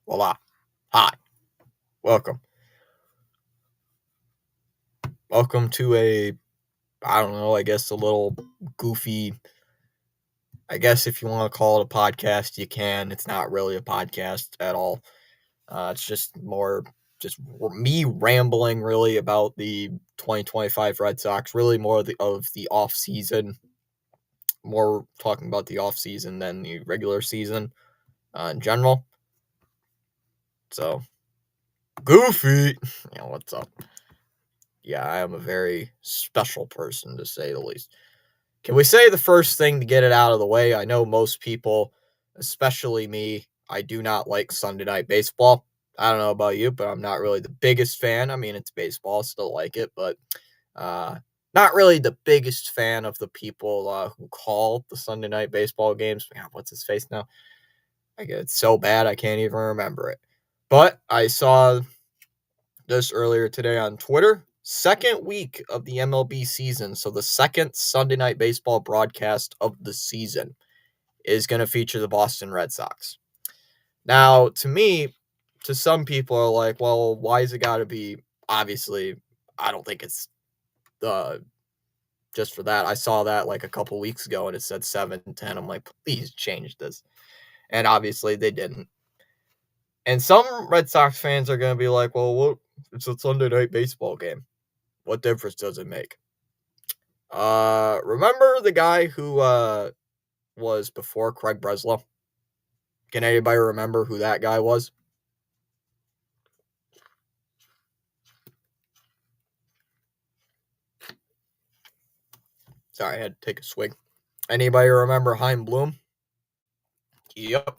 Voila. Hi. Welcome. Welcome to I don't know, I guess a little goofy, I guess if you want to call it a podcast, you can. It's not really a podcast at all. It's just more just me rambling really about the 2025 Red Sox, really more of the off season, more talking about the off season than the regular season in general. So, goofy. What's up? Yeah, I am a very special person to say the least. Can we say the first thing to get it out of the way? I know most people, especially me, I do not like Sunday Night Baseball. I don't know about you, but I'm not really the biggest fan. I mean, it's baseball, I still like it, but uh, not really the biggest fan of the people who call the Sunday Night Baseball games. Man, what's his face now? It's so bad I can't even remember it. But I saw this earlier today on Twitter. Second week of the MLB season, so the second Sunday Night Baseball broadcast of the season is going to feature the Boston Red Sox. Now, to me, to some people are like, well, why is it got to be? Obviously, I don't think it's just for that. I saw that like a couple weeks ago and it said 7-10. I'm like, please change this. And obviously they didn't. And some Red Sox fans are going to be like, well, what? It's a Sunday Night Baseball game. What difference does it make? Remember the guy who was before Craig Breslow? Can anybody remember who that guy was? Sorry, I had to take a swig. Anybody remember Chaim Bloom? Yep.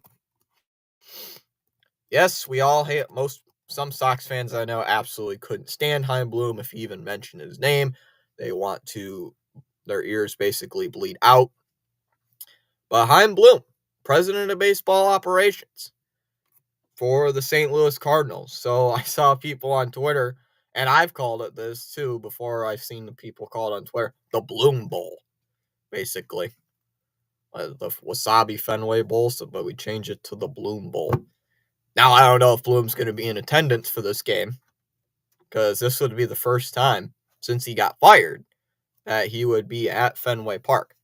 Yes, we all hate some Sox fans I know absolutely couldn't stand Chaim Bloom if he even mentioned his name. They want their ears basically bleed out. But Chaim Bloom, president of baseball operations, for the St. Louis Cardinals. So I saw people on Twitter, and I've called it this too before. I've seen the people call it on Twitter the Bloom Bowl, basically. The Wasabi Fenway Bowl, but we change it to the Bloom Bowl. Now, I don't know if Bloom's going to be in attendance for this game, because this would be the first time since he got fired that he would be at Fenway Park,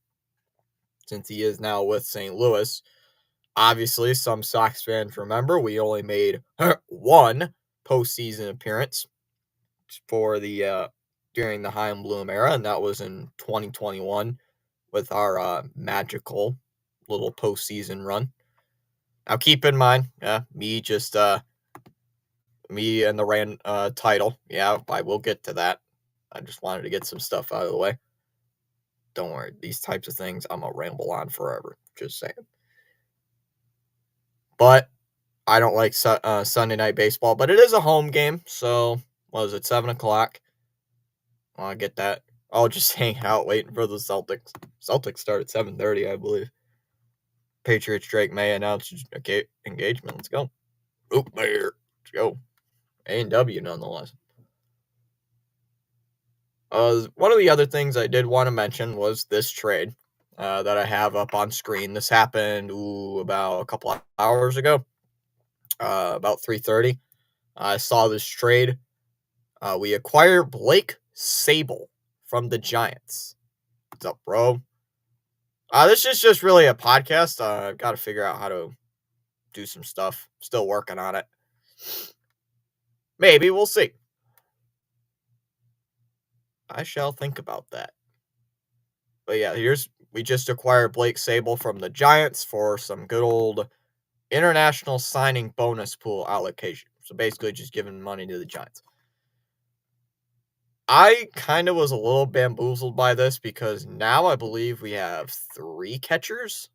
since he is now with St. Louis. Obviously, some Sox fans remember we only made one postseason appearance for the during the Chaim Bloom era, and that was in 2021 with our magical little postseason run. Now, keep in mind, me and the title. Yeah, I will get to that. I just wanted to get some stuff out of the way. Don't worry, these types of things, I'm going to ramble on forever. Just saying. But I don't like Sunday night baseball, but it is a home game. So, what is it, 7 o'clock? I get that. I'll just hang out waiting for the Celtics. Celtics start at 7:30, I believe. Patriots Drake May announced engagement. Let's go. Oop, there. Let's go. A&W nonetheless. One of the other things I did want to mention was this trade that I have up on screen. This happened about a couple of hours ago, about 3:30. I saw this trade. We acquire Blake Sabol from the Giants. What's up, bro? This is just really a podcast. I've got to figure out how to do some stuff. Still working on it. Maybe, we'll see. I shall think about that. But yeah, we just acquired Blake Sabol from the Giants for some good old international signing bonus pool allocation. So basically just giving money to the Giants. I kind of was a little bamboozled by this because now I believe we have 3 catchers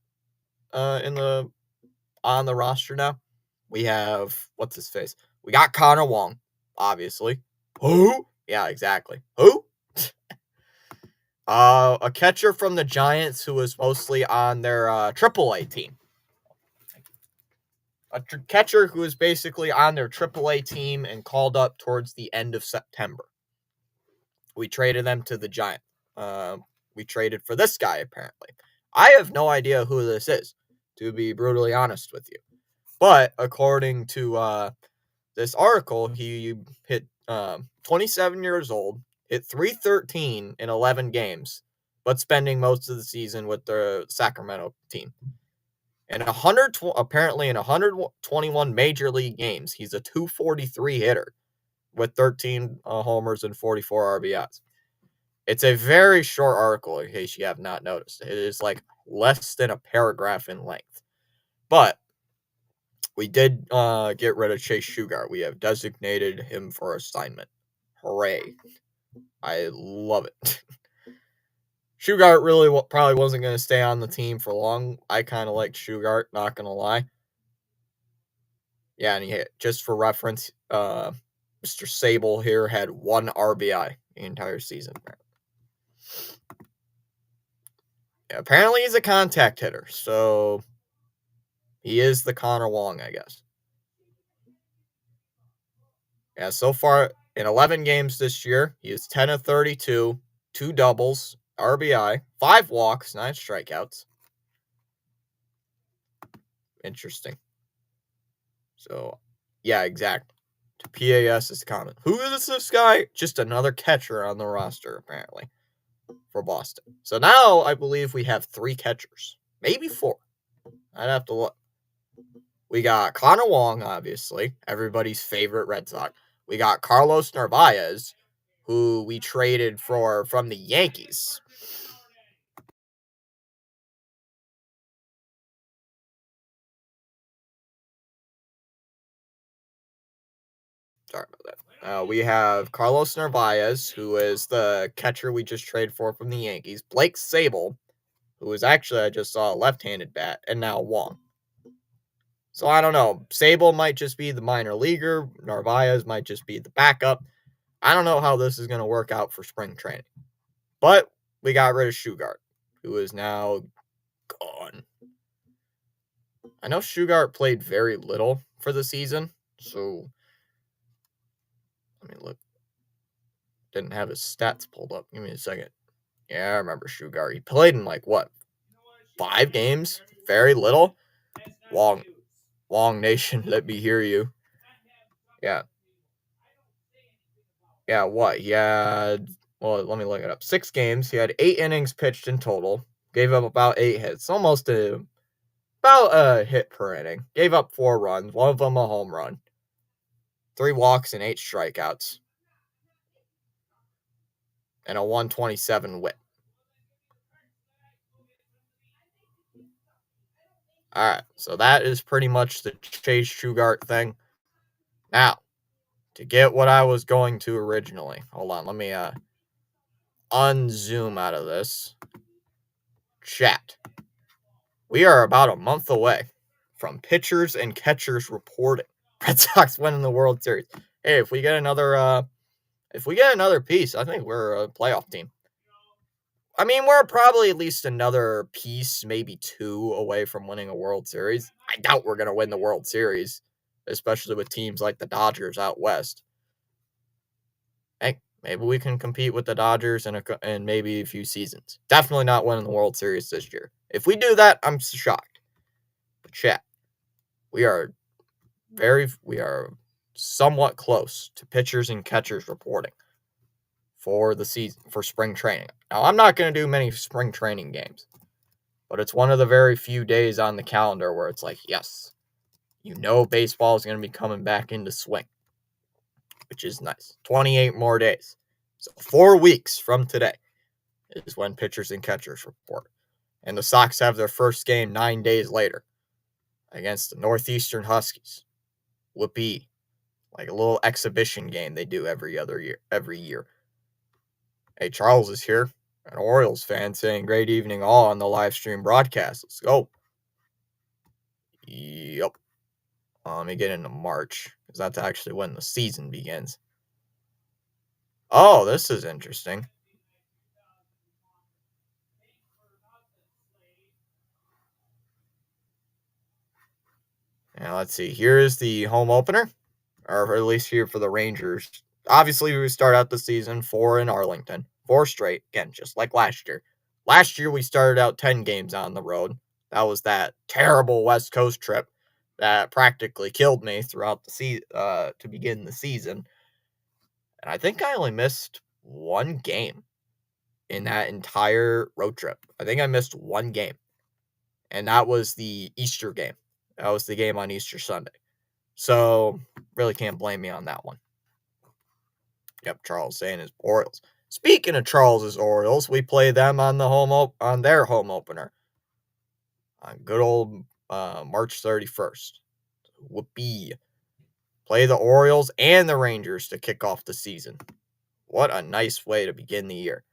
on the roster now. We have, what's his face? We got Connor Wong, obviously. Who? Yeah, exactly. Who? A catcher from the Giants who was mostly on their AAA team. A catcher who was basically on their AAA team and called up towards the end of September. We traded them to the Giants. We traded for this guy, apparently. I have no idea who this is, to be brutally honest with you. But according to this article, he hit 27 years old, hit .313 in 11 games, but spending most of the season with the Sacramento team. And apparently in 121 major league games, he's a .243 hitter with 13 homers and 44 RBIs. It's a very short article, in case you have not noticed. It is like less than a paragraph in length. But we did get rid of Chase Shugart. We have designated him for assignment. Hooray. I love it. Shugart really probably wasn't going to stay on the team for long. I kind of liked Shugart, not going to lie. Yeah, and just for reference, Mr. Sabol here had 1 RBI the entire season. Yeah, apparently he's a contact hitter, so he is the Connor Wong, I guess. Yeah, so far in 11 games this year, he is 10 of 32, 2 doubles, RBI, 5 walks, 9 strikeouts. Interesting. So, yeah, exactly. PAS is common. Who is this guy? Just another catcher on the roster, apparently, for Boston. So now I believe we have 3 catchers. Maybe 4. I'd have to look. We got Connor Wong, obviously, everybody's favorite Red Sox. We got Carlos Narvaez, who we traded from the Yankees. Sorry about that. We have Carlos Narvaez, who is the catcher we just traded for from the Yankees. Blake Sabol, who is actually, I just saw, a left-handed bat, and now Wong. So I don't know. Sabol might just be the minor leaguer. Narvaez might just be the backup. I don't know how this is going to work out for spring training. But we got rid of Shugart, who is now gone. I know Shugart played very little for the season. So, let me look. Didn't have his stats pulled up. Give me a second. Yeah, I remember Sugar. He played in like what, 5 games? Very little. Wong Nation, let me hear you. Yeah. Yeah, what? He had, well, let me look it up. 6 games. He had 8 innings pitched in total. Gave up about 8 hits. About a hit per inning. Gave up 4 runs. One of them a home run. 3 walks and 8 strikeouts. And a 127 whip. All right, so that is pretty much the Chase Shugart thing. Now, to get what I was going to originally. Hold on, let me unzoom out of this. Chat. We are about a month away from pitchers and catchers reporting. Red Sox winning the World Series. Hey, if we get another piece, I think we're a playoff team. I mean, we're probably at least another piece, maybe 2 away from winning a World Series. I doubt we're going to win the World Series, especially with teams like the Dodgers out west. Hey, maybe we can compete with the Dodgers in maybe a few seasons. Definitely not winning the World Series this year. If we do that, I'm shocked. But chat, we are somewhat close to pitchers and catchers reporting for the season, for spring training. Now, I'm not going to do many spring training games, but it's one of the very few days on the calendar where it's like, yes, baseball is going to be coming back into swing, which is nice. 28 more days. So 4 weeks from today is when pitchers and catchers report. And the Sox have their first game 9 days later against the Northeastern Huskies. Whoopee. Like a little exhibition game they do every year. Hey, Charles is here, an Orioles fan, saying great evening all on the live stream broadcast. Let's go. Yep. Let me get into March, because that's actually when the season begins. Oh, this is interesting. Now, let's see. Here's the home opener, or at least here for the Rangers. Obviously, we start out the season 4 in Arlington. 4 straight. Again, just like last year. Last year, we started out 10 games on the road. That was that terrible West Coast trip that practically killed me throughout the to begin the season. And I think I only missed 1 game in that entire road trip. I think I missed 1 game. And that was the Easter game. That was the game on Easter Sunday. So, really can't blame me on that one. Yep, Charles saying his Orioles. Speaking of Charles's Orioles, we play them on their home opener on good old March 31st. Whoopee. Play the Orioles and the Rangers to kick off the season. What a nice way to begin the year.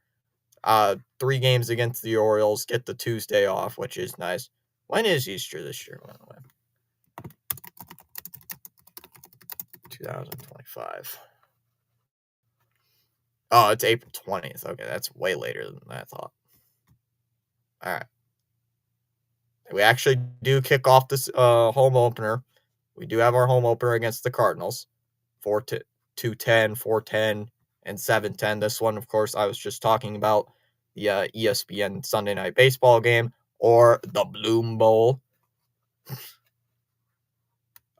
3 games against the Orioles, get the Tuesday off, which is nice. When is Easter this year, by the way? 2025. Oh, it's April 20th. Okay, that's way later than I thought. All right. We actually do kick off this home opener. We do have our home opener against the Cardinals. 2-10, 4-10, and 7-10. This one, of course, I was just talking about the ESPN Sunday Night Baseball game, or the Bloom Bowl.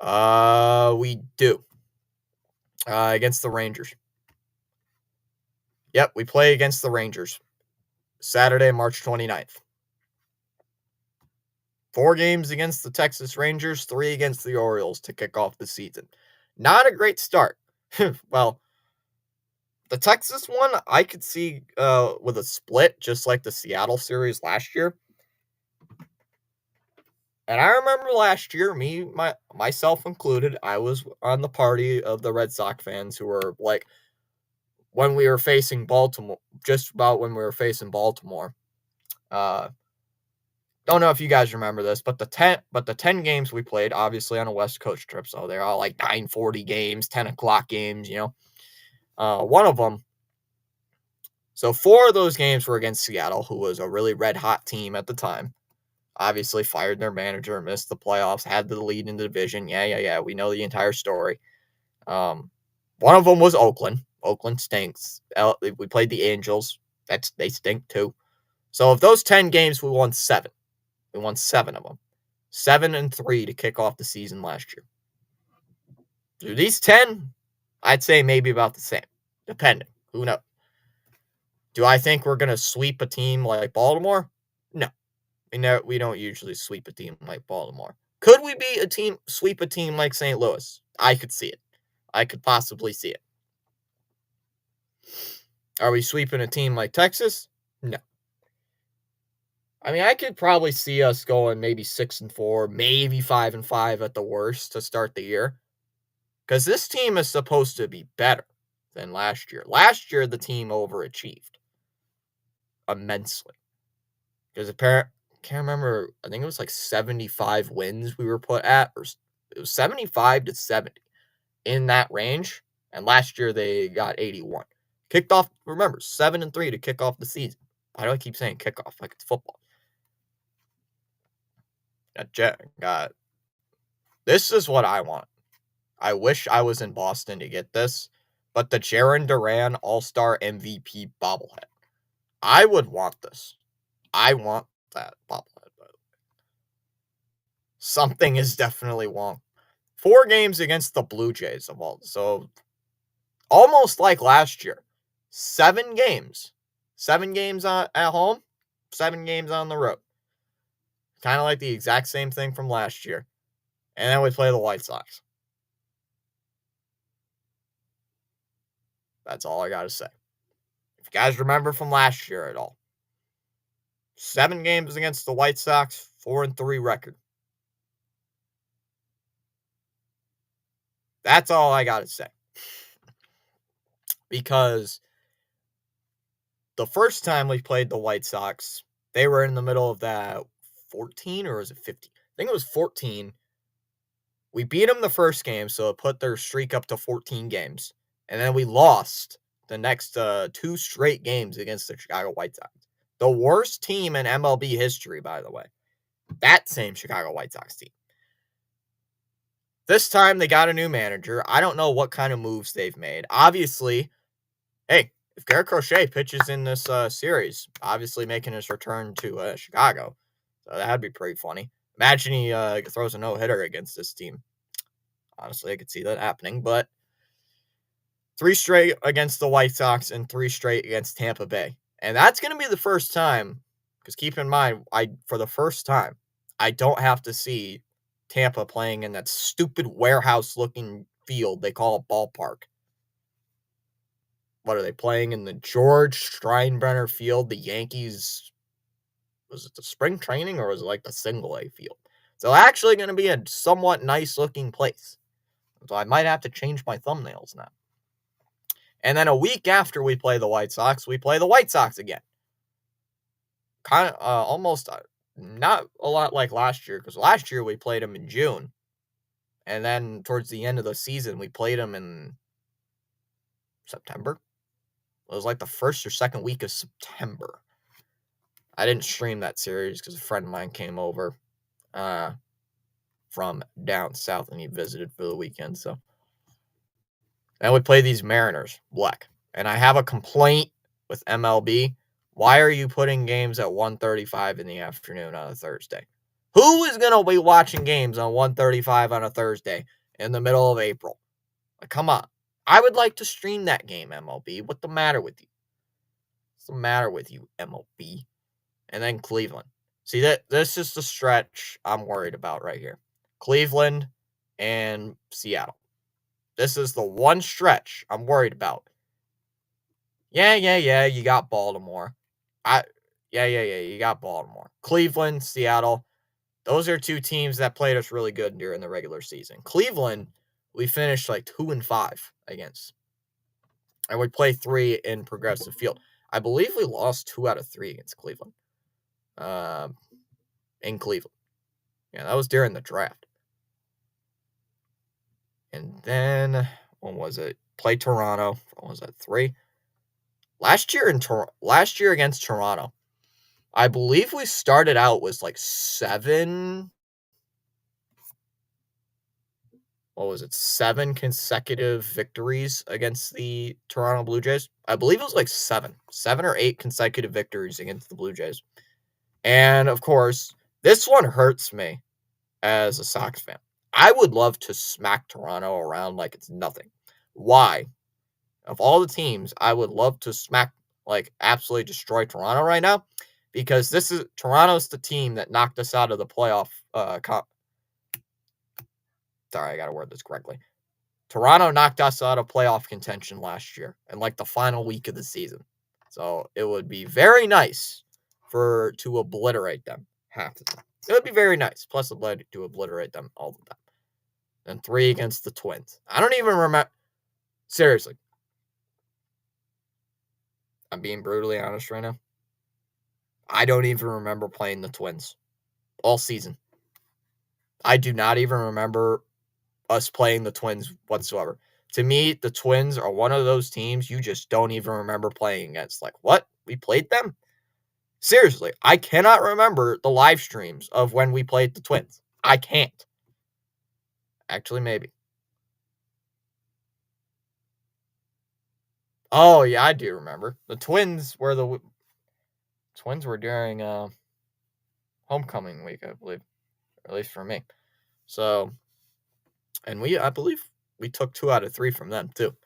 We do. Against the Rangers. Yep, we play against the Rangers. Saturday, March 29th. 4 games against the Texas Rangers, 3 against the Orioles to kick off the season. Not a great start. Well, the Texas one, I could see with a split, just like the Seattle series last year. And I remember last year, myself included, I was on the party of the Red Sox fans who were like, when we were facing Baltimore, just about when we were facing Baltimore. Don't know if you guys remember this, but the 10 games we played, obviously on a West Coast trip, so they're all like 9:40 games, 10 o'clock games, one of them. So 4 of those games were against Seattle, who was a really red hot team at the time. Obviously, fired their manager, missed the playoffs, had the lead in the division. Yeah. We know the entire story. One of them was Oakland. Oakland stinks. We played the Angels. They stink too. So of those 10 games, we won 7. We won 7 of them. 7-3 to kick off the season last year. Do these 10? I'd say maybe about the same, depending. Who knows? Do I think we're going to sweep a team like Baltimore? No. We don't usually sweep a team like Baltimore. Could we sweep a team like St. Louis? I could see it. I could possibly see it. Are we sweeping a team like Texas? No. I mean, I could probably see us going maybe 6-4, maybe 5-5 at the worst to start the year. Because this team is supposed to be better than last year. Last year, the team overachieved immensely. Because apparently, can't remember, I think it was like 75 wins we were put at, or it was 75 to 70 in that range. And last year, they got 81. Kicked off, remember, 7-3 to kick off the season. Why do I keep saying kickoff like it's football? This is what I want. I wish I was in Boston to get this, but the Jarren Duran All-Star MVP bobblehead. I would want this. I want that bobblehead, by the way. Something is definitely wrong. 4 games against the Blue Jays of all. So almost like last year. 7 games. 7 games at home, 7 games on the road. Kind of like the exact same thing from last year. And then we play the White Sox. That's all I got to say. If you guys remember from last year at all. 7 games against the White Sox, 4-3 record. That's all I got to say. Because the first time we played the White Sox, they were in the middle of that 14 or was it 15? I think it was 14. We beat them the first game, so it put their streak up to 14 games. And then we lost the next 2 straight games against the Chicago White Sox. The worst team in MLB history, by the way. That same Chicago White Sox team. This time they got a new manager. I don't know what kind of moves they've made. Obviously, hey, if Garrett Crochet pitches in this series, obviously making his return to Chicago, so that'd be pretty funny. Imagine he throws a no-hitter against this team. Honestly, I could see that happening, but 3 straight against the White Sox and 3 straight against Tampa Bay. And that's going to be the first time, because keep in mind, for the first time, I don't have to see Tampa playing in that stupid warehouse-looking field they call a ballpark. What are they playing in the George Steinbrenner Field? The Yankees, was it the spring training or was it like the single A field? So actually going to be a somewhat nice-looking place. So I might have to change my thumbnails now. And then a week after we play the White Sox, we play the White Sox again. Kind of almost not a lot like last year, because last year we played them in June. And then towards the end of the season, we played them in September. It was like the first or second week of September. I didn't stream that series because a friend of mine came over from down south and he visited for the weekend. So then we play these Mariners, Black. And I have a complaint with MLB. Why are you putting games at 1:35 in the afternoon on a Thursday? Who is going to be watching games on 1:35 on a Thursday in the middle of April? Like, come on. I would like to stream that game, MLB. What's the matter with you? What's the matter with you, MLB? And then Cleveland. See, this is the stretch I'm worried about right here. Cleveland and Seattle. This is the one stretch I'm worried about. Yeah, you got Baltimore. You got Baltimore. Cleveland, Seattle. Those are 2 teams that played us really good during the regular season. Cleveland, we finished like 2-5 against. And we play 3 in Progressive Field. I believe we lost 2 out of 3 against Cleveland. In Cleveland. Yeah, that was during the draft. And then, when was it? Play Toronto. What was that, 3? Last year against Toronto, I believe we started out with like 7, what was it, 7 consecutive victories against the Toronto Blue Jays. I believe it was like 7 or 8 consecutive victories against the Blue Jays. And of course, this one hurts me as a Sox fan. I would love to smack Toronto around like it's nothing. Why? Of all the teams, I would love to smack, like, absolutely destroy Toronto right now, because this is Toronto's the team that knocked us out of the playoff. Sorry, I got to word this correctly. Toronto knocked us out of playoff contention last year in like the final week of the season. So it would be very nice to obliterate them half the time. It would be very nice. Plus, to obliterate them all the time. And 3 against the Twins. I don't even remember. Seriously, I'm being brutally honest right now. I don't even remember playing the Twins all season. I do not even remember us playing the Twins whatsoever. To me, the Twins are one of those teams you just don't even remember playing against. Like, what? We played them? Seriously, I cannot remember the live streams of when we played the Twins. I can't. Actually, maybe. Oh, yeah, I do remember. The Twins were during homecoming week, I believe. Or at least for me. So, and I believe we took 2 out of 3 from them too.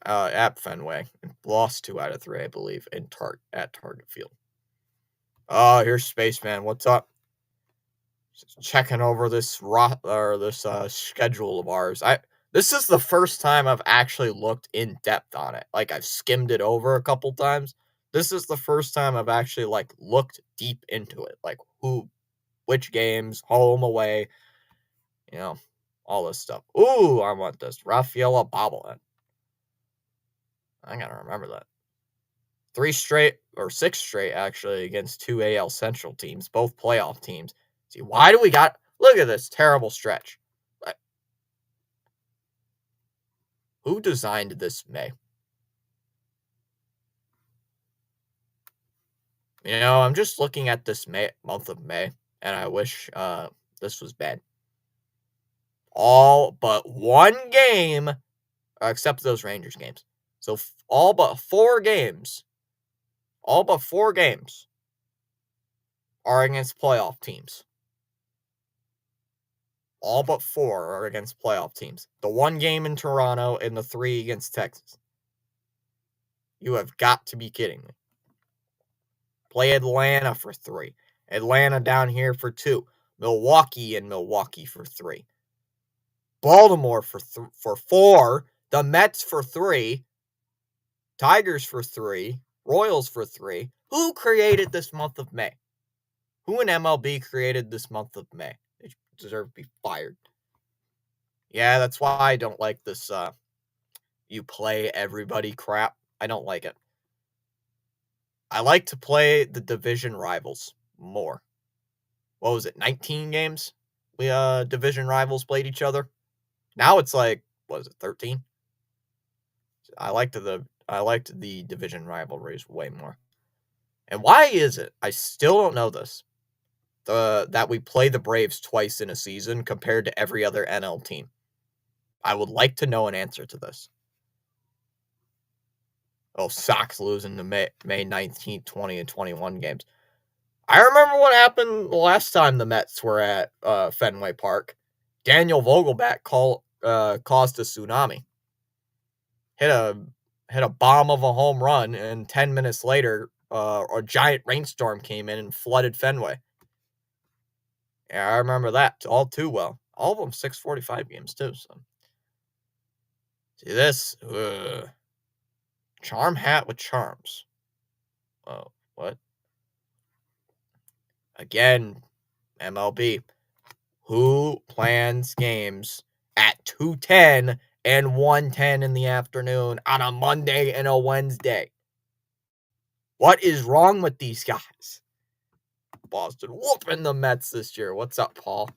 At Fenway, and lost 2 out of 3, I believe, at Target Field. Oh, here's Spaceman. What's up? Just checking over this schedule of ours. This is the first time I've actually looked in depth on it. Like, I've skimmed it over a couple times. This is the first time I've actually like looked deep into it. Like, which games, home, away, all this stuff. Ooh, I want this Rafaela bobblehead. I gotta remember that. 6 straight actually against 2 AL Central teams, both playoff teams. See, why do we got? Look at this terrible stretch. Who designed this May? I'm just looking at this month of May, and I wish this was bad. All but one game, except those Rangers games. So all but 4 games are against playoff teams. All but 4 are against playoff teams. The 1 game in Toronto and the 3 against Texas. You have got to be kidding me. Play Atlanta for 3. Atlanta down here for 2. Milwaukee for 3. Baltimore for 4. The Mets for 3. Tigers for 3. Royals for 3. Who created this month of May? Who in MLB created this month of May? They deserve to be fired. Yeah, that's why I don't like this you play everybody crap. I don't like it. I like to play the division rivals more. What was it, 19 games? We division rivals played each other. Now it's like, what is it, 13? I liked the division rivalries way more. And why is it? I still don't know this. That we play the Braves twice in a season compared to every other NL team. I would like to know an answer to this. Oh, Sox losing to May 19th, 20, and 21 games. I remember what happened the last time the Mets were at Fenway Park. Daniel Vogelbach caused a tsunami. Hit a bomb of a home run, and 10 minutes later, a giant rainstorm came in and flooded Fenway. Yeah, I remember that all too well. All of them 6:45 games too. So, see this charm hat with charms. Oh, what? Again, MLB. Who plans games at 2:10 and 1:10 in the afternoon on a Monday and a Wednesday? What is wrong with these guys? Boston whooping the Mets this year. What's up, Paul?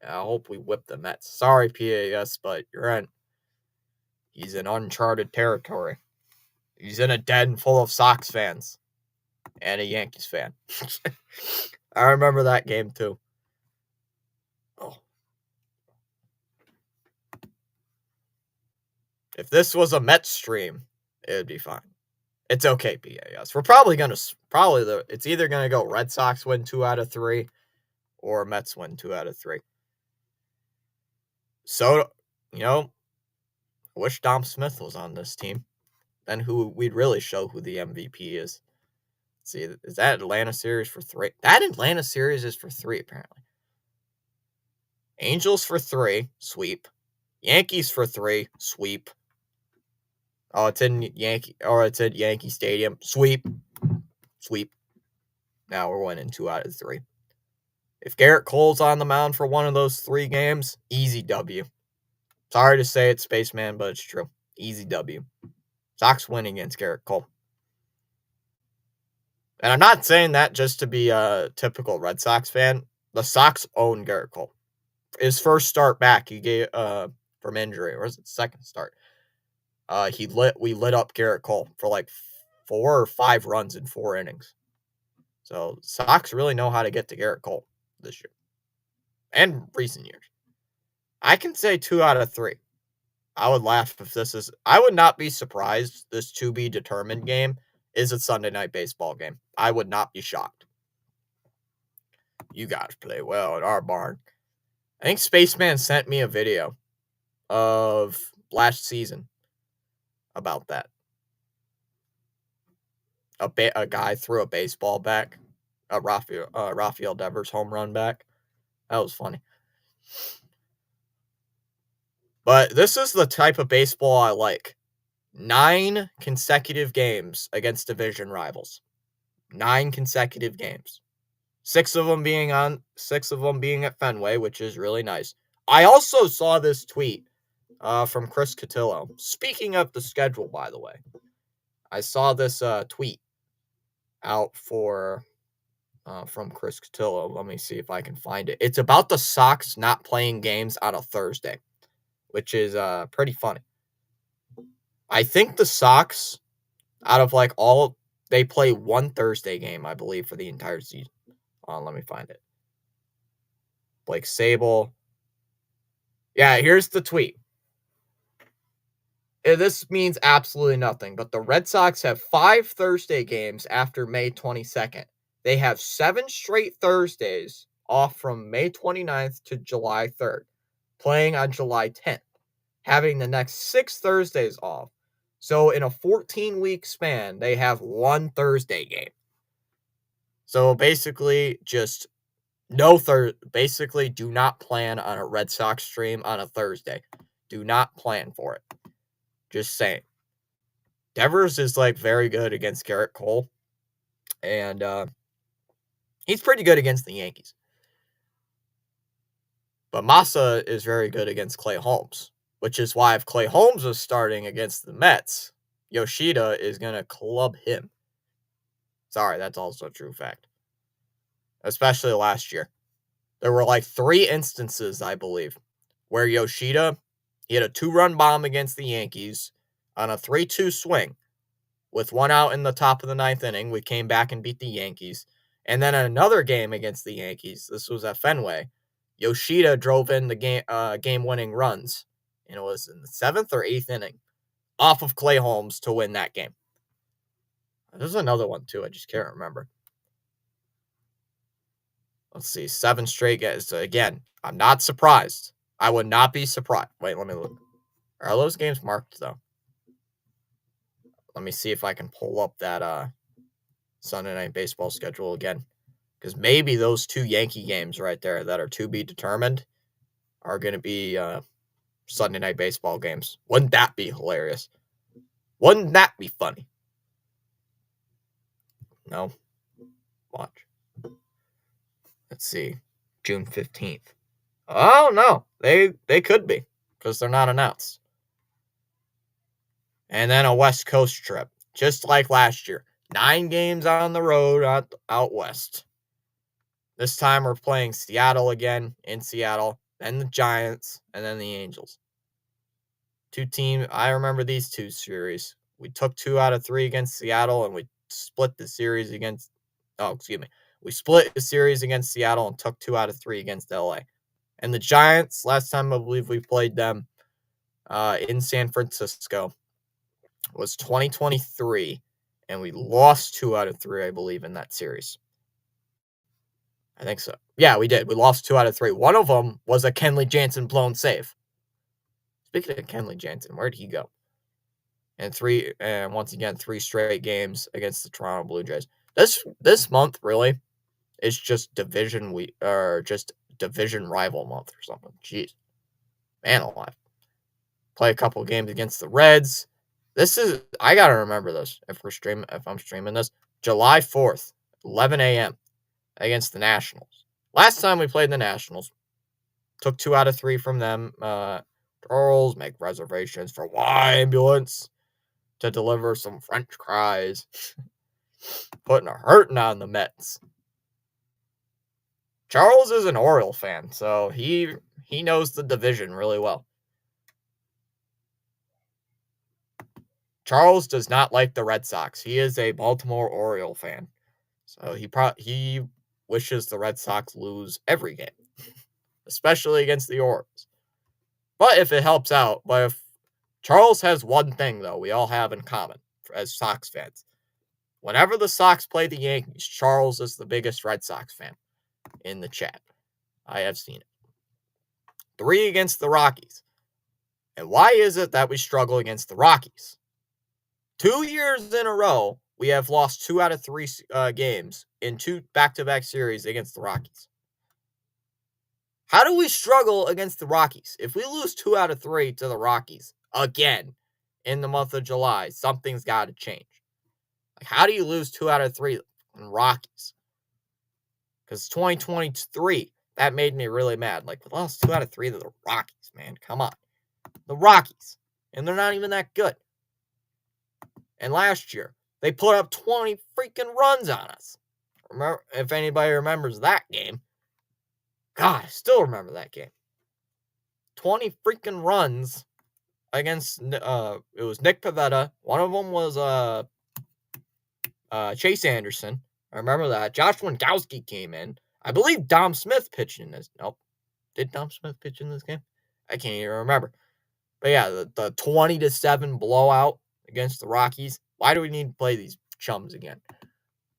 I hope we whip the Mets. Sorry, PAS, but he's in uncharted territory. He's in a den full of Sox fans. and a Yankees fan. I remember that game too. Oh. If this was a Mets stream, it would be fine. It's okay, BAS. We're probably gonna it's either gonna go Red Sox win 2 out of 3 or Mets win 2 out of 3. So, I wish Dom Smith was on this team. Then we'd really show who the MVP is. Let's see, is that Atlanta series for 3? That Atlanta series is for 3, apparently. Angels for 3, sweep. Yankees for 3, sweep. Oh, it's in Yankee Stadium, sweep. Now we're winning 2 out of 3. If Garrett Cole's on the mound for one of those 3 games, easy W. Sorry to say it, Spaceman, but it's true. Easy W. Sox win against Garrett Cole. And I'm not saying that just to be a typical Red Sox fan. The Sox own Garrett Cole. His first start back, he gave from injury, or was it second start? We lit up Garrett Cole for like 4 or 5 runs in 4 innings. So Sox really know how to get to Garrett Cole this year and recent years. I can say 2 out of 3. I would laugh if I would not be surprised this to be determined game is a Sunday Night Baseball game. I would not be shocked. You guys play well at our barn. I think Spaceman sent me a video of last season about that. A guy threw a baseball back, a Rafael Devers home run back. That was funny. But this is the type of baseball I like. 9 consecutive games against division rivals. 9 consecutive games. 6 of them being at Fenway, which is really nice. I also saw this tweet from Chris Cotillo. Speaking of the schedule, by the way, I saw this tweet out from Chris Cotillo. Let me see if I can find it. It's about the Sox not playing games on a Thursday, which is pretty funny. I think the Sox, out of they play one Thursday game, I believe, for the entire season. Let me find it. Blake Sable. Yeah, here's the tweet. This means absolutely nothing, but the Red Sox have 5 Thursday games after May 22nd. They have 7 straight Thursdays off from May 29th to July 3rd, playing on July 10th, having the next 6 Thursdays off. So in a 14-week span, they have 1 Thursday game. So basically, basically do not plan on a Red Sox stream on a Thursday. Do not plan for it. Just saying. Devers is very good against Garrett Cole. And he's pretty good against the Yankees. But Massa is very good against Clay Holmes. Which is why if Clay Holmes is starting against the Mets, Yoshida is going to club him. Sorry, that's also a true fact. Especially last year. There were 3 instances, I believe, where Yoshida, he had a 2-run bomb against the Yankees on a 3-2 swing. With 1 out in the top of the 9th inning, we came back and beat the Yankees. And then another game against the Yankees, this was at Fenway, Yoshida drove in the game-winning runs. And it was in the 7th or 8th inning off of Clay Holmes to win that game. There's another one, too. I just can't remember. Let's see. 7 straight games. So again, I'm not surprised. I would not be surprised. Wait, let me look. Are those games marked, though? Let me see if I can pull up that Sunday Night Baseball schedule again. Because maybe those 2 Yankee games right there that are to be determined are going to be Sunday Night Baseball games. Wouldn't that be hilarious? Wouldn't that be funny? No? Watch. Let's see. June 15th. Oh, no. They could be. Because they're not announced. And then a West Coast trip. Just like last year. 9 games on the road out west. This time we're playing Seattle again, in Seattle, then the Giants, and then the Angels. 2 teams. I remember these 2 series. We took 2 out of 3 against Seattle, and we split the series against. Oh, excuse me. We split the series against Seattle and took 2 out of 3 against LA. And the Giants, last time I believe we played them in San Francisco, was 2023, and we lost 2 out of 3, I believe, in that series. I think so. Yeah, we did. We lost 2 out of 3. One of them was a Kenley Jansen blown save. Speaking of Kenley Jansen, where'd he go? And once again, 3 straight games against the Toronto Blue Jays. This month really is just division rival month or something. Jeez, man alive. Play a couple games against the Reds. I gotta remember this if I'm streaming this. July 4th, 11 a.m. against the Nationals. Last time we played the Nationals, took 2 out of 3 from them. Charles, make reservations for ambulance to deliver some French fries. Putting a hurting on the Mets. Charles is an Oriole fan, so he knows the division really well. Charles does not like the Red Sox. He is a Baltimore Oriole fan. So he wishes the Red Sox lose every game, especially against the Orioles. But if it helps out, if Charles has one thing, though, we all have in common as Sox fans. Whenever the Sox play the Yankees, Charles is the biggest Red Sox fan in the chat. I have seen it. 3 against the Rockies. And why is it that we struggle against the Rockies? 2 years in a row, we have lost 2 out of 3 games in 2 back-to-back series against the Rockies. How do we struggle against the Rockies? If we lose 2 out of 3 to the Rockies again in the month of July, something's got to change. Like, how do you lose 2 out of 3 in Rockies? Because 2023, that made me really mad. Like, we lost 2 out of 3 to the Rockies, man. Come on. The Rockies. And they're not even that good. And last year, they put up 20 freaking runs on us. Remember, if anybody remembers that game. God, I still remember that game. 20 freaking runs against, it was Nick Pivetta. One of them was Chase Anderson. I remember that. Josh Winkowski came in. I believe Dom Smith pitched in this. Nope. Did Dom Smith pitch in this game? I can't even remember. But yeah, the 20-7 blowout against the Rockies. Why do we need to play these chums again?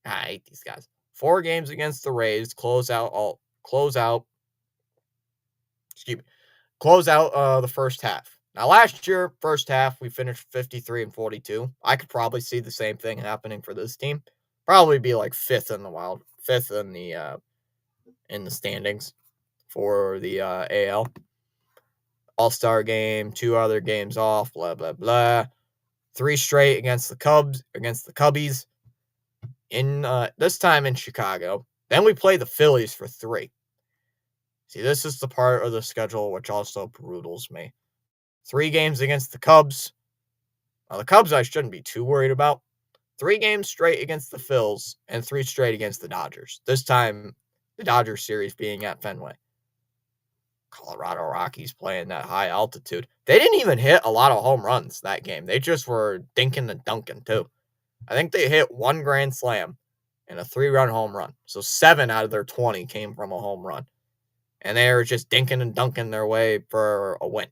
I hate these guys. 4 games against the Rays. Close out the first half. Now, last year, first half, we finished 53-42. I could probably see the same thing happening for this team. Probably be like 5th in the standings for the AL. All-Star game, 2 other games off, blah, blah, blah. 3 straight against the Cubbies. In this time in Chicago. Then we play the Phillies for 3. See, this is the part of the schedule which also brutals me. 3 games against the Cubs. Now, the Cubs I shouldn't be too worried about. 3 games straight against the Phils and 3 straight against the Dodgers. This time, the Dodgers series being at Fenway. Colorado Rockies playing that high altitude. They didn't even hit a lot of home runs that game. They just were dinking and dunking, too. I think they hit 1 grand slam and a 3-run home run. So 7 out of their 20 came from a home run. And they were just dinking and dunking their way for a win.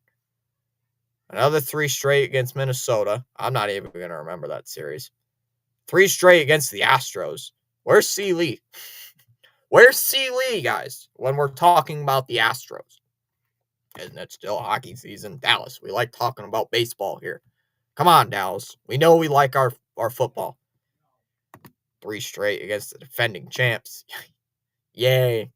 Another 3 straight against Minnesota. I'm not even going to remember that series. 3 straight against the Astros. Where's C. Lee? Where's C. Lee, guys, when we're talking about the Astros? Isn't it still hockey season? Dallas, we like talking about baseball here. Come on, Dallas. We know we like our football. 3 straight against the defending champs. Yay.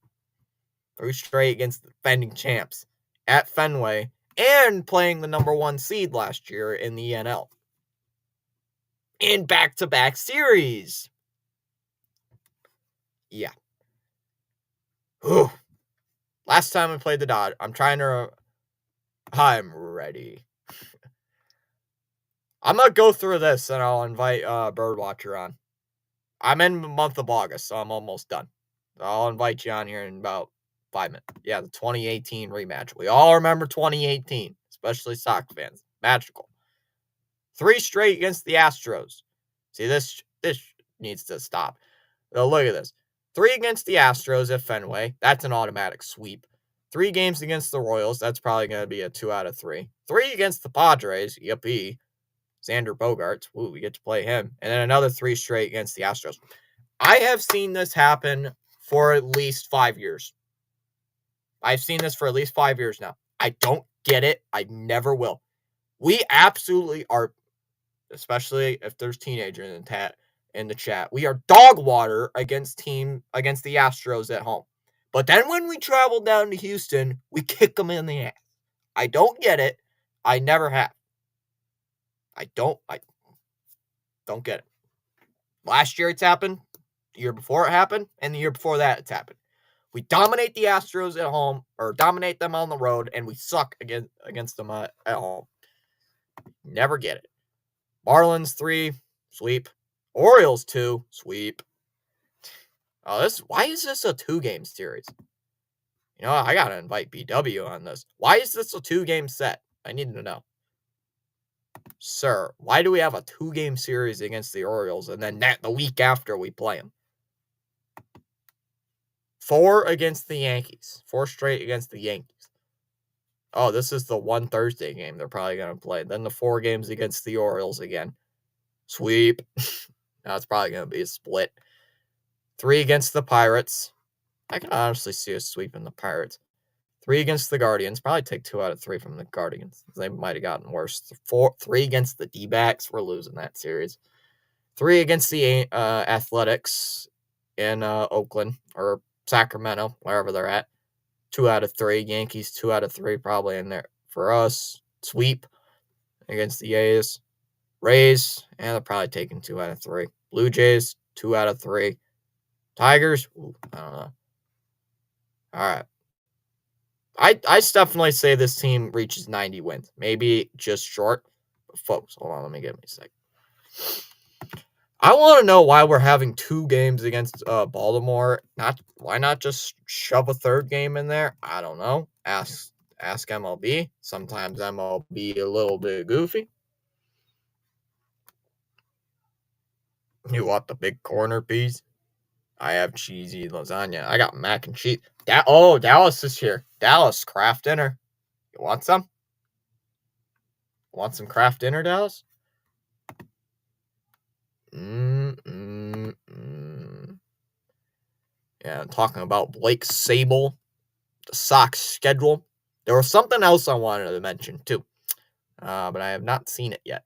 3 straight against the defending champs at Fenway and playing the number 1 seed last year in the NL. In back-to-back series. Yeah. Whew. Last time I played the Dodgers, I'm ready. I'm going to go through this and I'll invite Birdwatcher on. I'm in the month of August, so I'm almost done. So I'll invite you on here in about 5 minutes. Yeah, the 2018 rematch. We all remember 2018, especially Sox fans. Magical. 3 straight against the Astros. See, this needs to stop. Now, look at this. 3 against the Astros at Fenway. That's an automatic sweep. 3 games against the Royals. That's probably going to be a 2 out of 3. 3 against the Padres. Yippee. Xander Bogaerts. Ooh, we get to play him. And then another 3 straight against the Astros. I have seen this happen for at least 5 years. I've seen this for at least 5 years now. I don't get it. I never will. We absolutely are, especially if there's teenagers in the chat. We are dog water against the Astros at home. But then when we travel down to Houston, we kick them in the ass. I don't get it. I never have. I don't get it. Last year it's happened, the year before it happened, and the year before that it's happened. We dominate the Astros at home, or dominate them on the road, and we suck against them at home. Never get it. Marlins 3, sweep. Orioles 2, sweep. Why is this a 2-game series? You know, I gotta invite BW on this. Why is this a 2-game set? I need to know. Sir, why do we have a 2-game series against the Orioles and then the week after we play them? 4 against the Yankees. 4 straight against the Yankees. Oh, this is the one Thursday game they're probably going to play. Then the 4 games against the Orioles again. Sweep. Now it's probably going to be a split. 3 against the Pirates. I can honestly see us sweeping the Pirates. 3 against the Guardians. Probably take 2 out of 3 from the Guardians. They might have gotten worse. 3 against the D-backs. We're losing that series. 3 against the Athletics in Oakland or Sacramento, wherever they're at. 2 out of 3. Yankees, 2 out of 3 probably in there for us. Sweep against the A's. Rays, and they're probably taking 2 out of 3. Blue Jays, 2 out of 3. Tigers, I don't know. All right. I definitely say this team reaches 90 wins. Maybe just short. But folks, hold on. Let me give me a sec. I want to know why we're having 2 games against Baltimore. Why not just shove a 3rd game in there? I don't know. Ask MLB. Sometimes MLB a little bit goofy. You want the big corner piece? I have cheesy lasagna. I got mac and cheese. Dallas is here. Dallas, craft dinner. You want some? Want some craft dinner, Dallas? Yeah, I'm talking about Blake Sabol, the Sox schedule. There was something else I wanted to mention, too. But I have not seen it yet.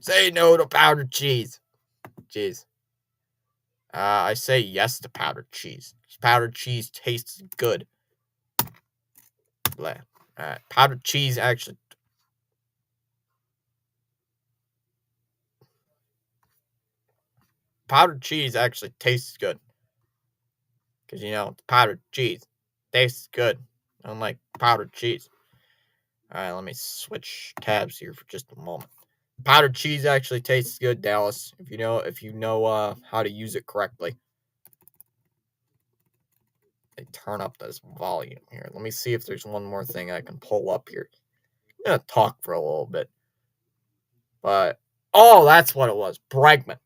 Say no to powdered cheese. Jeez. I say yes to powdered cheese. Powdered cheese tastes good. Blah. Powdered cheese actually. Powdered cheese actually tastes good. Because, you know, powdered cheese tastes good. Unlike powdered cheese. Alright, let me switch tabs here for just a moment. Powdered cheese actually tastes good, Dallas. If you know how to use it correctly. I turn up this volume here. Let me see if there's one more thing I can pull up here. I'm gonna talk for a little bit. But that's what it was. Bregman.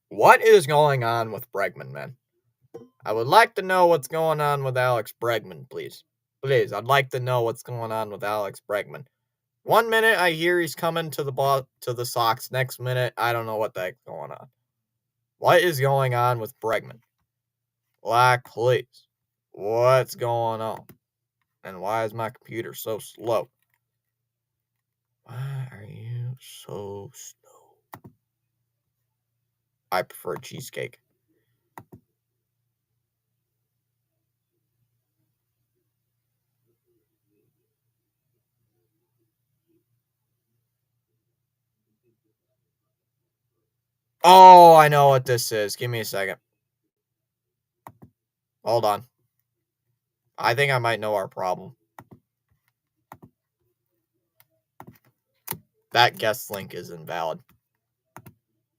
What is going on with Bregman, man? I would like to know what's going on with Alex Bregman, please. Please, I'd like to know what's going on with Alex Bregman. 1 minute I hear he's coming to the Sox. Next minute, I don't know what the heck's going on. What is going on with Bregman? Like, please. What's going on? And why is my computer so slow? Why are you so slow? I prefer cheesecake. Oh, I know what this is. Give me a second. Hold on. I think I might know our problem. That guest link is invalid.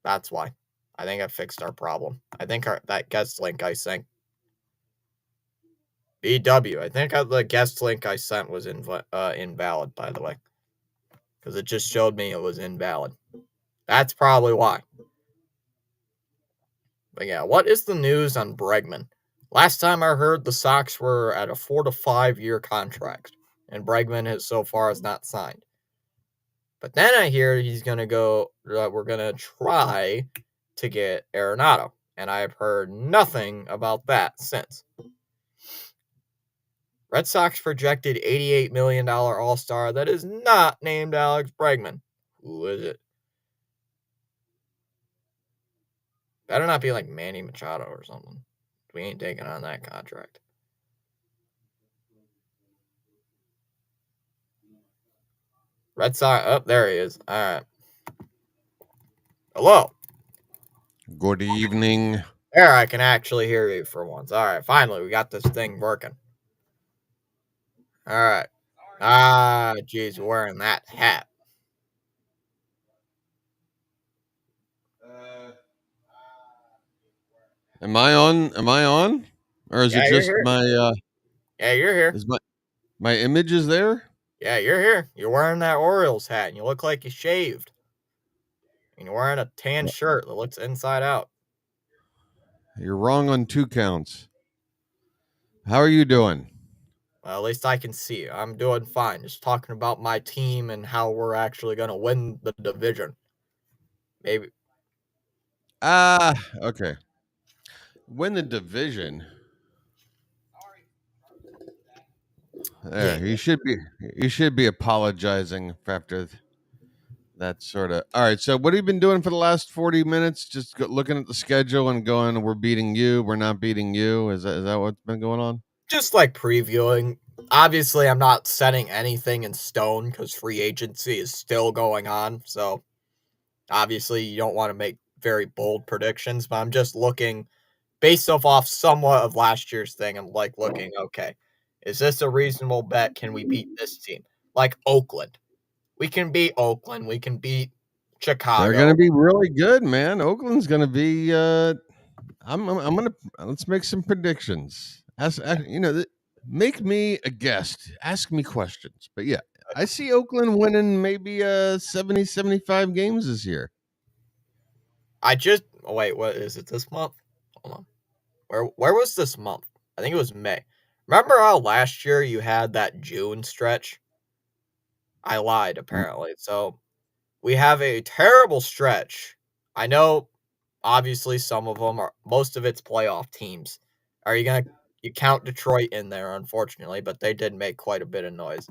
That's why. I think I fixed our problem. I think that guest link I sent. BW. I think the guest link I sent was invalid, by the way, because it just showed me it was invalid. That's probably why. But yeah, what is the news on Bregman? Last time I heard, the Sox were at a 4 to 5 year contract, and Bregman has not signed. But then I hear he's gonna go. We're gonna try to get Arenado, and I've heard nothing about that since. Red Sox projected $88 million All-Star that is not named Alex Bregman. Who is it? Better not be like Manny Machado or something. We ain't taking on that contract. Red Sox. Oh, there he is. All right. Hello. Good evening. There, I can actually hear you for once. All right. Finally, we got this thing working. All right. Ah, geez, wearing that hat. Am I on? Am I on? Or is it Yeah, you're just here. Yeah, you're here. is my image is there? Yeah, you're here. You're wearing that Orioles hat, and you look like you shaved. And you're wearing a tan shirt that looks inside out. You're wrong on 2 counts. How are you doing? Well, at least I can see you. I'm doing fine. Just talking about my team and how we're actually going to win the division. Maybe. Okay. Win the division. Yeah. There, you should be apologizing after that sort of. All right, so what have you been doing for the last 40 minutes? Just looking at the schedule and going, we're beating you, we're not beating you. Is that what's been going on? Just like previewing. Obviously, I'm not setting anything in stone because free agency is still going on. So, obviously, you don't want to make very bold predictions, but I'm just looking based off somewhat of last year's thing. I'm like looking, okay, is this a reasonable bet? Can we beat this team? Like Oakland. We can beat Oakland. We can beat They're Chicago. going to be really good, man. Oakland's going to be I'm gonna let's make some predictions. Make me a guest. Ask me questions. But yeah, I see Oakland winning maybe 70, 75 games this year. Wait, what is it this month? Hold on. Where was this month? I think it was May. Remember how last year you had that June stretch? I lied apparently. So we have a terrible stretch. I know obviously most of it's playoff teams. Are you count Detroit in there unfortunately, but they did make quite a bit of noise.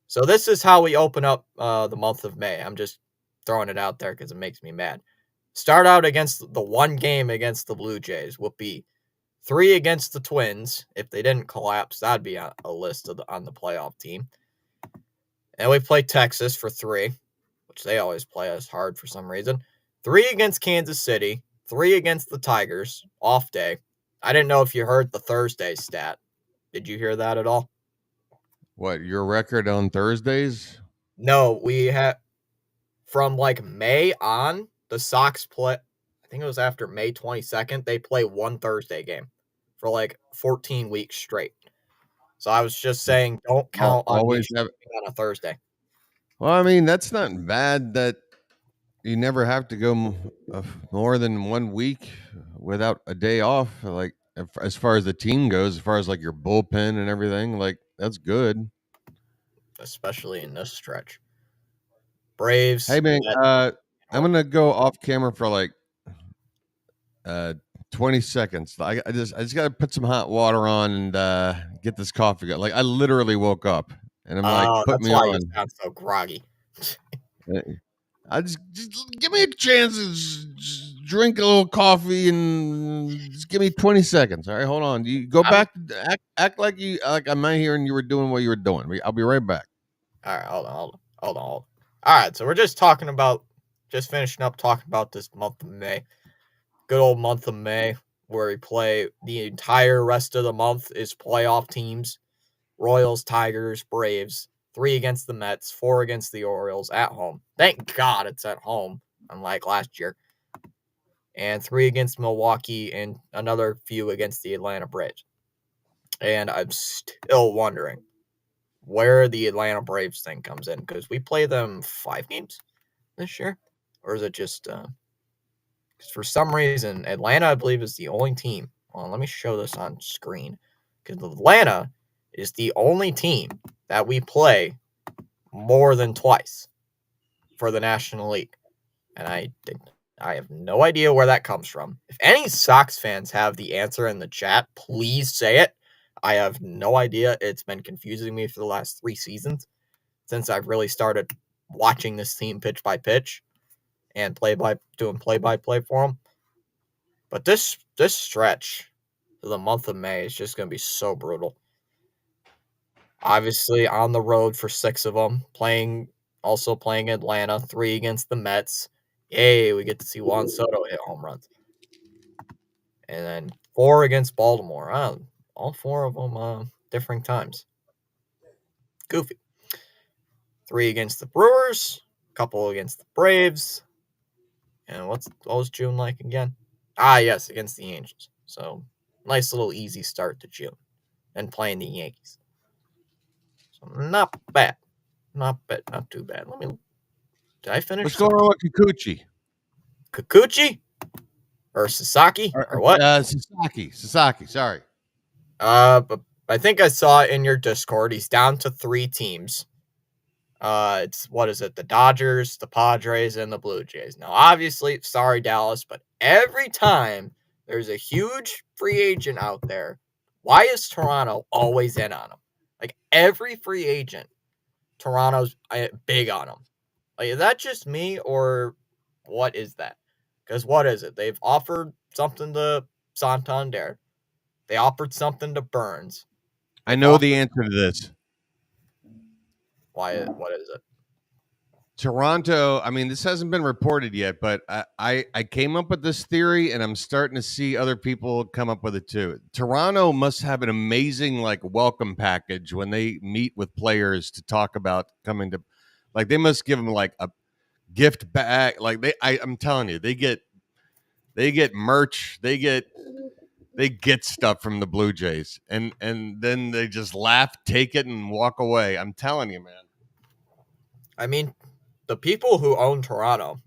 So this is how we open up the month of May. I'm just throwing it out there because it makes me mad. Start out against the one game against the Blue Jays would be 3 against the Twins. If they didn't collapse, that'd be a list on the playoff team. And we play Texas for 3, which they always play us hard for some reason. 3 against Kansas City, 3 against the Tigers, off day. I didn't know if you heard the Thursday stat. Did you hear that at all? What, your record on Thursdays? No, we had from like May on, the Sox play. I think it was after May 22nd. They play one Thursday game for like 14 weeks straight. So I was just saying, don't count on me Always have. on a Thursday. Well, I mean, that's not bad that you never have to go more than 1 week without a day off. Like, as far as the team goes, as far as like your bullpen and everything, like that's good. Especially in this stretch. Braves. Hey man, Mets, I'm gonna go off camera for like uh 20 seconds. I just gotta put some hot water on and get this coffee going. Like I literally woke up and I'm like, oh, put that's me why you on. sound so groggy. Uh, I just give me a chance to just drink a little coffee and just give me 20 seconds. All right, hold on. You go I'm back, act like I'm not here and you were doing what you were doing. I'll be right back. all right. Hold on. All right, so we're just finishing up talking about this month of May. Good old month of May, where we play the entire rest of the month is playoff teams: Royals, Tigers, Braves. 3 against the Mets, 4 against the Orioles at home. Thank God it's at home, unlike last year. And 3 against Milwaukee and another few against the Atlanta Braves. And I'm still wondering where the Atlanta Braves thing comes in, because we play them 5 games this year, or is it just 'cause for some reason Atlanta, I believe, is the only team. Well, let me show this on screen, because Atlanta is the only team that we play more than twice for the National League, and I have no idea where that comes from. If any Sox fans have the answer in the chat, please say it. I have no idea. It's been confusing me for the last 3 seasons since I've really started watching this team pitch by pitch and doing play by play for them. But this stretch for the month of May is just going to be so brutal. Obviously, on the road for 6 of them, also playing Atlanta, 3 against the Mets. Yay, we get to see Juan Soto hit home runs. And then 4 against Baltimore. All 4 of them different times. Goofy. 3 against the Brewers, a couple against the Braves. And what was June like again? Yes, against the Angels. So, nice little easy start to June. And playing the Yankees. So, not bad. Not too bad. Did I finish? What's going on with Kikuchi? Kikuchi? Or Sasaki? Or what? Sasaki, sorry. But I think I saw it in your Discord. He's down to 3 teams. It's, what is it? The Dodgers, the Padres, and the Blue Jays. Now, obviously, sorry, Dallas, but every time there's a huge free agent out there, why is Toronto always in on him? Like, every free agent, Toronto's big on him. Like, is that just me, or what is that? Because what is it? They've offered something to Santander. They offered something to Burns. I know the answer to this. What is it? Toronto, I mean, this hasn't been reported yet, but I came up with this theory, and I'm starting to see other people come up with it too. Toronto must have an amazing welcome package when they meet with players to talk about coming to, they must give them a gift bag. I'm telling you, they get merch, they get stuff from the Blue Jays, and then they just laugh, take it, and walk away. I'm telling you, man. I mean, the people who own Toronto,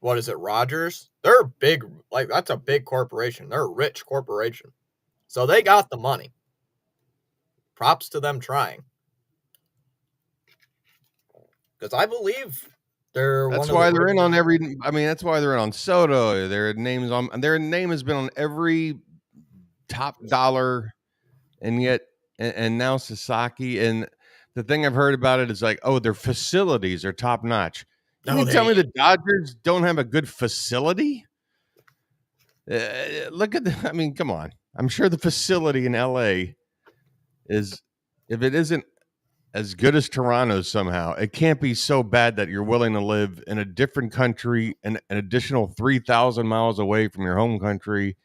what is it, Rogers? They're big, that's a big corporation. They're a rich corporation. So they got the money. Props to them trying. Because I believe that's why they're in on every. I mean, that's why they're in on Soto. Their name has been on every top dollar, and yet, and now Sasaki. And the thing I've heard about it is their facilities are top notch. Can you tell me the Dodgers don't have a good facility? Look at I mean, come on. I'm sure the facility in LA is, if it isn't as good as Toronto's somehow, it can't be so bad that you're willing to live in a different country and an additional 3,000 miles away from your home country.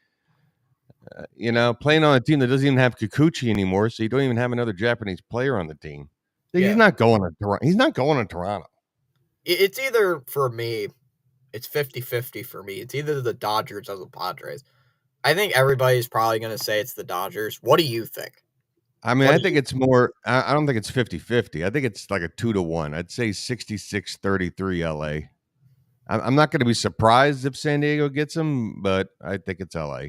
Playing on a team that doesn't even have Kikuchi anymore, so you don't even have another Japanese player on the team. He's not going to Toronto. He's not going to Toronto. It's either, for me, it's 50-50 for me. It's either the Dodgers or the Padres. I think everybody's probably going to say it's the Dodgers. What do you think? I mean, I think it's more, I don't think it's 50-50. I think it's like a 2-1. I'd say 66-33 LA. I'm not going to be surprised if San Diego gets him, but I think it's LA.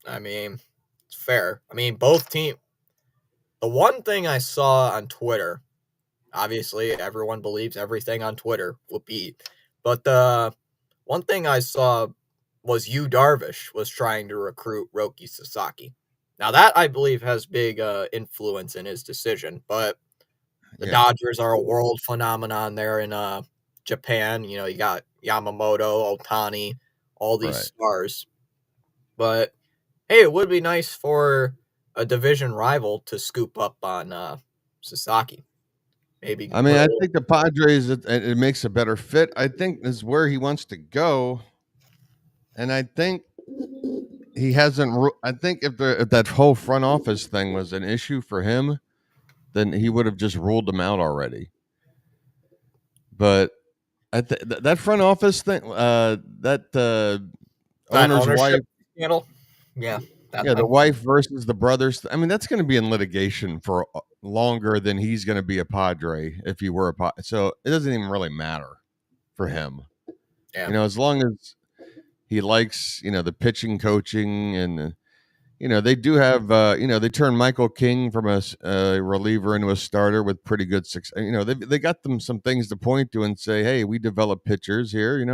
I mean, it's fair. I mean, both teams. The one thing I saw on Twitter, obviously everyone believes everything on Twitter, but the one thing I saw was Yu Darvish was trying to recruit Roki Sasaki. Now that, I believe, has big influence in his decision, but the Dodgers are a world phenomenon there in Japan. You got Yamamoto, Ohtani, all these stars. But hey, it would be nice for a division rival to scoop up on Sasaki. Maybe. I mean, I think the Padres, it makes a better fit. I think is where he wants to go, and I think he hasn't. I think if that whole front office thing was an issue for him, then he would have just ruled them out already. But that front office thing, that owner's wife, scandal, yeah. That, Yeah, the wife versus the brothers. I mean, that's going to be in litigation for longer than he's going to be a Padre if he were a Padre. So it doesn't even really matter for him. yeah, As long as he likes, the pitching coaching and, they do have, they turned Michael King from a reliever into a starter with pretty good success. They got them some things to point to and say, hey, we develop pitchers here.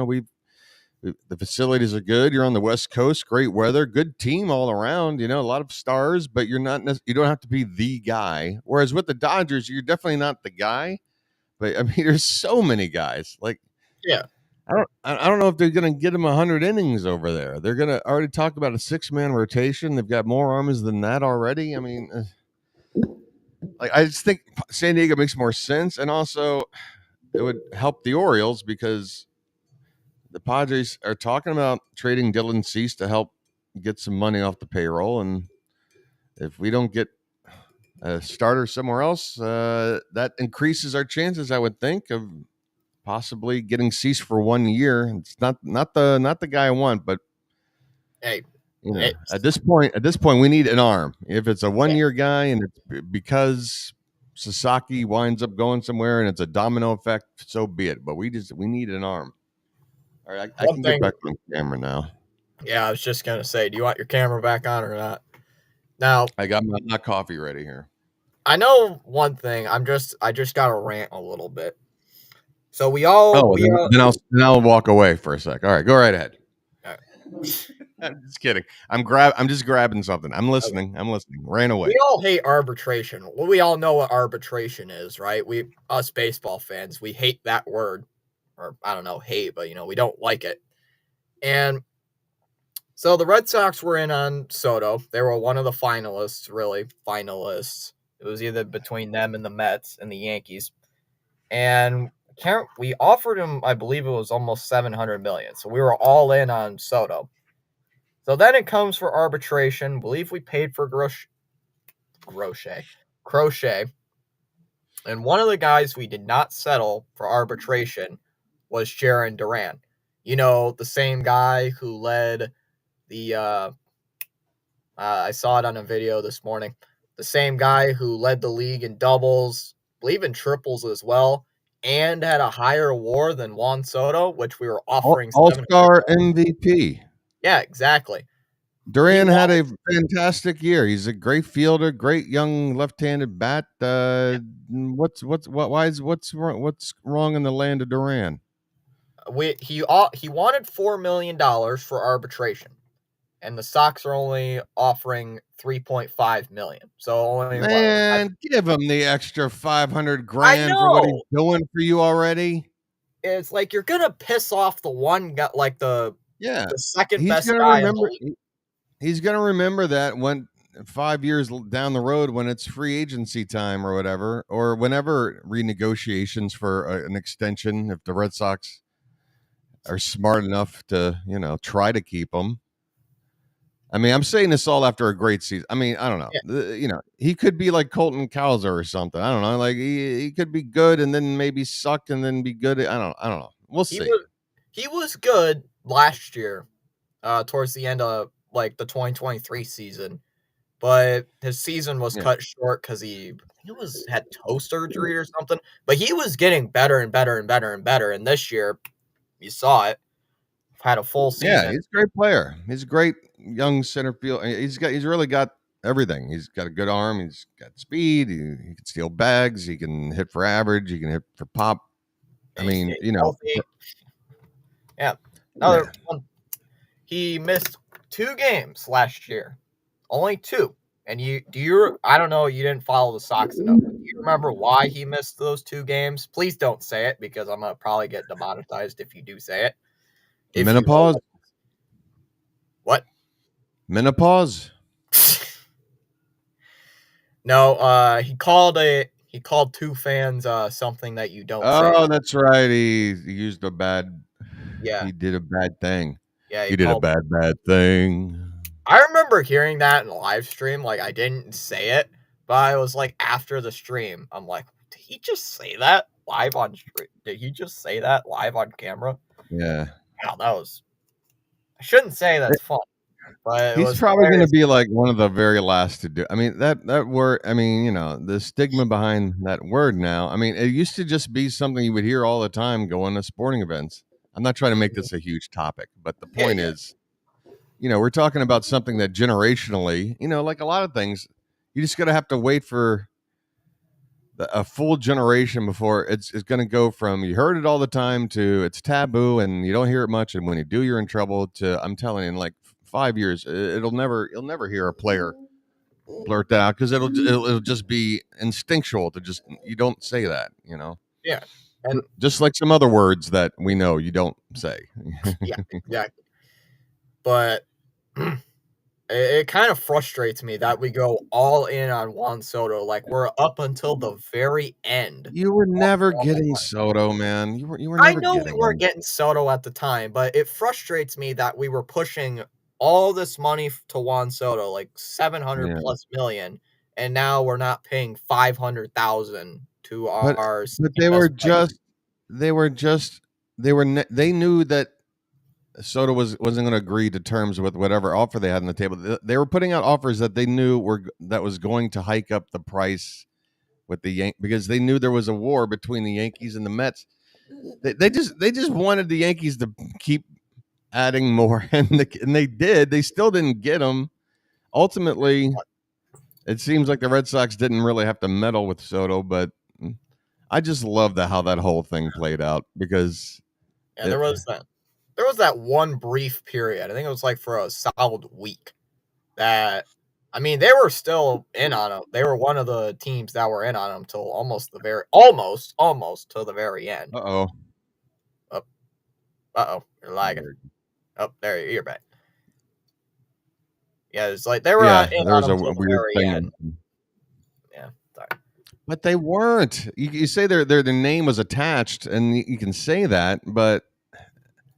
The facilities are good. You're on the West Coast, great weather, good team all around. A lot of stars, but you don't have to be the guy. Whereas with the Dodgers, you're definitely not the guy. But I mean, there's so many guys. Like, yeah. I don't know if they're going to get him 100 innings over there. They're going to already talk about a 6-man rotation. They've got more arms than that already. I mean, I just think San Diego makes more sense, and also it would help the Orioles because the Padres are talking about trading Dylan Cease to help get some money off the payroll, and if we don't get a starter somewhere else, that increases our chances, I would think, of possibly getting Cease for 1 year. It's not the guy I want, but Hey, at this point, we need an arm. If it's a yeah. 1-year guy, and it's because Sasaki winds up going somewhere, and it's a domino effect, so be it. But we need an arm. All right, I One can get thing. back on camera now. Yeah, I was just gonna say, do you want your camera back on or not? Now, I got my hot coffee ready here. I know one thing. I just gotta rant a little bit. So we all, Then I'll walk away for a sec. All right, go right ahead. uh, I'm just kidding. I'm just grabbing something. I'm listening. Ran away. we all hate arbitration. Well, we all know what arbitration is, right? Us baseball fans, we hate that word, or I don't know, hate, but we don't like it. And so the Red Sox were in on Soto. They were one of the finalists, really finalists. It was either between them and the Mets and the Yankees. And we offered him, I believe it was almost 700 million. So we were all in on Soto. So then it comes for arbitration. I believe we paid for Crochet. And one of the guys we did not settle for arbitration was Jarren Duran. The same guy who led the I saw it on a video this morning. The same guy who led the league in doubles, I believe in triples as well, and had a higher WAR than Juan Soto, which we were offering All-Star MVP. Yeah, exactly. Duran had a fantastic year. He's a great fielder, great young left-handed bat. What's wrong in the land of Duran? He wanted $4 million for arbitration, and the Sox are only offering 3.5 million. So only give him the extra 500 grand for what he's doing for you already. It's like you're gonna piss off the one guy, like the second best guy. He's gonna remember that when 5 years down the road, when it's free agency time or whatever, or whenever renegotiations for an extension, if the Red Sox are smart enough to, try to keep him. I mean, I'm saying this all after a great season. I mean, I don't know. Yeah. He could be like Colton Cowser or something. I don't know. Like he could be good and then maybe suck and then be good. I don't know. We'll see. He was good last year, towards the end of like the 2023 season, but his season was cut short because he had toe surgery or something. But he was getting better and better and better and better. And this year, you saw it. Had a full season. Yeah, he's a great player. He's a great young center field. He's really got everything. He's got a good arm. He's got speed. He can steal bags. He can hit for average. He can hit for pop. I mean, Yeah. Another one. He missed 2 games last year. Only 2. And I don't know, you didn't follow the Sox enough. Do you remember why he missed those 2 games? Please don't say it because I'm going to probably get demonetized if you do say it. Menopause? What? Menopause? No, he called 2 fans something that you don't say. Oh, that's right. He used a bad. Yeah. He did a bad thing. Yeah, he did a bad thing. I remember hearing that in a live stream. Like, I didn't say it, but I was like, after the stream, I'm like, did he just say that live on stream? Did he just say that live on camera? Yeah. Wow, I shouldn't say that's fun. But it He's was probably going to hilarious. be like one of the very last to do. I mean, that word. I mean, the stigma behind that word now. I mean, it used to just be something you would hear all the time going to sporting events. I'm not trying to make Mhm. this a huge topic, but the Yeah, point yeah, is, we're talking about something that generationally, like a lot of things, you just got to have to wait for a full generation before it's going to go from you heard it all the time to it's taboo and you don't hear it much, and when you do, you're in trouble. To I'm telling you, in like 5 years, you'll never hear a player blurt that out because it'll just be instinctual to just you don't say that, yeah, and just like some other words that we know you don't say. yeah, exactly. But it kind of frustrates me that we go all in on Juan Soto. Like we're up until the very end. You were never On getting Soto, man. You were I never know we getting weren't him. getting Soto at the time, but it frustrates me that we were pushing all this money to Juan Soto, like 700 Yeah, plus million, and now we're not paying 500,000 to but our but second best player. they were just they knew that Soto wasn't going to agree to terms with whatever offer they had on the table. They were putting out offers that they knew that was going to hike up the price with the because they knew there was a war between the Yankees and the Mets. They just wanted the Yankees to keep adding more, and they did. They still didn't get them. Ultimately, it seems like the Red Sox didn't really have to meddle with Soto, but I just love how that whole thing played out because Yeah, it, there was that one brief period. I think it was like for a solid week that I mean, they were still in on him. They were one of the teams that were in on him till almost till the very end. uh-oh. Oh, uh-oh, you're lagging. Oh, there you're back. Yeah, it's like they were Yeah, in there on was him a till the weird very end. thing. Yeah, sorry. But they weren't. You say their name was attached, and you can say that, but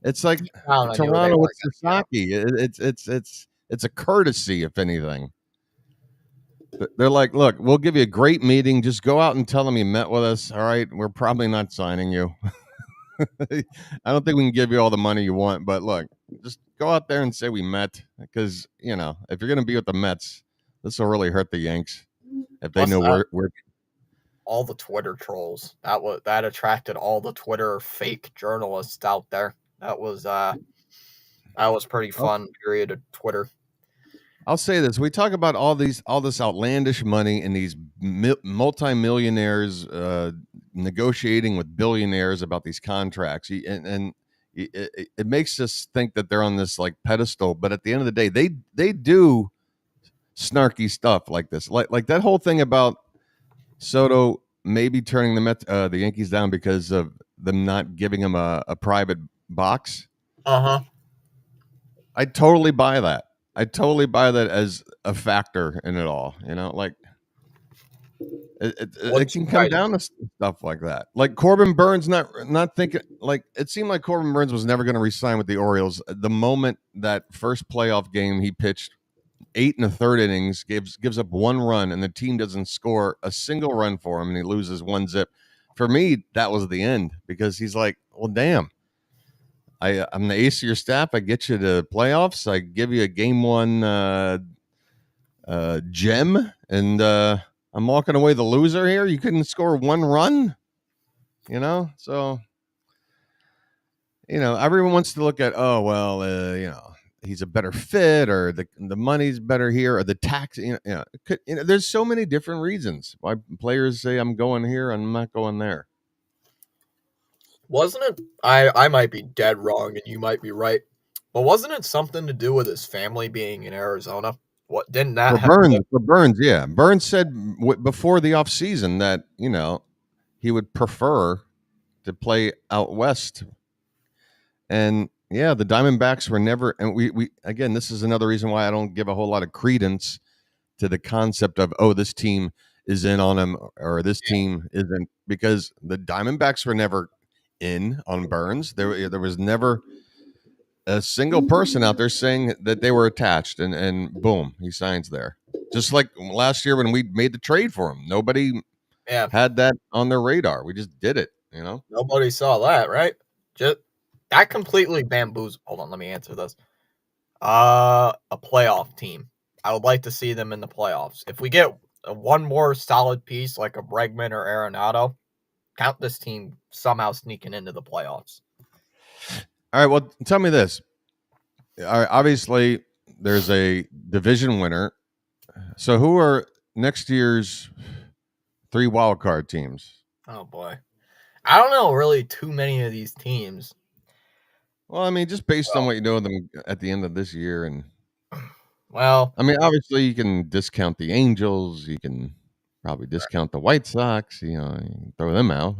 it's like Deep down, I knew they Toronto with weren't gonna get him. Sasaki. It's a courtesy, if anything. They're like, look, we'll give you a great meeting. Just go out and tell them you met with us. All right, we're probably not signing you. I don't think we can give you all the money you want, but look, just go out there and say we met because if you're going to be with the Mets, this will really hurt the Yanks if they Plus know that we're all the Twitter trolls. That attracted all the Twitter fake journalists out there. That was pretty fun period of Twitter. I'll say this: we talk about all this outlandish money and these multimillionaires negotiating with billionaires about these contracts, and it makes us think that they're on this like pedestal. But at the end of the day, they do snarky stuff like this, like that whole thing about Soto maybe turning the Yankees down because of them not giving him a private box. Uh-huh. I totally buy that. I totally buy that as a factor in it all. Like it Once you can come try to down to stuff like that. Like Corbin Burns not thinking like it seemed like Corbin Burns was never going to resign with the Orioles. The moment that first playoff game he pitched 8 1/3 innings, gives up 1 run, and the team doesn't score a single run for him, and he loses 1-0. For me, that was the end because he's like, well, damn. I'm the ace of your staff. I get you to playoffs. I give you a game one gem, and I'm walking away the loser here. You couldn't score 1 run, So, everyone wants to look at, oh well, he's a better fit, or the money's better here, or the tax. There's so many different reasons why players say I'm going here, I'm not going there. wasn't it I might be dead wrong and you might be right. But wasn't it something to do with his family being in Arizona? What didn't that have For Burns, yeah, Burns said before the offseason that he would prefer to play out west. And yeah, the Diamondbacks were never, and we again, this is another reason why I don't give a whole lot of credence to the concept of, oh, this team is in on him or this team isn't, because the Diamondbacks were never in on Burns. There was never a single person out there saying that they were attached, and boom, he signs there. Just like last year when we made the trade for him, nobody Yeah, had that on their radar. We just did it. nobody saw that, right? Just that completely bamboozled. Hold on, let me answer this. A playoff team. I would like to see them in the playoffs. If we get one more solid piece like a Bregman or Arenado, count this team somehow sneaking into the playoffs. All right. Well, tell me this. All right, obviously, there's a division winner. So, who are next year's 3 wild card teams? Oh boy, I don't know really too many of these teams. Well, I mean, just based on what you know of them at the end of this year, and Well, I mean, obviously, you can discount the Angels. You can probably discount the White Sox. You can throw them out.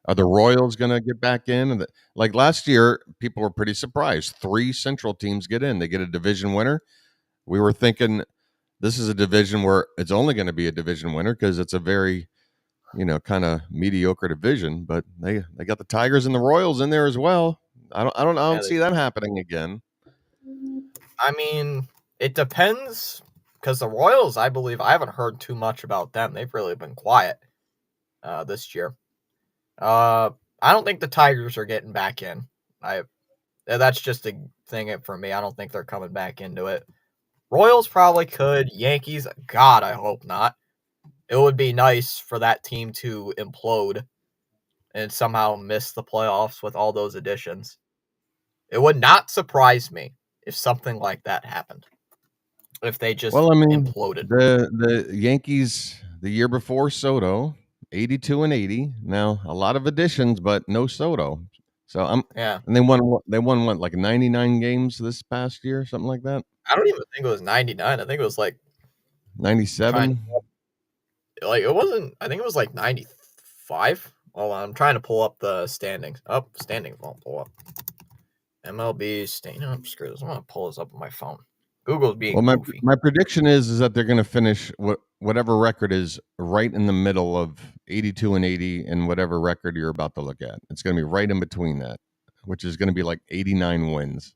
Are the Royals going to get back in? Like last year, people were pretty surprised. 3 Central teams get in. They get a division winner. We were thinking this is a division where it's only going to be a division winner because it's a very, kind of mediocre division. But they got the Tigers and the Royals in there as well. I don't see that happening again. I mean, it depends because the Royals, I believe, I haven't heard too much about them. They've really been quiet this year. I don't think the Tigers are getting back in. That's just a thing for me. I don't think they're coming back into it. Royals probably could. Yankees, God, I hope not. It would be nice for that team to implode and somehow miss the playoffs with all those additions. It would not surprise me if something like that happened. If they just imploded. The Yankees the year before Soto, 82 and 80. Now a lot of additions, but no Soto. So and they won what, like 99 games this past year, something like that. I don't even think it was 99. I think it was like 97. Like it wasn't. I think it was like 95. Hold on, I'm trying to pull up the standings. Standings won't pull up. MLB standing. Screw this. I'm gonna pull this up on my phone. Google's being goofy. My prediction is that they're going to finish whatever record is right in the middle of 82 and 80 and whatever record you're about to look at. It's going to be right in between that, which is going to be like 89 wins.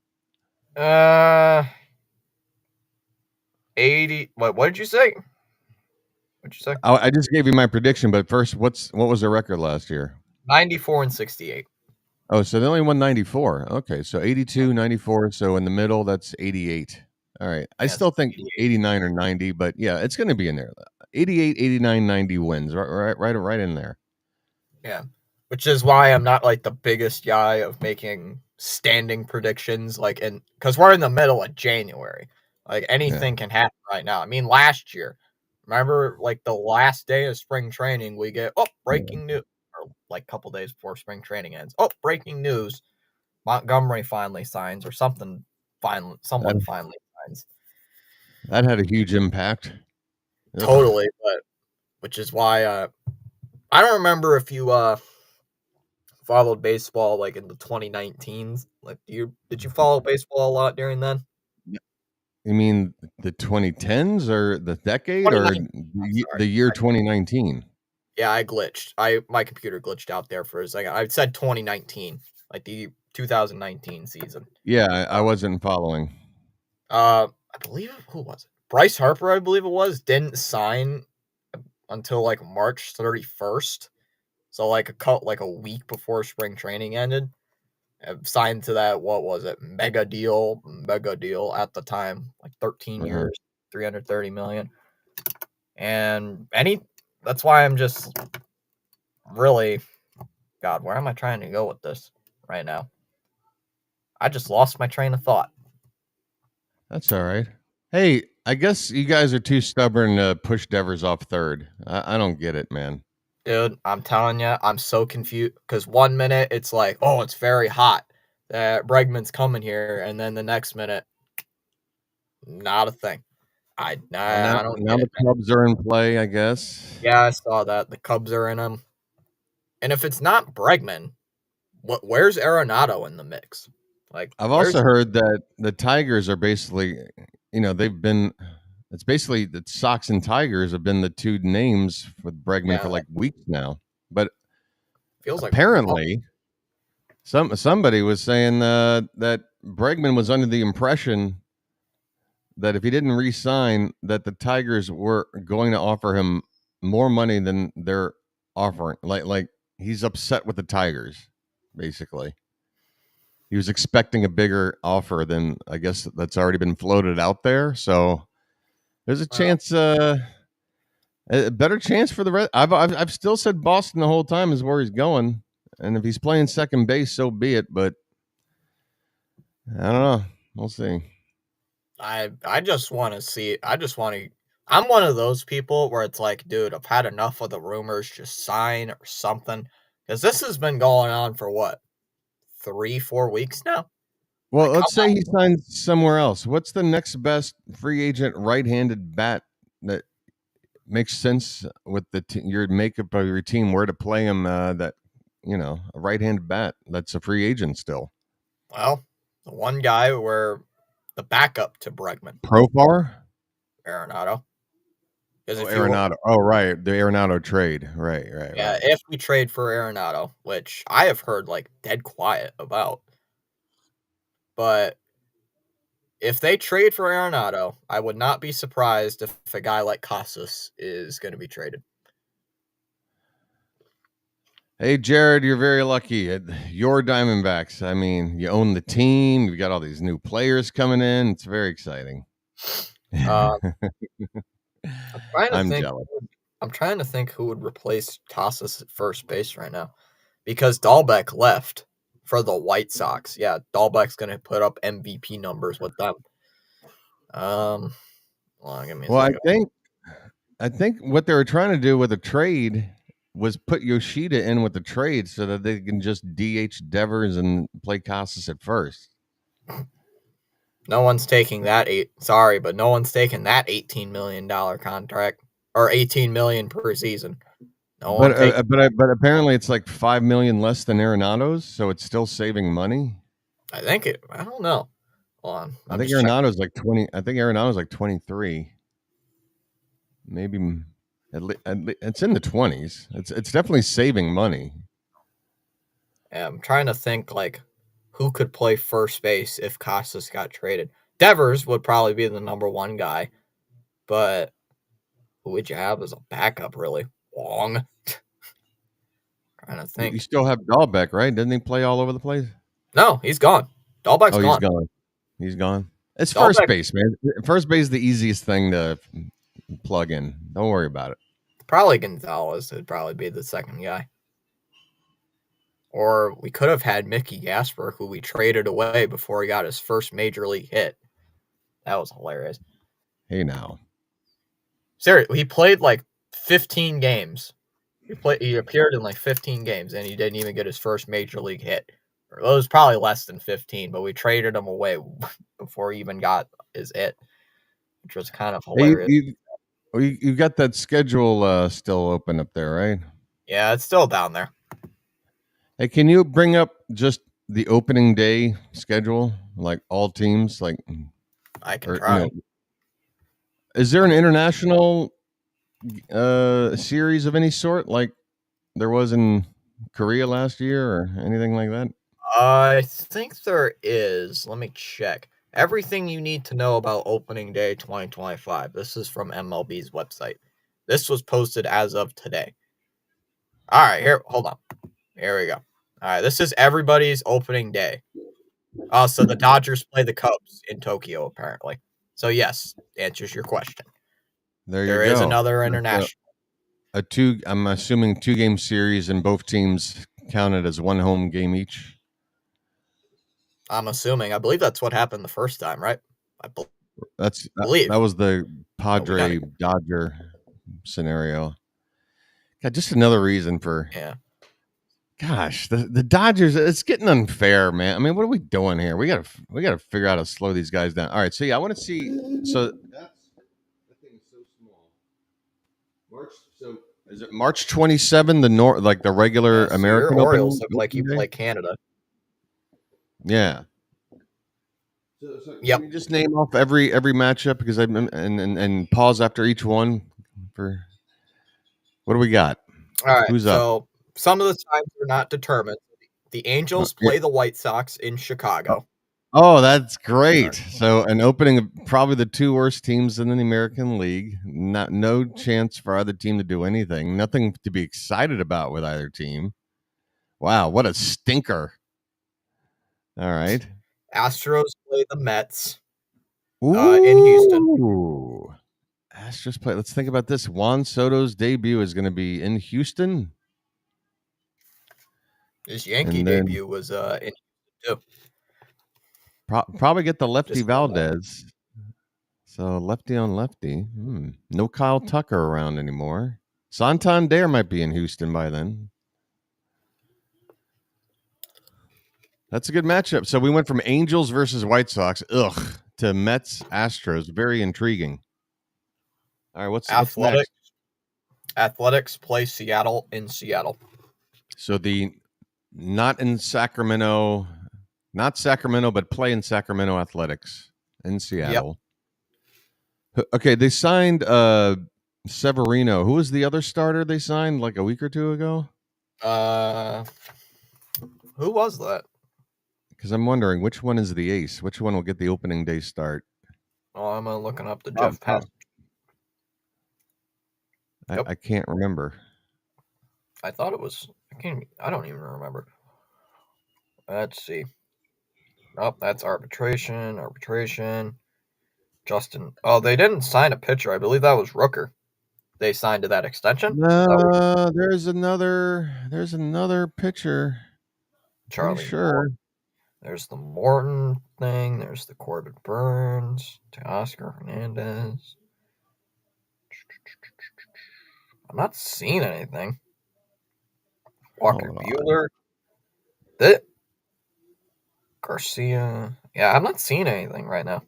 80. What did you say? What'd you say? I just gave you my prediction, but first, what was the record last year? 94 and 68. Oh, so they only won 94. Okay, so 82, 94. So in the middle, that's 88. All right. I still think 89 or 90, but yeah, it's going to be in there. 88, 89, 90 wins, right in there. Yeah, which is why I'm not like the biggest guy of making standing predictions, like because we're in the middle of January. Like anything can happen right now. I mean, last year, remember, like the last day of spring training, we get breaking news, or like a couple days before spring training ends. Breaking news: Montgomery finally signs, or something. Someone finally signs. That had a huge impact. Totally, but which is why I don't remember if you followed baseball like in the 2019s. Like, did you follow baseball a lot during then? You mean the 2010s or the decade or the year 2019? Yeah, I glitched. My computer glitched out there for a second. I said 2019, like the 2019 season. Yeah, I wasn't following. I believe who was it? Bryce Harper, I believe it was, didn't sign until like March 31st. So like a week before spring training ended. Signed to that, what was it? Mega deal at the time, like 13 years, 330 million. And that's why I'm just really, God, where am I trying to go with this right now? I just lost my train of thought. That's all right. Hey, I guess you guys are too stubborn to push Devers off third. I don't get it, man. Dude, I'm telling you, I'm so confused because 1 minute it's like, oh, it's very hot that Bregman's coming here, and then the next minute, not a thing. I don't. Now the Cubs are in play, I guess. Yeah, I saw that the Cubs are in them, and if it's not Bregman, where's Arenado in the mix? Like, I've also heard that the Tigers are basically, they've been. It's basically the Sox and Tigers have been the two names with Bregman for like weeks now. But feels like apparently, somebody was saying that Bregman was under the impression that if he didn't re-sign, that the Tigers were going to offer him more money than they're offering. Like he's upset with the Tigers, basically. he was expecting a bigger offer than I guess that's already been floated out there. So there's a Well, chance, a better chance for the rest. I've still said Boston the whole time is where he's going, and if he's playing second base, so be it. But I don't know. We'll see. I just want to see. I just want to. I'm one of those people where it's like, dude, I've had enough of the rumors. Just sign or something, because this has been going on for what 3, 4 weeks now. Well, Like, let's come say on. he signs somewhere else. What's the next best free agent right-handed bat that makes sense with your makeup of your team? Where to play him? That a right-handed bat that's a free agent still. Well, the one guy where the backup to Bregman, Profar. Arenado. Because Oh, if you, Arenado. Oh, right, the Arenado trade. Right, right, yeah, right. if we trade for Arenado, which I have heard like dead quiet about, but if they trade for Arenado, I would not be surprised if a guy like Casas is going to be traded. Hey, Jared, you're very lucky. Your Diamondbacks. I mean, you own the team. You've got all these new players coming in. It's very exciting. Uh, I'm trying to I'm think. jealous. I'm trying to think who would replace Casas at first base right now, because Dahlbeck left for the White Sox. Yeah, Dahlbeck's going to put up MVP numbers with them. Hold on, give me a Well, I second. think I think what they were trying to do with a trade was put Yoshida in with the trade so that they can just DH Devers and play Casas at first. No one's taking that sorry, but no one's taking that $18 million contract or 18 million per season. No But one take. but apparently it's like 5 million less than Arenado's, so it's still saving money. I think it. I don't know. Hold on. I I'm think just checking. Arenado's like 20. I think Arenado's like 23. Maybe it's in the 20s. It's definitely saving money. I'm trying to think like who could play first base if Casas got traded. Devers would probably be the number one guy, but who would you have as a backup? Really, Wong. Trying to You think. still have Dahlbeck, right? Didn't he play all over the place? No, he's gone. Dahlbeck's Oh, he's gone. gone. He's gone. It's first Dahlbeck base, man. First base is the easiest thing to plug in. Don't worry about it. probably Gonzalez would probably be the second guy. Or we could have had Mickey Gasper, who we traded away before he got his first major league hit. That was hilarious. Hey, now. Seriously, he played like 15 games. He appeared in like 15 games, and he didn't even get his first major league hit. It was probably less than 15, but we traded him away before he even got his hit, which was kind of Hey, hilarious. you got that schedule still open up there, right? Yeah, it's still down there. Hey, can you bring up just the opening day schedule, like all teams, like, I can or try. is there an international series of any sort, like there was in Korea last year, or anything like that? I think there is. Let me check. Everything you need to know about opening day 2025. This is from MLB's website. This was posted as of today. All right, here, hold on. Here we go. All right, this is everybody's opening day. So the Dodgers play the Cubs in Tokyo, apparently. So, yes, answers your question. There you There is go. another That's international. I'm assuming 2-game series, and both teams counted as one home game each. I'm assuming. I believe that's what happened the first time, right? I That believe. was the But we got Padre it. Dodger scenario. God, just another reason for, Yeah. gosh, the Dodgers. It's getting unfair, man. I mean, what are we doing here? We gotta figure out how to slow these guys down. All right, so yeah, I want to see. So that thing is so small. March. So is it March 27? Like the regular Yeah. So your American Orioles open look like you day? play Canada. Yeah. So Yep. can you just name off every matchup, because and pause after each one for what do we got? All right. Who's up? So some of the times are not determined. The Angels Yeah. play the White Sox in Chicago. Oh, that's All great. right. So an opening of probably the two worst teams in the American League. No chance for either team to do anything. Nothing to be excited about with either team. Wow, what a stinker. All right. Astros play the Mets Ooh. in Houston. Astros play. Let's think about this. Juan Soto's debut is going to be in Houston. His Yankee And then debut was in Houston too. probably get the lefty Just so you know. Valdez. So lefty on lefty. No Kyle Tucker around anymore. Santander might be in Houston by then. That's a good matchup. So we went from Angels versus White Sox, to Mets Astros. Very intriguing. All right, what's next? Athletics play Seattle in Seattle. So not Sacramento, but play in Sacramento Athletics in Seattle. Yep. Okay, they signed Severino. Who was the other starter they signed like a week or two ago? Who was that? Because I'm wondering which one is the ace. Which one will get the opening day start? Oh, I'm looking up the Jeff Passan. I can't remember. I thought it was. I don't even remember. Let's see. Oh, that's arbitration. Justin. Oh, they didn't sign a pitcher. I believe that was Rooker. They signed to that extension. There's another pitcher. Charlie. Sure. Morton. There's the Morton thing. There's the Corbin Burns. Teoscar Hernandez. I'm not seeing anything. Walker Buehler. Garcia. Yeah, I'm not seeing anything right now.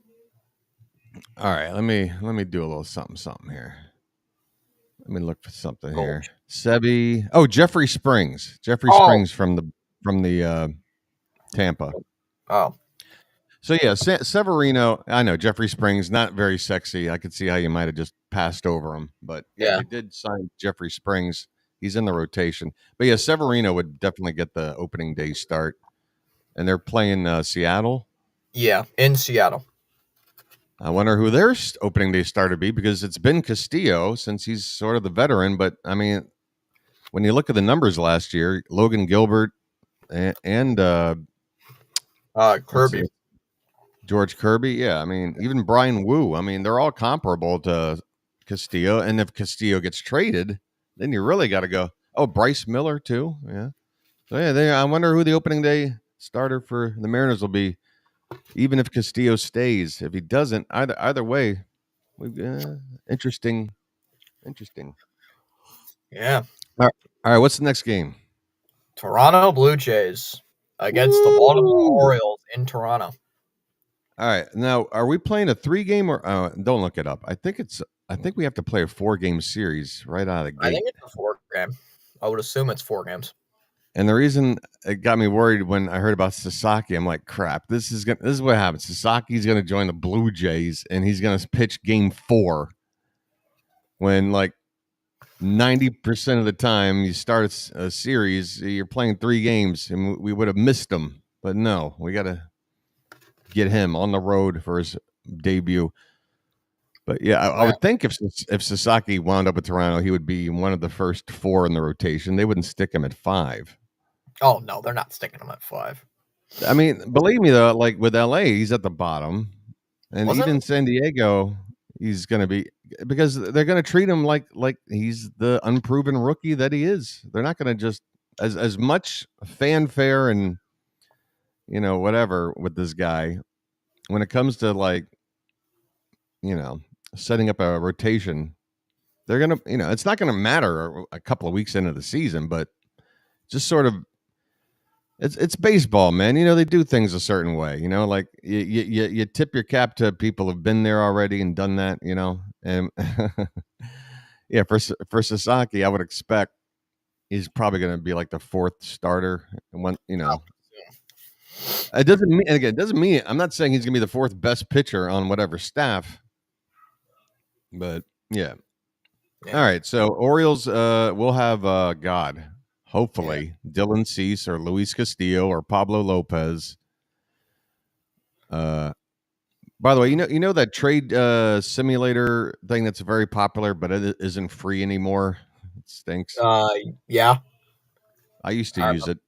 All right, let me do a little something here. Let me look for something here. Sebi. Oh, Jeffrey Springs. Springs from the Tampa. Oh. So yeah, Severino. I know Jeffrey Springs, not very sexy. I could see how you might have just passed over him, but yeah, they did sign Jeffrey Springs. He's in the rotation, but yeah, Severino would definitely get the opening day start. And they're playing Seattle. Yeah, in Seattle. I wonder who their opening day starter be, because it's been Castillo since he's sort of the veteran. But I mean, when you look at the numbers last year, Logan Gilbert and Kirby, George Kirby, yeah. I mean, even Brian Wu. I mean, they're all comparable to Castillo. And if Castillo gets traded, then you really got to go. Oh, Bryce Miller too. Yeah. So yeah, I wonder who the opening day starter for the Mariners will be. Even if Castillo stays, if he doesn't, either way, interesting. Yeah. All right. What's the next game? Toronto Blue Jays against the Baltimore Orioles in Toronto. All right. Now, are we playing a 3-game or don't look it up? I think we have to play a 4-game series right out of the gate. I think it's a 4-game. I would assume it's 4 games. And the reason it got me worried when I heard about Sasaki, I'm like, crap, this is what happens. Sasaki's going to join the Blue Jays, and he's going to pitch game 4 when, like, 90% of the time you start a series, you're playing 3 games, and we would have missed him. But no, we got to get him on the road for his debut. But yeah, I would think if Sasaki wound up at Toronto, he would be one of the first 4 in the rotation. They wouldn't stick him at 5. Oh, no, they're not sticking him at 5. I mean, believe me, though, like with LA, he's at the bottom. And even San Diego, he's going to be, because they're going to treat him like he's the unproven rookie that he is. They're not going to just, as much fanfare and, whatever with this guy, when it comes to, like, setting up a rotation, they're going to, it's not going to matter a couple of weeks into the season, but just sort of, it's baseball, man. They do things a certain way. Like you tip your cap to people who've been there already and done that. And yeah, for Sasaki, I would expect he's probably going to be like the 4th starter. And it doesn't mean I'm not saying he's going to be the 4th best pitcher on whatever staff. But yeah. All right. So Orioles, will have hopefully Dylan Cease or Luis Castillo or Pablo Lopez. By the way, you know that trade simulator thing that's very popular, but it isn't free anymore. It stinks. Yeah. I used to use it.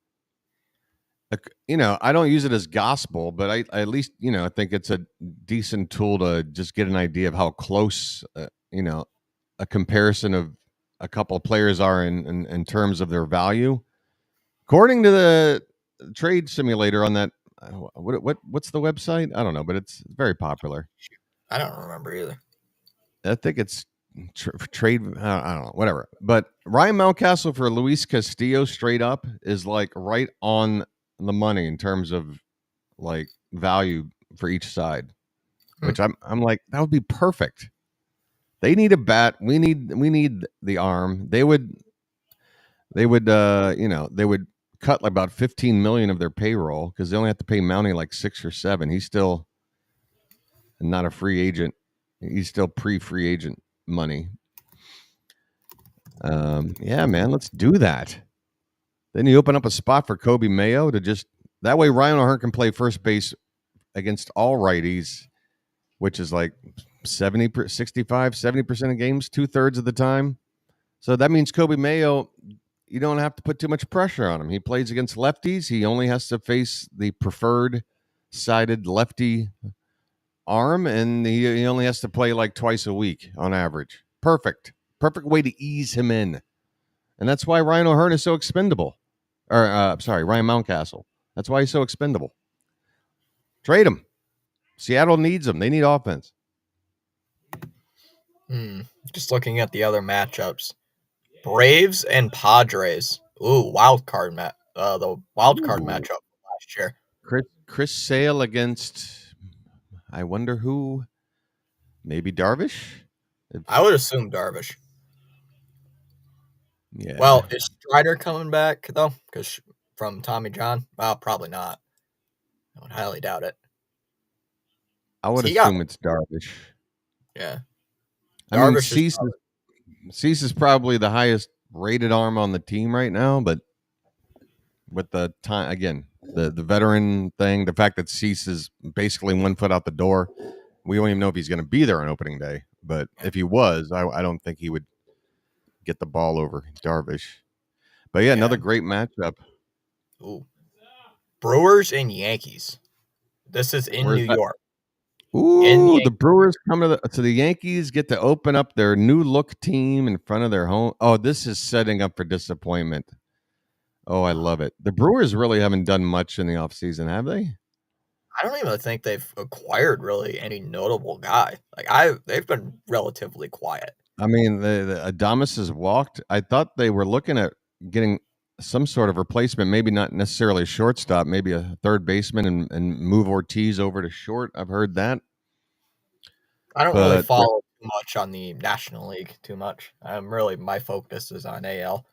I don't use it as gospel, but I at least, I think it's a decent tool to just get an idea of how close, a comparison of a couple of players are in terms of their value. According to the trade simulator on that, what's the website? I don't know, but it's very popular. I don't remember either. I think it's trade. I don't know, whatever. But Ryan Mountcastle for Luis Castillo straight up is like right on the money in terms of like value for each side, which I'm like, that would be perfect. They need a bat. We need the arm. They would they would cut like about 15 million of their payroll because they only have to pay Mounty like 6 or 7. He's still not a free agent. He's still pre-free agent money. Yeah, man, let's do that. Then you open up a spot for Kobe Mayo to just that way Ryan O'Hearn can play first base against all righties, which is like 65, 70% of games, 2/3 of the time. So that means Kobe Mayo, you don't have to put too much pressure on him. He plays against lefties. He only has to face the preferred sided lefty arm, and he only has to play like twice a week on average. Perfect way to ease him in. And that's why Ryan O'Hearn is so expendable. Ryan Mountcastle. That's why he's so expendable. Trade him. Seattle needs him. They need offense. Just looking at the other matchups. Braves and Padres. Ooh, wild card the wild card matchup last year. Chris Sale against, I wonder who. Maybe Darvish? I would assume Darvish. Yeah. Well, is Strider coming back, though? Because from Tommy John? Well, probably not. I would highly doubt it. I would assume it's Darvish. Yeah. I mean, Cease is probably the highest rated arm on the team right now, but with the time, again, the veteran thing, the fact that Cease is basically 1 foot out the door, we don't even know if he's going to be there on opening day. But if he was, I don't think he would get the ball over Darvish. But yeah, another great matchup. Ooh. Brewers and Yankees. This is in New York. Ooh, the Brewers come to the Yankees, get to open up their new look team in front of their home. Oh, this is setting up for disappointment. Oh, I love it. The Brewers really haven't done much in the offseason, have they? I don't even think they've acquired really any notable guy. They've been relatively quiet. I mean, the Adames has walked. I thought they were looking at getting some sort of replacement, maybe not necessarily a shortstop, maybe a third baseman and move Ortiz over to short. I've heard that. I don't really follow too much on the National League too much. My focus is on AL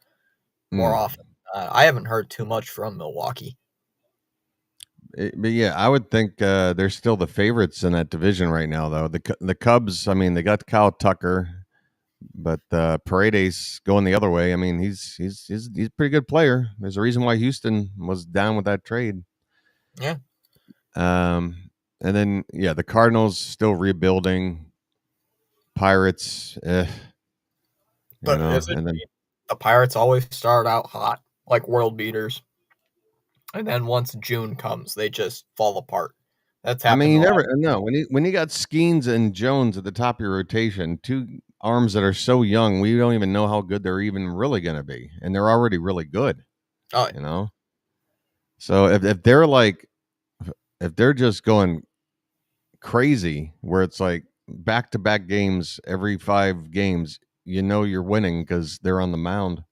more often. I haven't heard too much from Milwaukee. But yeah, I would think they're still the favorites in that division right now, though. The Cubs, I mean, they got Kyle Tucker, but Paredes going the other way. I mean, he's a pretty good player. There's a reason why Houston was down with that trade. Yeah. And then the Cardinals still rebuilding. Pirates, but the Pirates always start out hot, like world beaters, and then once June comes, they just fall apart. That's happened. I mean, you never know when you got Skeens and Jones at the top of your rotation, two arms that are so young, we don't even know how good they're even really going to be, and they're already really good. Oh, So if they're just going crazy, where it's like back-to-back games every 5 games, you're winning because they're on the mound.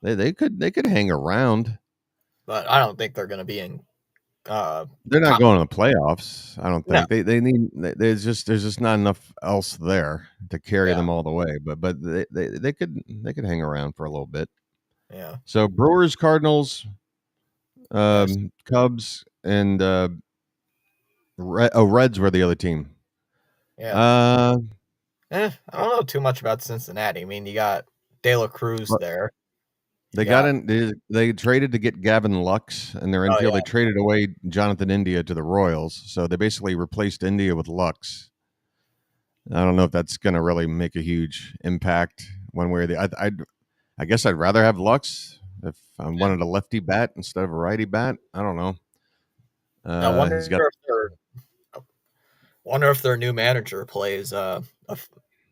They could hang around, but I don't think they're going to be in. They're not going to the playoffs. I don't think they need. There's just not enough else there to carry them all the way. But they could hang around for a little bit. Yeah. So Brewers, Cardinals, Cubs, and Reds were the other team. Yeah. I don't know too much about Cincinnati. I mean, you got De La Cruz there. They they traded to get Gavin Lux, and their infield. They traded away Jonathan India to the Royals, so they basically replaced India with Lux. I don't know if that's going to really make a huge impact one way or the other. I guess I'd rather have Lux, If I wanted a lefty bat instead of a righty bat, I don't know. I wonder He's got if their wonder if their new manager plays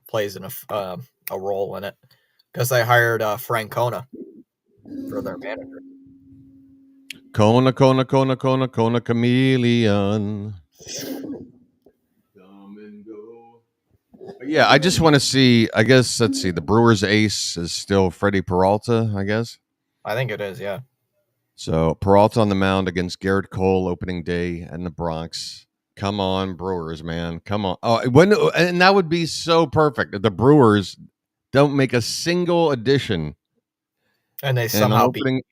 plays in a role in it because they hired Francona for their manager. Kona chameleon. Come and go. But yeah, I just want to see. I guess let's see. The Brewers' ace is still Freddie Peralta. I guess. I think it is, yeah. So Peralta on the mound against Garrett Cole opening day in the Bronx. Come on, Brewers, man. Come on. Oh, and that would be so perfect if the Brewers don't make a single addition And they and somehow beat.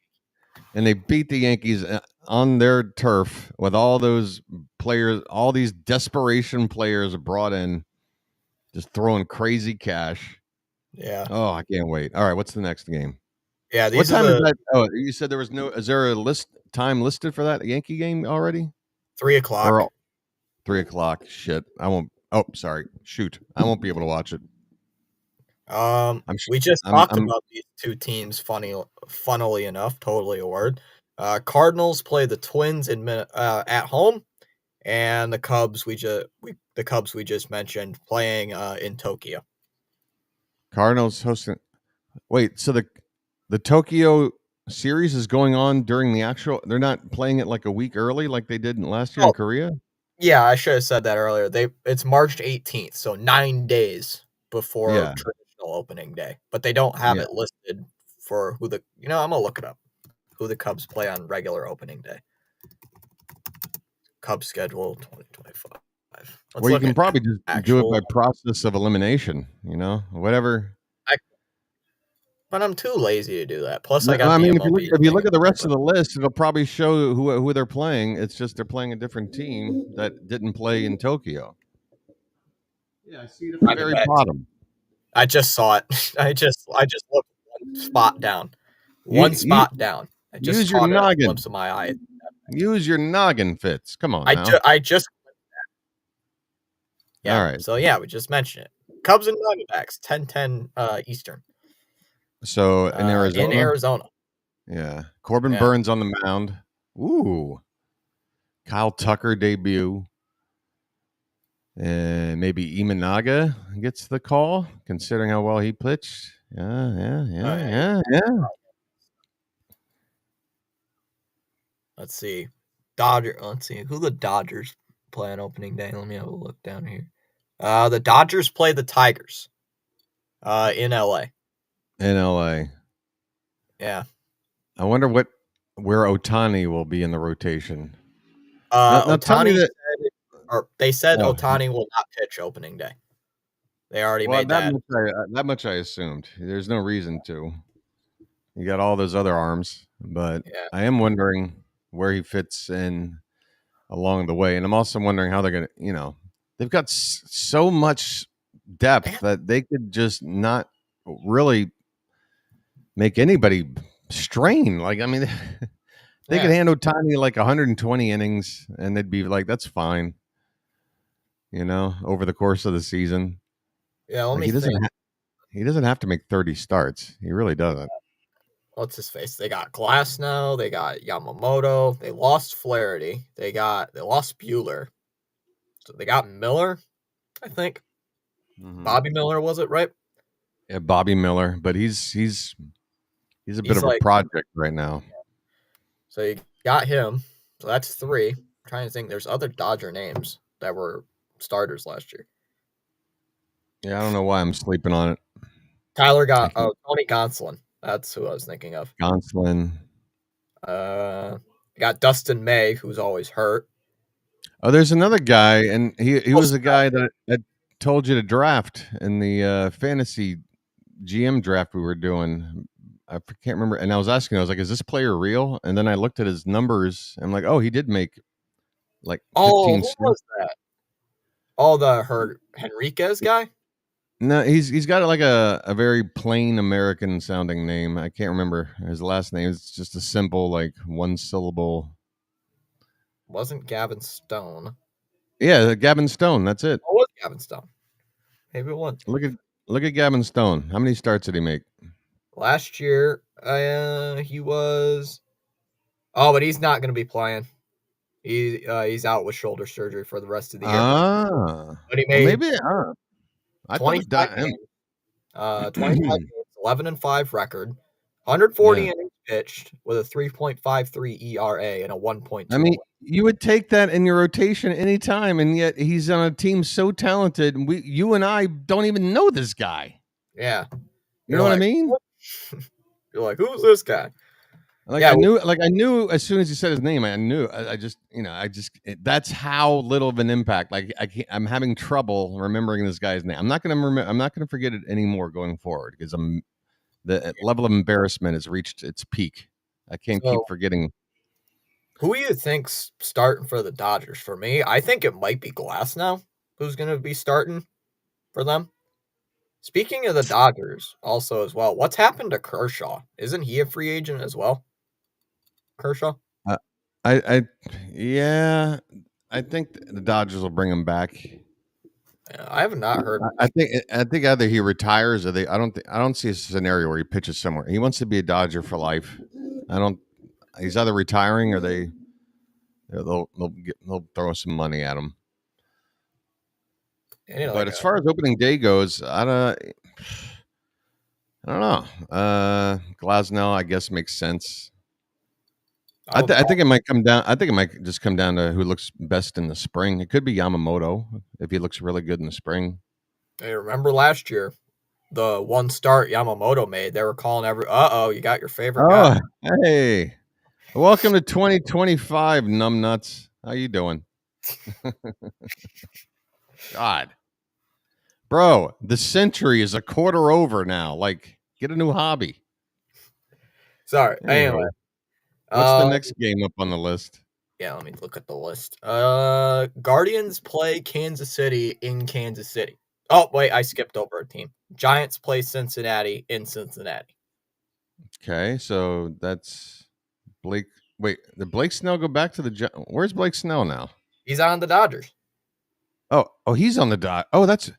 And they beat the Yankees on their turf with all those players, all these desperation players brought in, just throwing crazy cash. Yeah. Oh, I can't wait. All right, what's the next game? Yeah, What these are time is the that? Oh, you said there was no. Is there a time listed for that Yankee game already? 3:00. Or 3:00? Shit, I won't. Oh, sorry. Shoot, I won't be able to watch it. We just talked about these two teams. Funnily enough, totally a word. Cardinals play the Twins at home, and the Cubs we just mentioned playing in Tokyo. Cardinals hosting. Wait, so the Tokyo series is going on during the actual. They're not playing it like a week early, like they did last year in Korea. Yeah, I should have said that earlier. It's March 18th, so 9 days before traditional opening day. But they don't have it listed for who I'm gonna look it up. Who the Cubs play on regular opening day. Cubs schedule 2025. Well, you can probably just do it by process of elimination, whatever. But I'm too lazy to do that. Plus, if you look at the rest of the list, it'll probably show who they're playing. It's just they're playing a different team that didn't play in Tokyo. Yeah, I see it at the very bottom. I just saw it. I just looked one spot down. Spot down. I just use your noggin. A glimpse of my eye. Use your noggin, Fitz. Come on now. I just. Yeah. All right. So yeah, we just mentioned it. Cubs and Diamondbacks, 10:10 Eastern. So in Arizona. In Arizona. Yeah. Corbin Burns on the mound. Ooh. Kyle Tucker debut. And maybe Imanaga gets the call, considering how well he pitched. Yeah. Let's see. Let's see who the Dodgers play on opening day. Let me have a look down here. The Dodgers play the Tigers. In LA. In LA. Yeah. I wonder where Ohtani will be in the rotation. Ohtani they said Ohtani will not pitch opening day. They already made that. That much I assumed. There's no reason to. You got all those other arms, but I am wondering where he fits in along the way. And I'm also wondering how they're going to, they've got so much depth that they could just not really make anybody strain. Like, I mean, they could hand Ohtani like 120 innings and they'd be like, that's fine. Over the course of the season. Yeah, he doesn't have to make 30 starts. He really doesn't. What's his face? They got Glasnow. They got Yamamoto. They lost Flaherty. They lost Buehler. So they got Miller, I think. Mm-hmm. Bobby Miller, was it, right? Yeah, Bobby Miller, but he's a bit of a project right now. So you got him. So that's 3. I'm trying to think. There's other Dodger names that were starters last year. Yeah, I don't know why I'm sleeping on it. Tony Gonsolin. That's who I was thinking of. Gonsolin. Got Dustin May, who's always hurt. Oh, there's another guy, and he was a guy that I told you to draft in the fantasy GM draft we were doing. I can't remember. And I was asking, I was like, is this player real? And then I looked at his numbers. And I'm like, oh, he did make like 15 who was that? Oh, the Henriquez guy? No, he's got like a very plain American sounding name. I can't remember his last name. It's just a simple, like, one syllable. Wasn't Gavin Stone? Yeah, Gavin Stone. That's it. Oh, it was Gavin Stone. Maybe it was. Look at Gavin Stone. How many starts did he make? Last year, he was. Oh, but he's not going to be playing. He's out with shoulder surgery for the rest of the year. Ah, But he well, made maybe. I thought 25 that. games, 25 games, 11-5 record, 140 Yeah, innings pitched with a 3.53 ERA and a 1.2 I mean, WHIP. you would take that in your rotation anytime, and yet he's on a team so talented, and you and I don't even know this guy. Yeah, You you're know what I like, mean? you're like, who's this guy? Like Yeah, I knew as soon as you said his name, I knew. I just, that's how little of an impact. Like I'm having trouble remembering this guy's name. I'm not gonna remember. I'm not gonna forget it anymore going forward because the level of embarrassment has reached its peak. I can't keep so forgetting. who do you think's starting for the Dodgers? For me, I think it might be Glass now. Who's going to be starting for them? Speaking of the Dodgers, also as well, what's happened to Kershaw? Isn't he a free agent as well? Kershaw? Uh, I yeah, I think the Dodgers will bring him back. Yeah, I have not heard much. I think either he retires or they. I don't see a scenario where he pitches somewhere. He wants to be a Dodger for life. I don't. He's either retiring or they'll throw some money at him. But as far as opening day goes, I don't know. Glasnow, I guess, makes sense. I think it might come down. I think it might just come down to who looks best in the spring. It could be Yamamoto if he looks really good in the spring. Hey, remember last year, the one start Yamamoto made, they were calling you got your favorite guy. Oh, hey. Welcome to 2025, numbnuts. How you doing? God. Bro, the century is a quarter over now. Like, get a new hobby. Sorry. Anyway, What's the next game up on the list? yeah, let me look at the list. Guardians play Kansas City in Kansas City. Oh, wait, I skipped over a team. Giants play Cincinnati in Cincinnati. Okay, so that's Blake. Wait, did Blake Snell go back to the? Where's Blake Snell now? He's on the Dodgers. Oh, he's on the dot. Oh, that's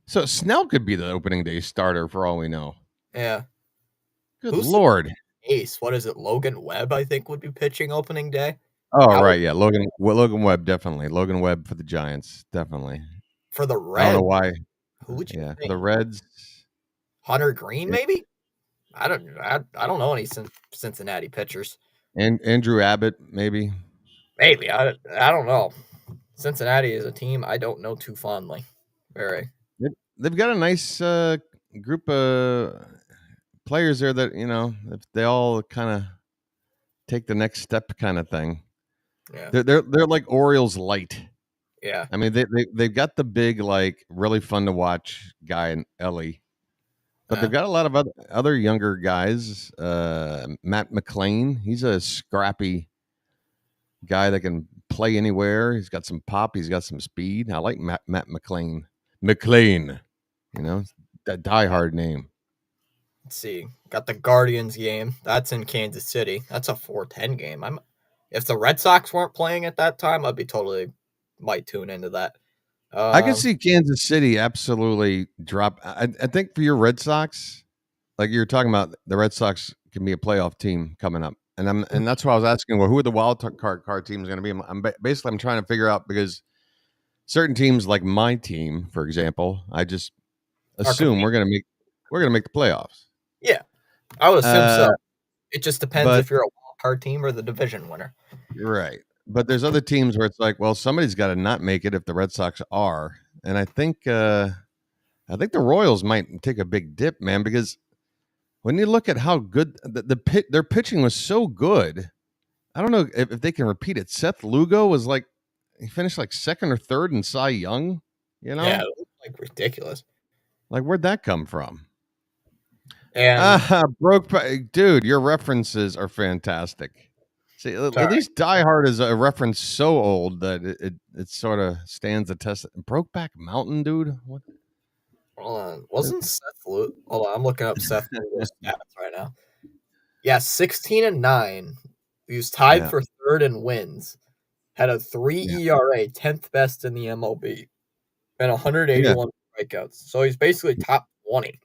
so Snell could be the opening day starter for all we know. Yeah. Good Lord. Ace? What is it? Logan Webb, I think, would be pitching opening day. Oh, right, yeah, Logan Webb definitely. Logan Webb for the Giants definitely. For the I don't know Reds, why. who would you Yeah, for think? the Reds. Hunter Green, maybe? I don't know any Cincinnati pitchers. And Andrew Abbott, maybe. Maybe. I don't know. Cincinnati is a team I don't know too fondly. Very. They've got a nice group of players there that if they all kind of take the next step, kind of thing. Yeah. They're like Orioles light. Yeah. I mean they've got the big like really fun to watch guy in Ellie, but they've got a lot of other younger guys. Matt McLean, he's a scrappy guy that can play anywhere. He's got some pop. He's got some speed. I like Matt McLean. McLean, that diehard name. Let's see. Got the Guardians game. That's in Kansas City. That's a 4:10 game. If the Red Sox weren't playing at that time, might tune into that. I can see Kansas City absolutely drop. I think for your Red Sox, like you're talking about, the Red Sox can be a playoff team coming up, and that's why I was asking, well, who are the wild card teams going to be? I'm trying to figure out because certain teams, like my team, for example, I just assume we're gonna make the playoffs. Yeah, I would assume so. It just depends if you're a wild card team or the division winner. Right. But there's other teams where it's like, well, somebody's got to not make it if the Red Sox are, and I think the Royals might take a big dip, man, because when you look at how good their pitching was so good, I don't know if they can repeat it. Seth Lugo was like, he finished like second or third in Cy Young. Yeah, it was like ridiculous. Like, where'd that come from? And dude, your references are fantastic. See, at least Die Hard is a reference so old that it sort of stands the test. Brokeback Mountain, dude. What? Hold on, wasn't Seth Lugo? Hold on, I'm looking up Seth Lugo's stats right now. Yeah, 16-9. He was tied for third in wins. Had a 3 ERA, 10th best in the MLB, and 181 strikeouts. So he's basically top 20.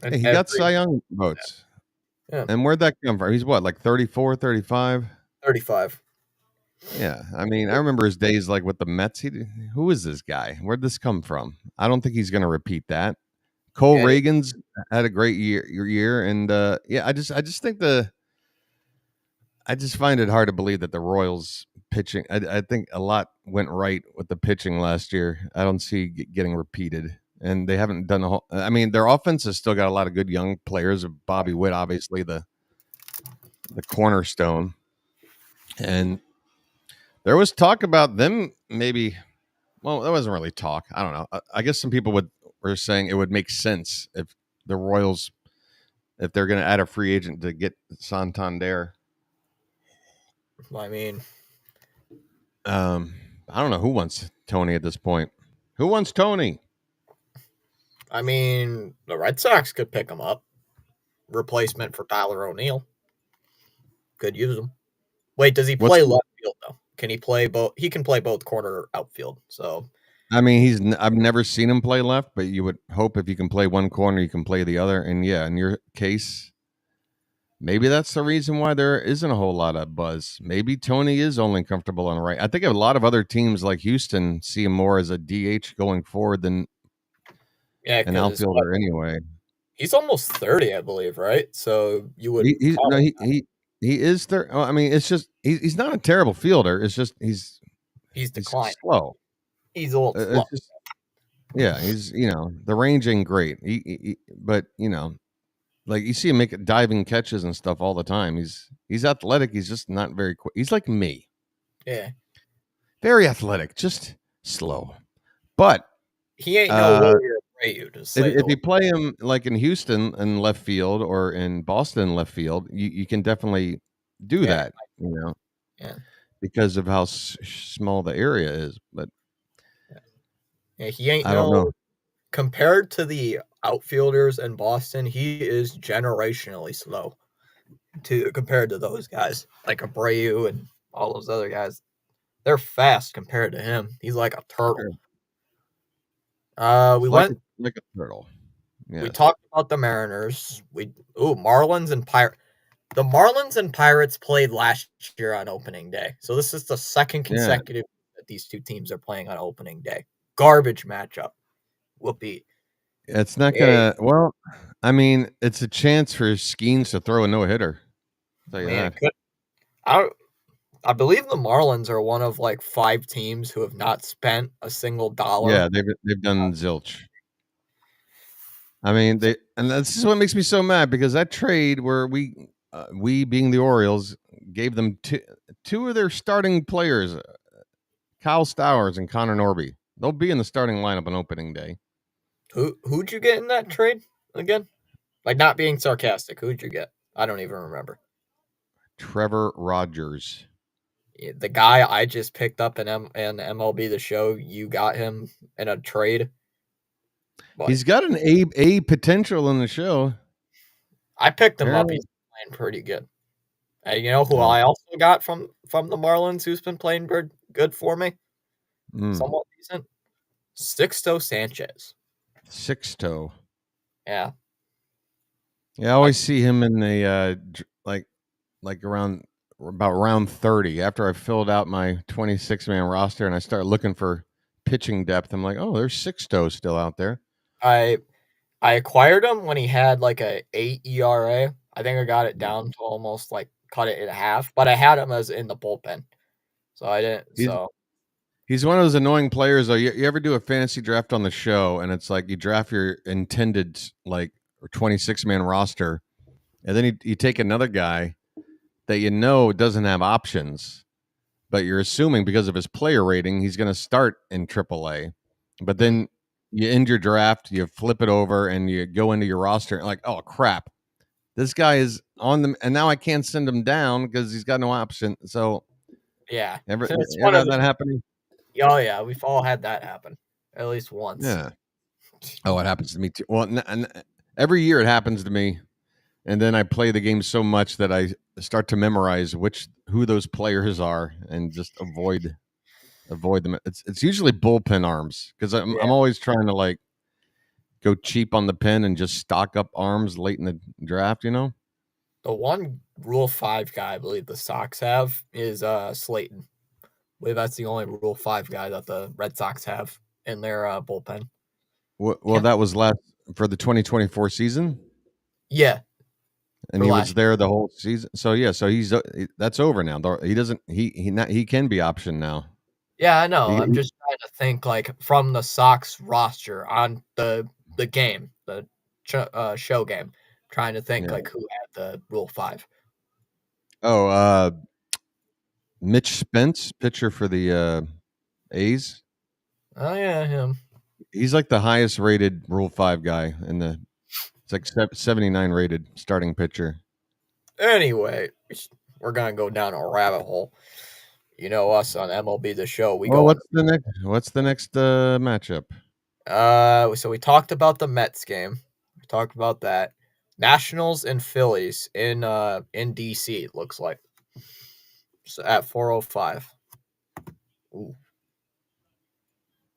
And Hey, he got every Cy Young votes. yeah, And where'd that come from? He's what, like 34, 35? 35. Yeah, I mean, I remember his days like with the Mets. Who is this guy? Where'd this come from? I don't think he's going to repeat that. Cole Yeah, Reagan's had a great year, and yeah, I just think I just find it hard to believe that the Royals pitching. I think a lot went right with the pitching last year. I don't see getting repeated, and they haven't done a whole. I mean, their offense has still got a lot of good young players. Bobby Witt, obviously the cornerstone, and there was talk about them maybe. Well, that wasn't really talk. I don't know. I guess some people were saying it would make sense if the Royals, if they're going to add a free agent to get Santander. I mean, I don't know who wants Tony at this point. Who wants Tony? the Red Sox could pick him up. Replacement for Tyler O'Neill. Could use him. Wait, does he What's play left field though? Can he play both? He can play both corner outfield. So I mean, I've never seen him play left, but you would hope if you can play one corner, you can play the other. And yeah, in your case, maybe that's the reason why there isn't a whole lot of buzz. Maybe Tony is only comfortable on the right. I think a lot of other teams like Houston see him more as a DH going forward than yeah, an because outfielder anyway. he's almost 30, I believe, right? So you would He call no him. he is there. I mean, it's just he's not a terrible fielder. It's just he's He's he's declining. slow. He's a little slow. It's just yeah, he's the range ain't great. But like you see him make diving catches and stuff all the time. He's athletic. He's just not very quick. He's like me, Yeah, very athletic, just slow. But he ain't no uh, William Abreu to say if the you play him like in Houston in left field or in Boston in left field, you can definitely do yeah, that. yeah, Because of how small the area is. But yeah. He ain't I don't know. no compared to the outfielders in Boston. He is generationally slow to compared to those guys like Abreu and all those other guys. They're fast compared to him. He's like a turtle. We Like went. like a turtle. We Yes. talked about the Mariners. Marlins and Pirates. The Marlins and Pirates played last year on opening day. So this is the second Yeah. consecutive that these two teams are playing on opening day. Garbage matchup. Whoopee. It's not Hey, gonna I mean, it's a chance for Skeens to throw a no hitter. Tell you man, that. it could. I I believe the Marlins are one of like 5 teams who have not spent a single dollar. Yeah, they've done zilch. I mean, So, and this is what makes me so mad because that trade where we being the Orioles gave them two of their starting players, Kyle Stowers and Connor Norby. They'll be in the starting lineup on opening day. who'd you get in that trade again? Like not being sarcastic, who'd you get? I don't even remember. Trevor Rogers. The guy I just picked up in MLB The Show, you got him in a trade. But He's got an A potential in the show. I picked him up. Apparently, He's playing pretty good. And you know who oh, I also got from the Marlins who's been playing good for me? mm, Somewhat decent. Sixto Sanchez. Sixto. Yeah. Yeah, I always see him in the like around about round 30 after I filled out my 26-man roster and I start looking for pitching depth. I'm like, oh, there's Sixto still out there. I I acquired him when he had like a 8 ERA. I think I got it Mm. down to almost like cut it in half, but I had him as in the bullpen. So I didn't He's so he's one of those annoying players though. You ever do a fantasy draft on the show and it's like you draft your intended like 26-man roster and then you take another guy that doesn't have options, but you're assuming because of his player rating, he's going to start in AAA. But mm, then you end your draft, you flip it over, and you go into your roster, and like, oh crap, this guy is on them, and now I can't send him down because he's got no option. So yeah. ever It's ever one of had that happening? oh yeah, we've all had that happen at least once. Yeah. Oh, it happens to me too. Well, every year it happens to me, and then I play the game so much that I start to memorize who those players are and just avoid them. It's usually bullpen arms because I'm Yeah. always trying to like go cheap on the pen and just stock up arms late in the draft. The one Rule 5 guy I believe the Sox have is Slayton. I believe that's the only Rule 5 guy that the Red Sox have in their bullpen. Well, that was last for the 2024 season. Yeah, and he was there the whole season. So yeah, so that's over now. He can be optioned now. Yeah, I know. I'm just trying to think like from the Sox roster on the game, the show game. Trying to think like who had the Rule 5. Oh, Mitch Spence, pitcher for the A's. Oh yeah, him. He's like the highest rated Rule 5 guy in the. It's like 79 rated starting pitcher. Anyway, we're gonna go down a rabbit hole. You know us on MLB The Show. What's the next matchup? So we talked about the Mets game. We talked about that. Nationals and Phillies in DC. It looks like so at 4:05. Ooh.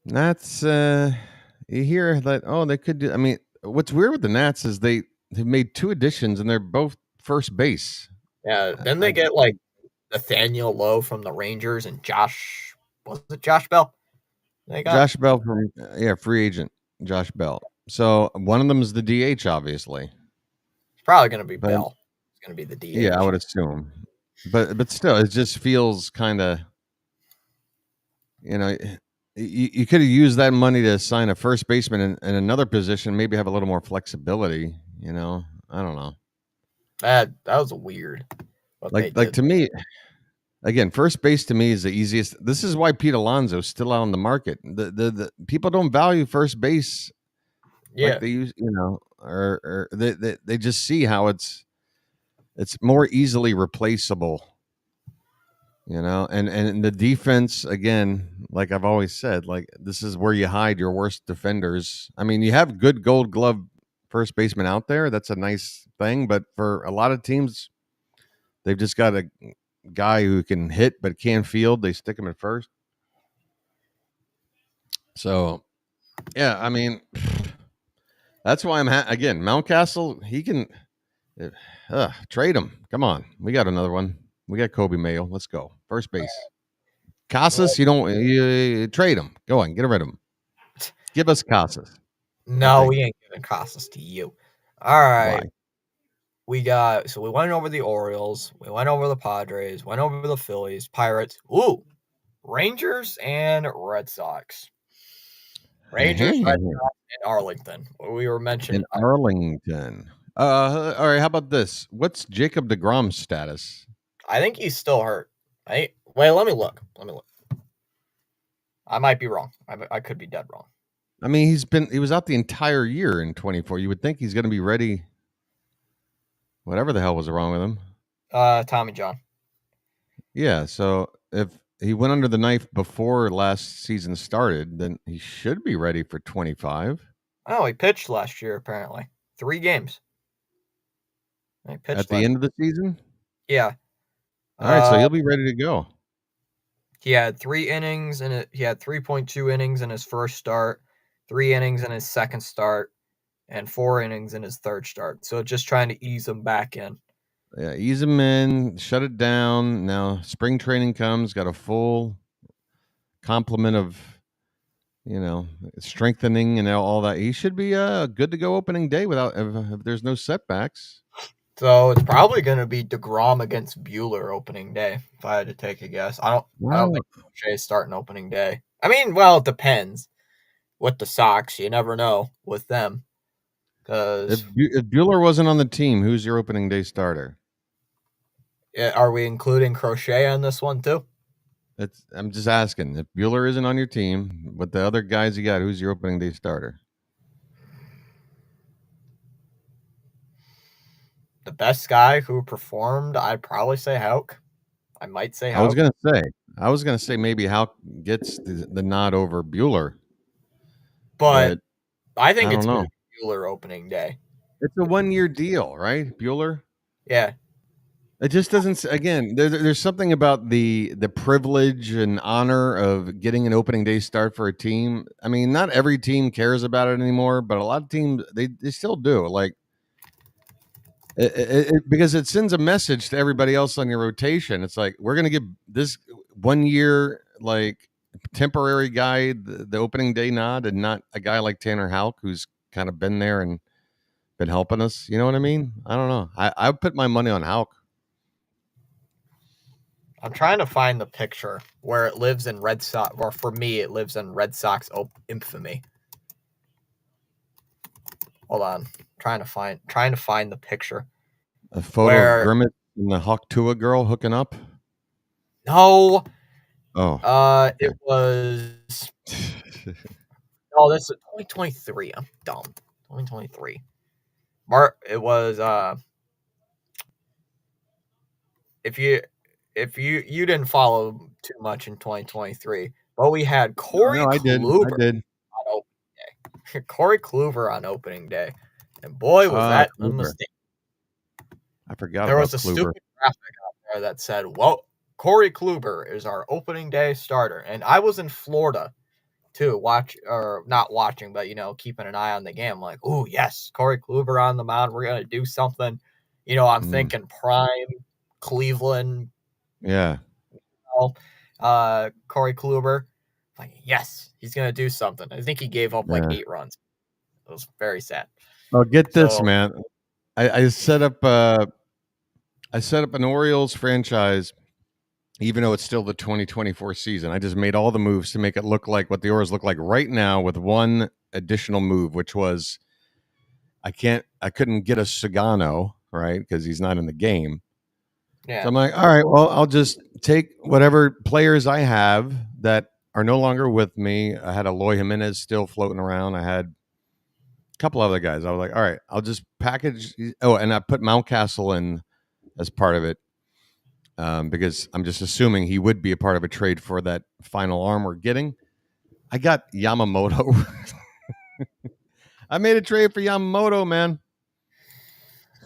That's you hear that? Oh, they could do. I mean, what's weird with the Nats is they've made 2 additions and they're both first base. Yeah, then they get like Nathaniel Lowe from the Rangers and Josh Bell? They got Josh Bell from free agent Josh Bell. So one of them is the DH, obviously. It's probably going to be Bell. It's going to be the DH. Yeah, I would assume. But still, it just feels kind of, you could have used that money to sign a first baseman in another position, maybe have a little more flexibility. I don't know. That was weird. Like to me, again, first base to me is the easiest. This is why Pete Alonso's still out on the market. The people don't value first base. Yeah, like they use, or they just see how it's more easily replaceable. And the defense, again, like I've always said, like this is where you hide your worst defenders. I mean, you have good Gold Glove first baseman out there. That's a nice thing, but for a lot of teams, they've just got a guy who can hit but can't field. They stick him at first. So, yeah, I mean, that's why I'm again Mountcastle. He can trade him. Come on, we got another one. We got Kobe Mayo. Let's go first base. Casas, you trade him. Go on, get rid of him. Give us Casas. No, we ain't giving Casas to you. All right. Why? We went over the Orioles, we went over the Padres, went over the Phillies, Pirates, Rangers and Red Sox. Rangers, Red Sox, and Arlington. We were mentioning Arlington. All right, how about this? What's Jacob deGrom's status? I think he's still hurt. Wait, let me look. I might be wrong. I could be dead wrong. I mean, he was out the entire year in 24. You would think he's going to be ready. Whatever the hell was wrong with him. Tommy John. Yeah, so if he went under the knife before last season started, then he should be ready for 25. Oh, he pitched last year, apparently. 3 games. He pitched at the end of the season? Yeah. All right, so he'll be ready to go. He had 3 innings, and he had 3.2 innings in his first start, 3 innings in his second start, and 4 innings in his third start. So just trying to ease him back in. Yeah, ease him in, shut it down. Now spring training comes, got a full complement of, strengthening and all that. He should be good to go opening day if there's no setbacks. So it's probably going to be DeGrom against Buehler opening day, if I had to take a guess. I don't think Shay's starting opening day. I mean, well, it depends. With the Sox, you never know with them. If Buehler wasn't on the team, who's your opening day starter? Are we including Crochet on this one too? I'm just asking. If Buehler isn't on your team, with the other guys you got, who's your opening day starter? The best guy who performed, I'd probably say Houck. I might say Houck. I was gonna say maybe Houck gets the nod over Buehler. But I think it's going to be Buehler opening day. It's a 1-year deal, right, Buehler? Yeah. It just doesn't. Again, there's something about the privilege and honor of getting an opening day start for a team. I mean, not every team cares about it anymore, but a lot of teams they still do. Like because it sends a message to everybody else on your rotation. It's like we're gonna give this 1 year like temporary guy the opening day nod, and not a guy like Tanner Houck who's kind of been there and been helping us. You know what I mean? I don't know. I put my money on Houck. I'm trying to find the picture where it lives in Red Sox, or for me, it lives in Red Sox infamy. Hold on, trying to find the picture. A photo Where of Grimmett and the Hawk Tua girl hooking up. no, Oh, it okay. was no. This is 2023. I'm dumb. 2023. It was if you didn't follow too much in 2023, but we had No, Corey I did. I Kluber did. on opening day. Corey Kluber on opening day, and boy was that a Kluber. mistake. I forgot There was about a Kluber. stupid graphic out there that said, "Well, Corey Kluber is our opening day starter," and I was in Florida too, not watching, but keeping an eye on the game. Like, oh yes, Corey Kluber on the mound. We're gonna do something. I'm Mm, thinking prime Cleveland. yeah. Corey Kluber. Like, yes, he's gonna do something. I think he gave up like Yeah. 8 runs. It was very sad. Oh, get this, So man. I set up an Orioles franchise, even though it's still the 2024 season. I just made all the moves to make it look like what the Orioles look like right now, with one additional move, which was I couldn't get a Sagano, right? Because he's not in the game. So yeah, I'm like, all right, well, I'll just take whatever players I have that are no longer with me. I had Eloy Jimenez still floating around. I had a couple other guys. I was like, all right, I'll just package. Oh, and I put Mountcastle in as part of it, because I'm just assuming he would be a part of a trade for that final arm we're getting. I got Yamamoto. I made a trade for Yamamoto, man.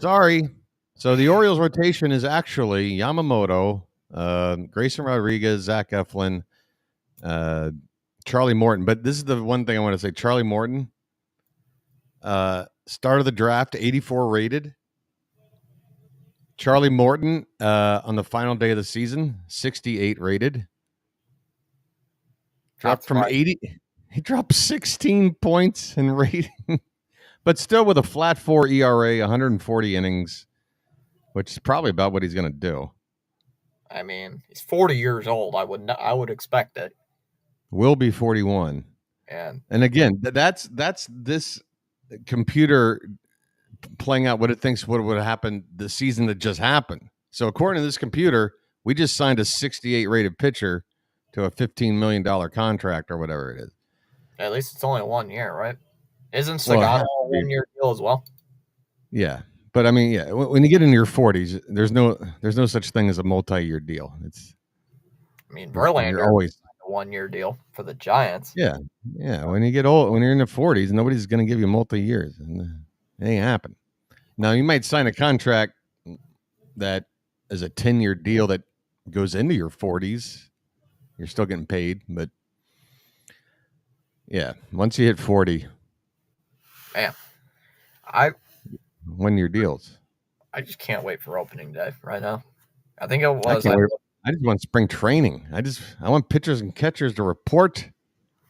Sorry. So the Orioles rotation is actually Yamamoto, Grayson Rodriguez, Zach Eflin, uh, Charlie Morton. But this is the one thing I want to say: Charlie Morton, start of the draft, 84 rated. Charlie Morton, on the final day of the season, 68 rated. Dropped from 80. He dropped 16 points in rating, but still with a flat 4 ERA, 140 innings, which is probably about what he's going to do. I mean, he's 40 years old. I would expect it. Will be 41. And again, that's this computer playing out what it thinks would have happened the season that just happened. So according to this computer, we just signed a 68 rated pitcher to a $15 million contract or whatever it is. at least it's only 1 year, right? Isn't Well, Sagano a 1 year deal as well? yeah. But I mean, yeah, when you get into your 40s, there's no such thing as a multi-year deal. It's I mean, you're Verlander always signed a 1 year deal for the Giants. yeah. When you get old, when you're in the 40s, nobody's going to give you multi-years, and it ain't happen. Now you might sign a contract that is a 10-year deal that goes into your 40s. You're still getting paid, but yeah, once you hit 40, Man, I 1 year deals. I just can't wait for opening day right now. I think it I was can't wait. I just want spring training. I want pitchers and catchers to report.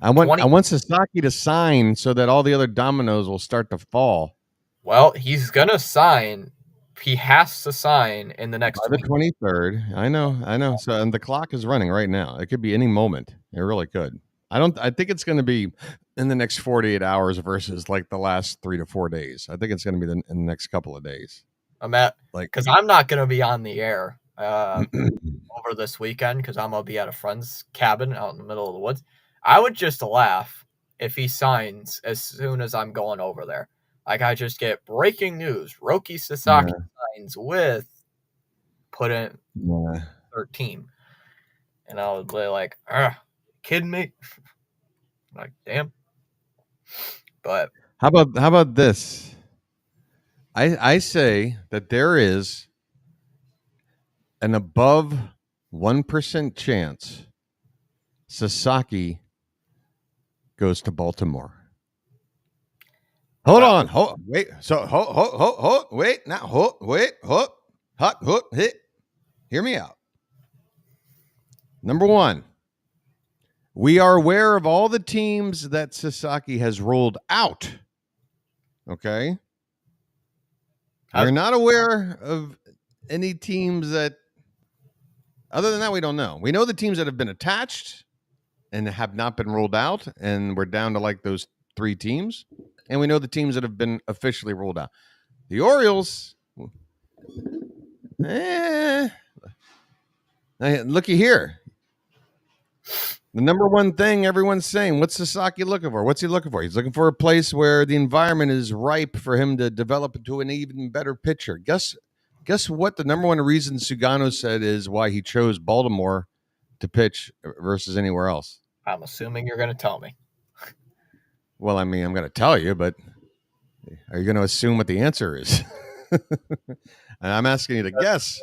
I want 20. Sasaki to sign so that all the other dominoes will start to fall. Well, he's gonna sign. He has to sign in the By next the week. 23rd. I know. So, and the clock is running right now. It could be any moment. It really could. I think it's going to be in the next 48 hours versus like the last 3 to 4 days. I think it's going to be in the next couple of days. Because I'm not gonna be on the air over this weekend because I'm gonna be at a friend's cabin out in the middle of the woods. I would just laugh if he signs as soon as I'm going over there. Like I just get breaking news: Roki Sasaki Yeah. signs with put in Yeah. 13, and I would be like, kidding me? Like, damn. But How about this? I say that there is an above 1% chance Sasaki goes to Baltimore. Hold on. Wait. So, wait. Now, wait. Hit. Hear me out. Number one, we are aware of all the teams that Sasaki has ruled out. Okay. We're not aware of any teams that, other than that, we don't know. We know the teams that have been attached and have not been ruled out, and we're down to like those 3 teams. And we know the teams that have been officially ruled out. The Orioles, looky here. The number one thing everyone's saying, what's Sasaki looking for? What's he looking for? He's looking for a place where the environment is ripe for him to develop into an even better pitcher. Guess what? The number one reason Sugano said is why he chose Baltimore to pitch versus anywhere else. I'm assuming you're going to tell me. Well, I mean, I'm going to tell you, but are you going to assume what the answer is? And I'm asking you to guess.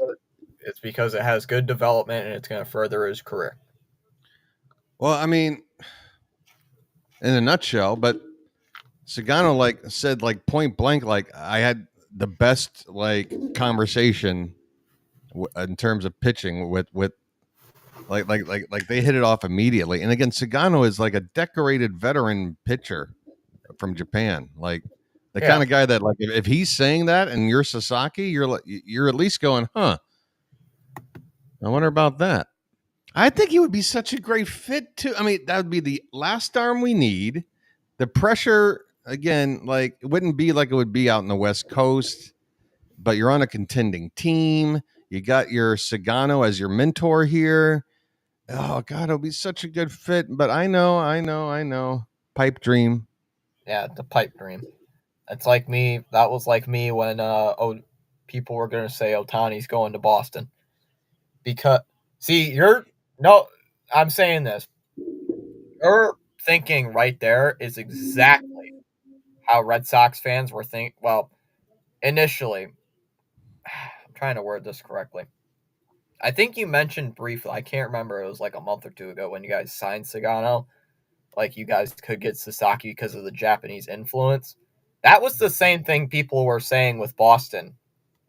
It's because it has good development and it's going to further his career. Well, I mean, in a nutshell, but Sugano said point blank, I had the best conversation in terms of pitching with they hit it off immediately. And again, Sugano is like a decorated veteran pitcher from Japan, the kind of guy that if he's saying that and you're Sasaki, you're at least going, huh? I wonder about that. I think he would be such a great fit too. I mean, that would be the last arm we need. The pressure, again, it wouldn't be like it would be out in the West Coast, but you're on a contending team. You got your Sugano as your mentor here. Oh God, it'll be such a good fit. But I know. Pipe dream. Yeah, the pipe dream. It's like me. That was like me when people were going to say Ohtani's going to Boston. Because, see, I'm saying this. Your thinking right there is exactly how Red Sox fans were thinking. Well, initially, I'm trying to word this correctly. I think you mentioned briefly, I can't remember, it was like a month or 2 ago when you guys signed Sugano. You guys could get Sasaki because of the Japanese influence. That was the same thing people were saying with Boston,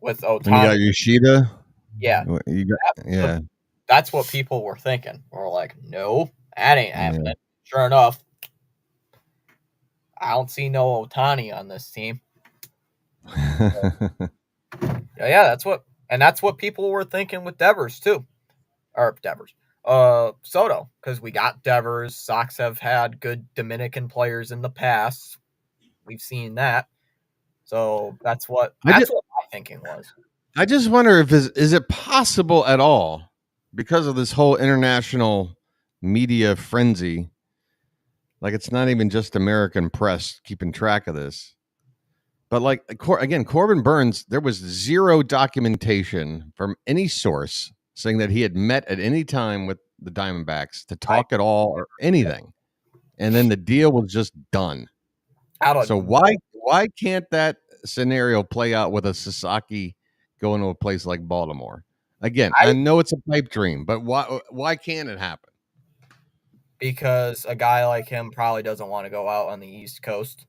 with Ohtani. When you got Yoshida? Yeah. That's what people were thinking. We're like, no, that ain't happening. Yeah. Sure enough, I don't see no Ohtani on this team. That's what people were thinking with Devers too. Or Devers. Soto, because we got Devers. Sox have had good Dominican players in the past. We've seen that. So that's what my thinking was. I just wonder if is it possible at all, because of this whole international media frenzy, it's not even just American press keeping track of this, but again, Corbin Burnes, there was zero documentation from any source saying that he had met at any time with the Diamondbacks to talk at all or anything. And then the deal was just done. So why can't that scenario play out with a Sasaki going to a place like Baltimore? Again, I know it's a pipe dream, but why can't it happen? Because a guy like him probably doesn't want to go out on the East Coast.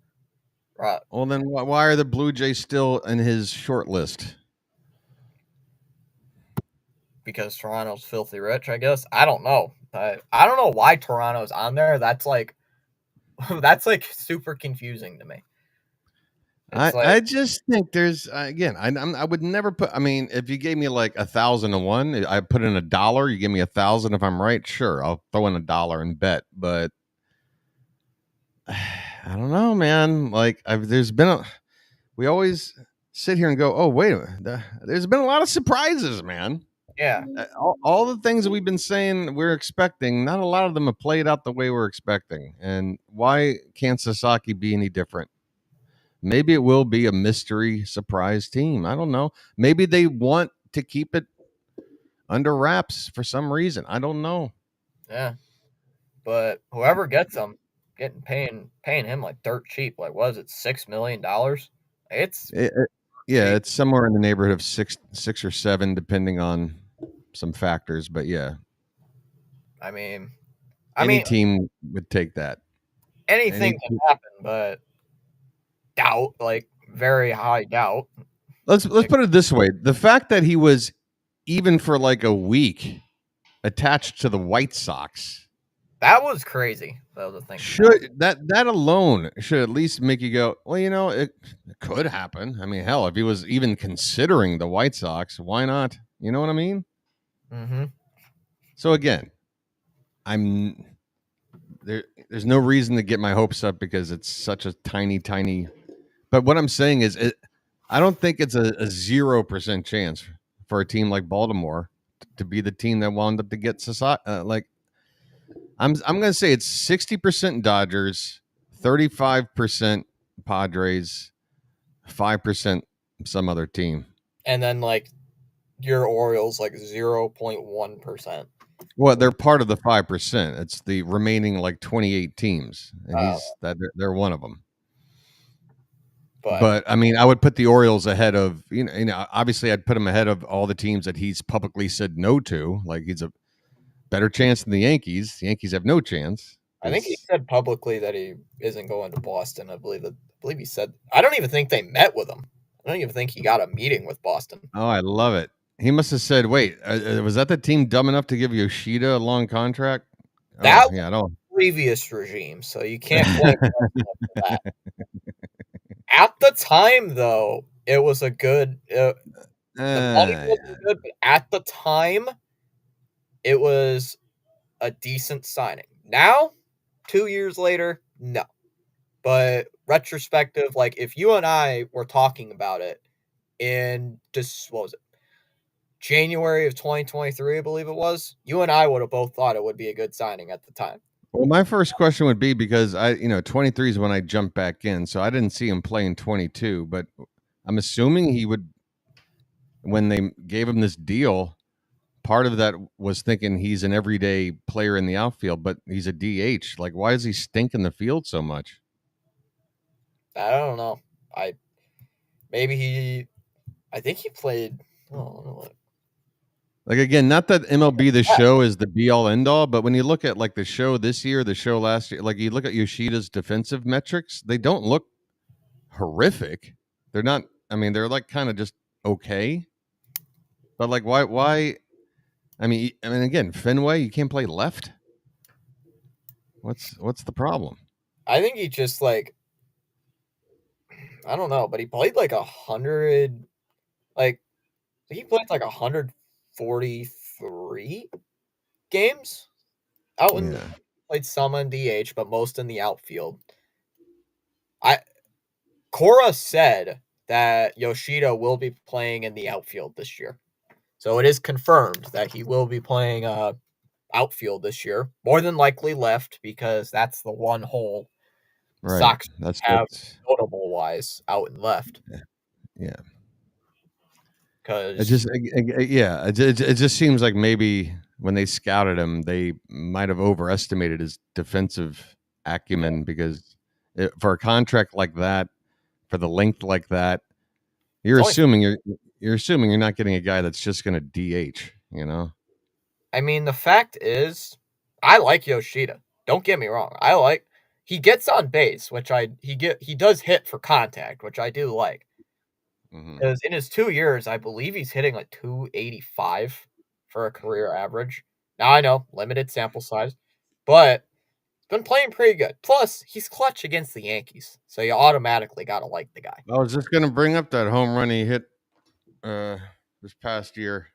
Right. Well, then why are the Blue Jays still in his short list? Because Toronto's filthy rich, I guess. I don't know. I don't know why Toronto's on there. That's super confusing to me. I just think there's again. I would never put. I mean, if you gave me 1,000 to 1, I put in $1. You give me 1,000 if I'm right. Sure, I'll throw in $1 and bet. But I don't know, man. We always sit here and go, oh wait a minute. There's been a lot of surprises, man. Yeah. All the things that we've been saying we're expecting, not a lot of them have played out the way we're expecting. And why can't Sasaki be any different? Maybe it will be a mystery surprise team. I don't know. Maybe they want to keep it under wraps for some reason. I don't know. Yeah. But whoever gets him, paying him dirt cheap. Was it $6 million? It's somewhere in the neighborhood of six or seven, depending on some factors, but yeah, I mean, any team would take that. anything can happen, but doubt, like very high doubt. Let's put it this way: the fact that he was even for like a week attached to the White Sox. That was crazy, though, to think Should that alone should at least make you go, well, it could happen. I mean, hell, if he was even considering the White Sox, why not? You know what I mean? Mm-hmm. So again, I'm there. There's no reason to get my hopes up because it's such a tiny. But what I'm saying is, I don't think it's a 0% chance for a team like Baltimore to be the team that wound up to get like. I'm going to say it's 60% Dodgers, 35% Padres, 5% some other team. And then like your Orioles like 0.1%. Well, they're part of the 5%. It's the remaining like 28 teams, and they're one of them. But I mean, I would put the Orioles ahead of obviously I'd put him ahead of all the teams that he's publicly said no to. Like he's a better chance than the Yankees. The Yankees have no chance. I think he said publicly that he isn't going to Boston. I believe he said. I don't even think they met with him. I don't even think he got a meeting with Boston. Oh, I love it. He must have said, "Wait, was that the team dumb enough to give Yoshida a long contract?" That was the previous regime, so you can't blame that. At the time, though, it was a good. The money wasn't good, but at the time, it was a decent signing. Now, 2 years later, no. But retrospective, like if you and I were talking about it in just what was it? January of 2023, I believe it was. You and I would have both thought it would be a good signing at the time. Well, my first question would be because 23 is when I jumped back in, so I didn't see him play in 22, but I'm assuming he would, when they gave him this deal, part of that was thinking he's an everyday player in the outfield, but he's a DH. Like, why does he stink in the field so much? I don't know. I think he played. Oh, like again, not that MLB The Show is the be all end all, but when you look at like the show this year, the show last year, like you look at Yoshida's defensive metrics, they don't look horrific. They're not. I mean, they're like kind of just okay. But like, why? I mean, again, Fenway, you can't play left. What's the problem? I think he just like, I don't know, but he played like 100, like he played like 143 games out in played some in DH, but most in the outfield. Cora said that Yoshida will be playing in the outfield this year. So it is confirmed that he will be playing outfield this year. More than likely left because that's the one hole Sox have notable wise out and left. Yeah. Because it just seems like maybe when they scouted him, they might have overestimated his defensive acumen because for a contract like that, for the length like that, you're assuming you're not getting a guy that's just going to DH. I mean, the fact is, I like Yoshida. Don't get me wrong. He gets on base, which he does hit for contact, which I do like. Because in his 2 years, I believe he's hitting like 285 for a career average. Now I know, limited sample size, but been playing pretty good. Plus, he's clutch against the Yankees, so you automatically gotta like the guy. I was just gonna bring up that home run he hit this past year,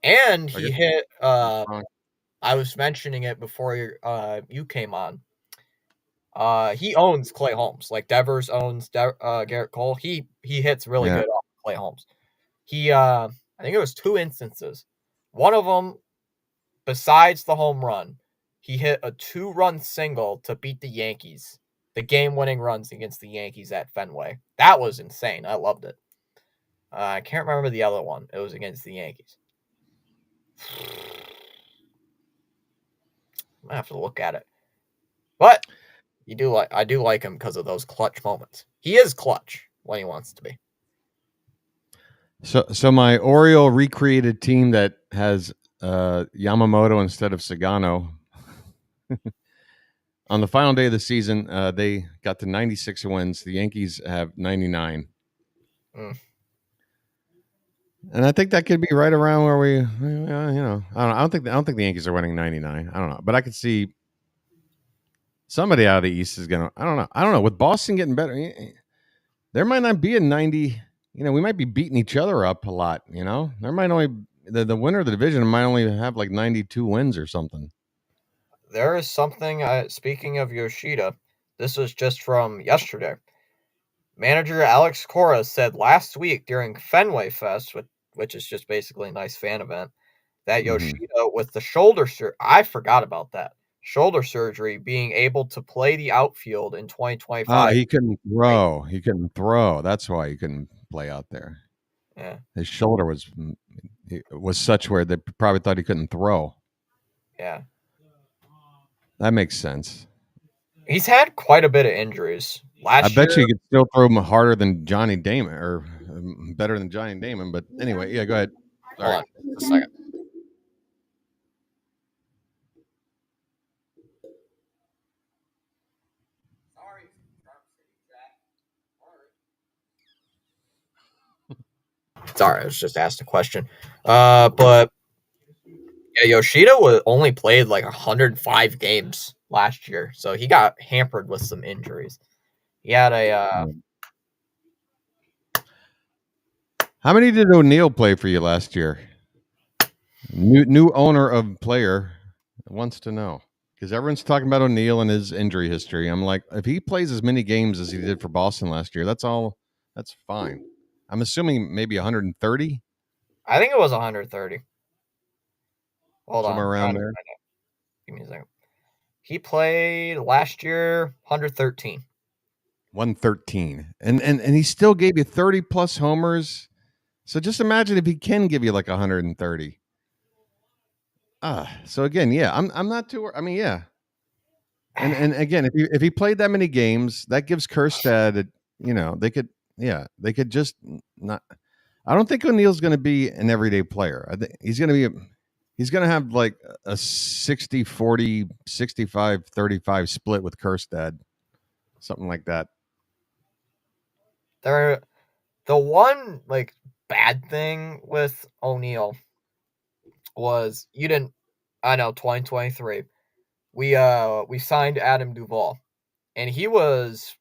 and he hit. I was mentioning it before you came on. He owns Clay Holmes. Like Devers owns Garrett Cole. He hits really good off Clay Holmes. I think it was 2 instances. One of them, besides the home run, he hit a 2-run single to beat the Yankees. The game-winning runs against the Yankees at Fenway. That was insane. I loved it. I can't remember the other one. It was against the Yankees. I have to look at it. But I do like him because of those clutch moments. He is clutch when he wants to be. So my Oriole recreated team that has Yamamoto instead of Sagano. On the final day of the season, they got to 96 wins. The Yankees have 99. Mm. And I think that could be right around where we, I don't think the Yankees are winning 99. I don't know, but I could see somebody out of the East is gonna. I don't know. With Boston getting better, there might not be a 90. We might be beating each other up a lot. There might only the winner of the division might only have like 92 wins or something. There is something. Speaking of Yoshida, this was just from yesterday. Manager Alex Cora said last week during Fenway Fest, which is just basically a nice fan event, that Mm-hmm. Yoshida with the shoulder surgery, I forgot about that. Shoulder surgery, being able to play the outfield in 2025. He couldn't Great. throw. He couldn't throw. That's why he couldn't play out there. Yeah. His shoulder was such where they probably thought he couldn't throw. Yeah. That makes sense. He's had quite a bit of injuries. I Last bet year, you he could still throw him harder than Johnny Damon or better than Johnny Damon. But anyway, yeah, go ahead. hold Sorry. on just a second. Sorry, I was just asked a question. But yeah, Yoshida only played like 105 games last year, so he got hampered with some injuries. He had a How many did O'Neill play for you last year? New owner of player wants to know because everyone's talking about O'Neill and his injury history. I'm like, if he plays as many games as he did for Boston last year, that's all. That's fine. I'm assuming maybe 130, I think it was 130. Hold on, somewhere I'm around trying to there. find out. Give me a second. He played last year 113. 113, and he still gave you 30 plus homers. So just imagine if he can give you like 130. So again, yeah, I'm not too. I mean, yeah, and again, if he played that many games, that gives Kerstad, they could, yeah, they could just not. I don't think O'Neill's going to be an everyday player. I think he's going to have like a 60-40, 65-35 split with Kerstad, something like that. There, the one like bad thing with O'Neill was you didn't. I know 2023. We signed Adam Duvall, and he was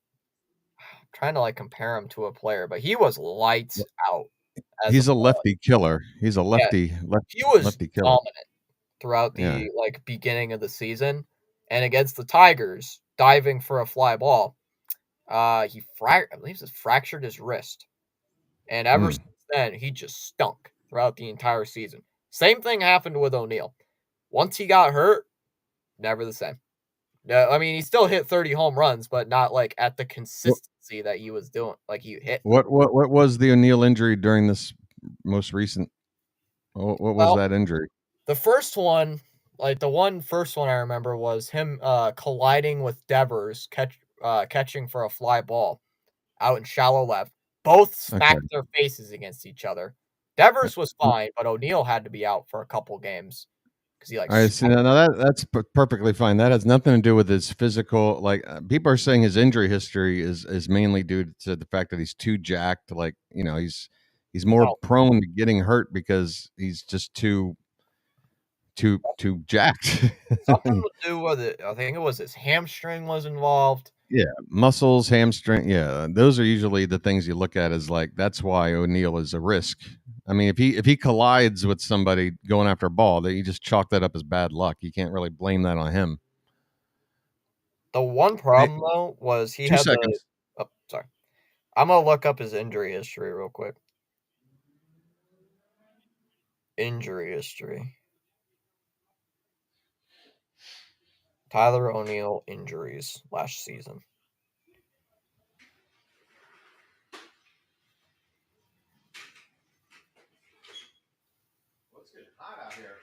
trying to like compare him to a player, but he was lights out as a He's a player. lefty killer. He's a Yeah, he was lefty killer. dominant throughout Yeah. the like beginning of the season, and against the Tigers, diving for a fly ball, I believe he fractured his wrist, and ever Mm. since then he just stunk throughout the entire season. Same thing happened with O'Neill. Once he got hurt, never the same. No, I mean he still hit 30 home runs, but not like at the consistency that he was doing. Like he hit. What was the O'Neill injury during this most recent? What was Well, that injury? the first one, like the first one I remember was him colliding with Devers, catching for a fly ball out in shallow left. Both Okay. smacked their faces against each other. Devers was All fine, but O'Neill had to be out for a couple games because he like right. So now that's perfectly fine. That has nothing to do with his physical. Like people are saying, his injury history is mainly due to the fact that he's too jacked. Like he's more no, prone to getting hurt because he's just too jacked. something to do with it. I think it was his hamstring was involved. Yeah, muscles, hamstring. Yeah, those are usually the things you look at as like that's why O'Neill is a risk. I mean, if he collides with somebody going after a ball, that you just chalk that up as bad luck. You can't really blame that on him. The one Hey, problem though was he two had the. seconds. Oh, sorry. I'm gonna look up his injury history real quick. Injury history. Tyler O'Neill injuries last season. Let's get hot out here.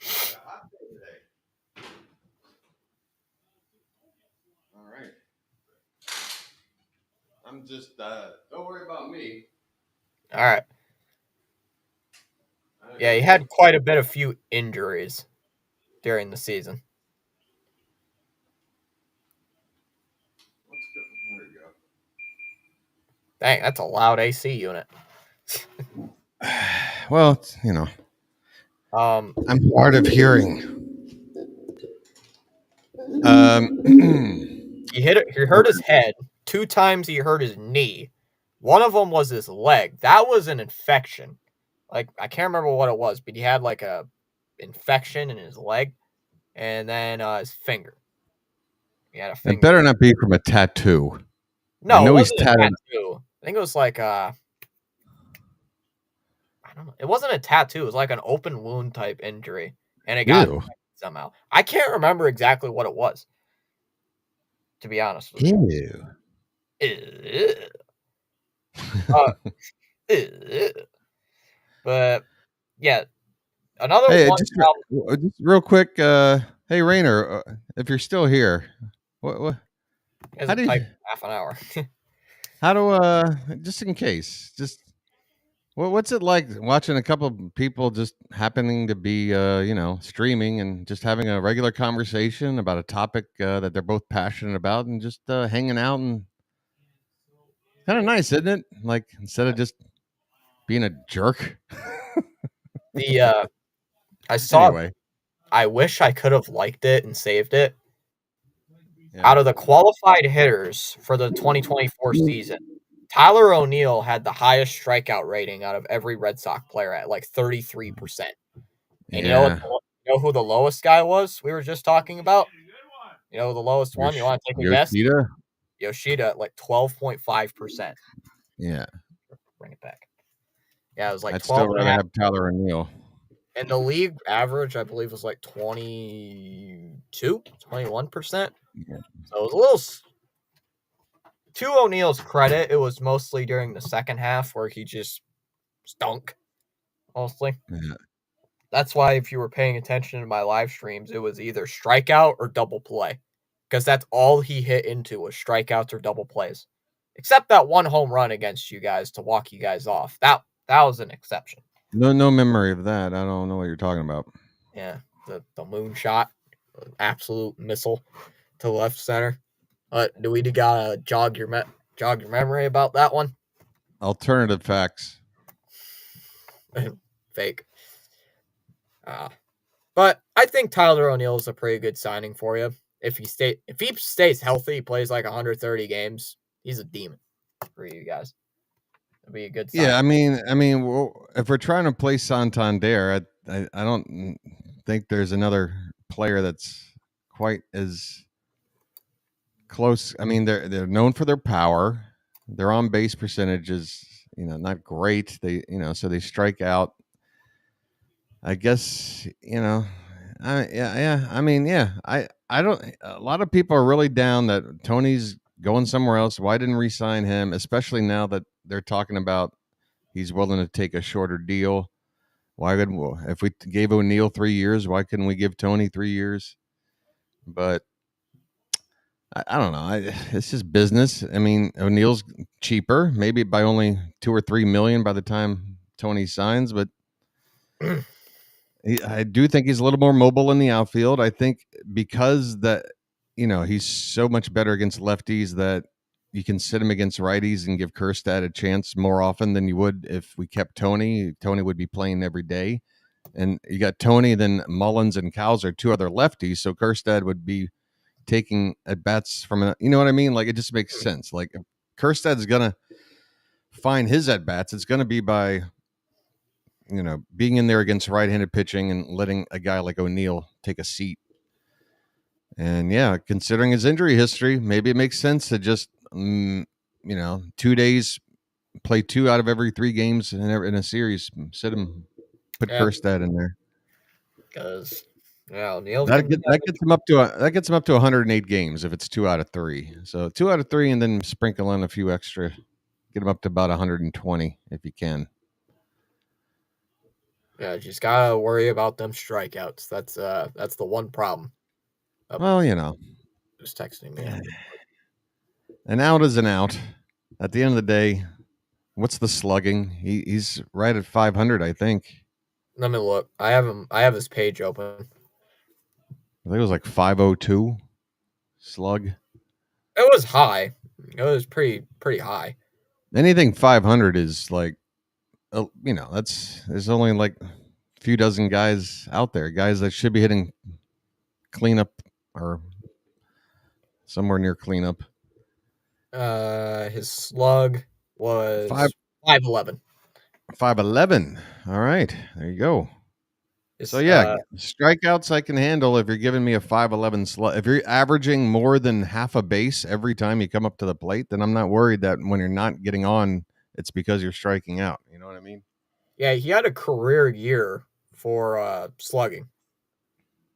It's a hot day today. All right. I'm just don't worry about me. All right. Yeah, he had quite a bit of few injuries during the season. Dang, that's a loud AC unit. Well, Um, I'm hard of hearing. he hurt his head 2 times. He hurt his knee. One of them was his leg. That was an infection. Like I can't remember what it was, but he had like a infection in his leg, and then his finger. He had a It finger. better not be from a tattoo. I No, it know he's wasn't a tatted. tattoo. I think it was like I don't know. It wasn't a tattoo. It was like an open wound type injury, and it got Ew. infected somehow. I can't remember exactly what it was, to be honest with you. Ew. Ugh. Uh, ugh. But yeah, another Hey, one problem just real quick. Hey, Rainer, if you're still here, what how isn't do you, type half an hour. how do just in case, just what's it like watching a couple of people just happening to be streaming and just having a regular conversation about a topic that they're both passionate about and just hanging out, and kind of nice, isn't it? Like instead of just being a jerk. The I saw. Anyway, I wish I could have liked it and saved it. yeah. Out of the qualified hitters for the 2024 season, Tyler O'Neill had the highest strikeout rating out of every Red Sox player at like 33%. And Yeah. you know who the lowest guy was we were just talking about? You know the lowest one? You want to take a guess? Yoshida? Yoshida at like 12.5%. Yeah. Bring it back. Yeah, it was like I'd still 12 and a rather half. have Tyler O'Neill. And the league average, I believe, was like 22, 21%. Yeah. So it was a little. To O'Neill's credit, it was mostly during the second half where he just stunk, mostly. Yeah. That's why if you were paying attention to my live streams, it was either strikeout or double play. Because that's all he hit into was strikeouts or double plays. Except that one home run against you guys to walk you guys off. That was an exception. No memory of that. I don't know what you're talking about. Yeah. The moon shot. Absolute missile to left center. Do we gotta jog your memory about that one? Alternative facts. Fake. But I think Tyler O'Neill is a pretty good signing for you. If he stays healthy, plays like 130 games, he's a demon for you guys. It'd be a good sign. Yeah, if we're trying to play Santander, I don't think there's another player that's quite as close. I mean, they're known for their power. Their on base percentage is not great. So they strike out. I guess yeah. I mean, yeah. I don't. A lot of people are really down that Tony's going somewhere else. Why didn't re-sign him? Especially now that they're talking about he's willing to take a shorter deal. Why would if we gave O'Neill 3 years? Why couldn't we give Tony 3 years? But I don't know. It's just business. I mean, O'Neill's cheaper, maybe by only 2 or 3 million by the time Tony signs, but I do think he's a little more mobile in the outfield. I think because he's so much better against lefties that you can sit him against righties and give Kjerstad a chance more often than you would if we kept Tony. Tony would be playing every day. And you got Tony, then Mullins and Cowles are two other lefties. So Kjerstad would be taking at bats from you know what I mean? Like it just makes sense. Like if Kjerstad's gonna find his at bats, it's gonna be by being in there against right-handed pitching and letting a guy like O'Neill take a seat. And yeah, considering his injury history, maybe it makes sense to just 2 days, play 2 out of every 3 games in a series, sit him, put Kjerstad in there. Because O'Neill that gets him up to 108 games if it's 2 out of 3. So 2 out of 3, and then sprinkle in a few extra, get him up to about 120 if you can. Yeah, just gotta worry about them strikeouts. That's the one problem. Well, just texting me. An out is an out. At the end of the day, what's the slugging? He's right at 500, I think. Let me look. I have him. I have his page open. I think it was like 502 slug. It was high. It was pretty high. Anything 500 is like, there's only like a few dozen guys out there, guys that should be hitting cleanup or somewhere near cleanup. His slug was Five 511. 511. All right, there you go. So yeah, strikeouts I can handle if you're giving me a 511 slug. If you're averaging more than half a base every time you come up to the plate, then I'm not worried that when you're not getting on, it's because you're striking out. You know what I mean? Yeah, he had a career year for slugging.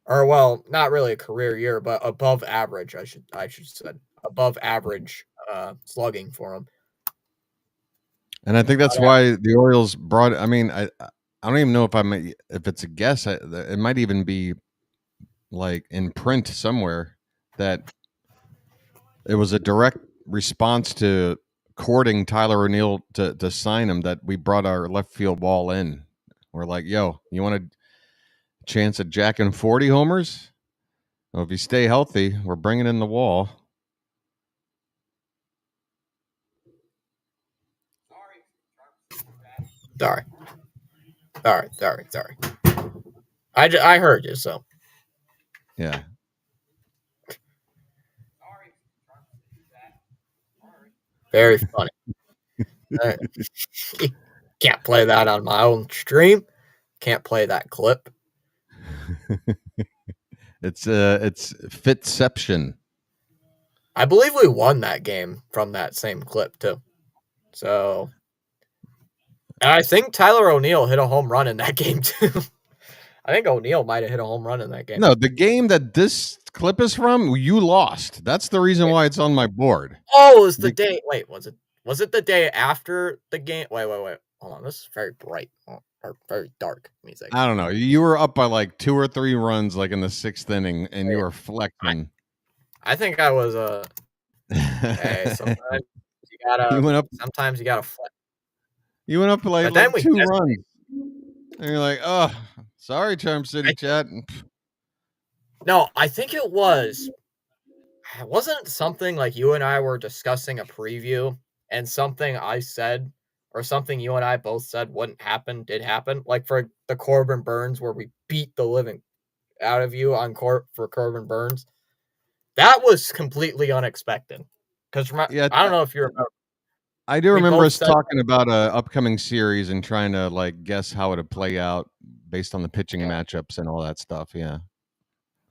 Or well, not really a career year, but above average, I should say. Above average slugging for him. And I think that's why the Orioles brought. I mean, I don't even know if it's a guess. It might even be like in print somewhere that it was a direct response to courting Tyler O'Neill to sign him that we brought our left field wall in. We're like, yo, you want a chance at jacking 40 homers? Well, if you stay healthy, we're bringing in the wall. Sorry. I heard you, so. Yeah. Very funny. Can't play that on my own stream. Can't play that clip. It's Fitception. I believe we won that game from that same clip too. So, and I think Tyler O'Neill hit a home run in that game too. I think O'Neill might have hit a home run in that game. No, the game that this clip is from, you lost. That's the reason why it's on my board. Oh, it was the day. Wait, was it the day after the game? Wait. Hold on, this is very bright or very dark music. I don't know. You were up by like 2 or 3 runs, like in the 6th inning, and you were flexing. I think I was hey, sometimes you gotta. You went up. Sometimes you gotta flex. You went up like 2 runs, and you're like, "Oh, sorry, Charm City chat." No, I think it was. Wasn't something like you and I were discussing a preview, and something I said or something you and I both said wouldn't happen did happen, like for the Corbin Burnes where we beat the living out of you on court for Corbin Burnes. That was completely unexpected. Because I don't know if you remember. I do remember us talking about a upcoming series and trying to like guess how it'd play out based on the pitching matchups and all that stuff. Yeah.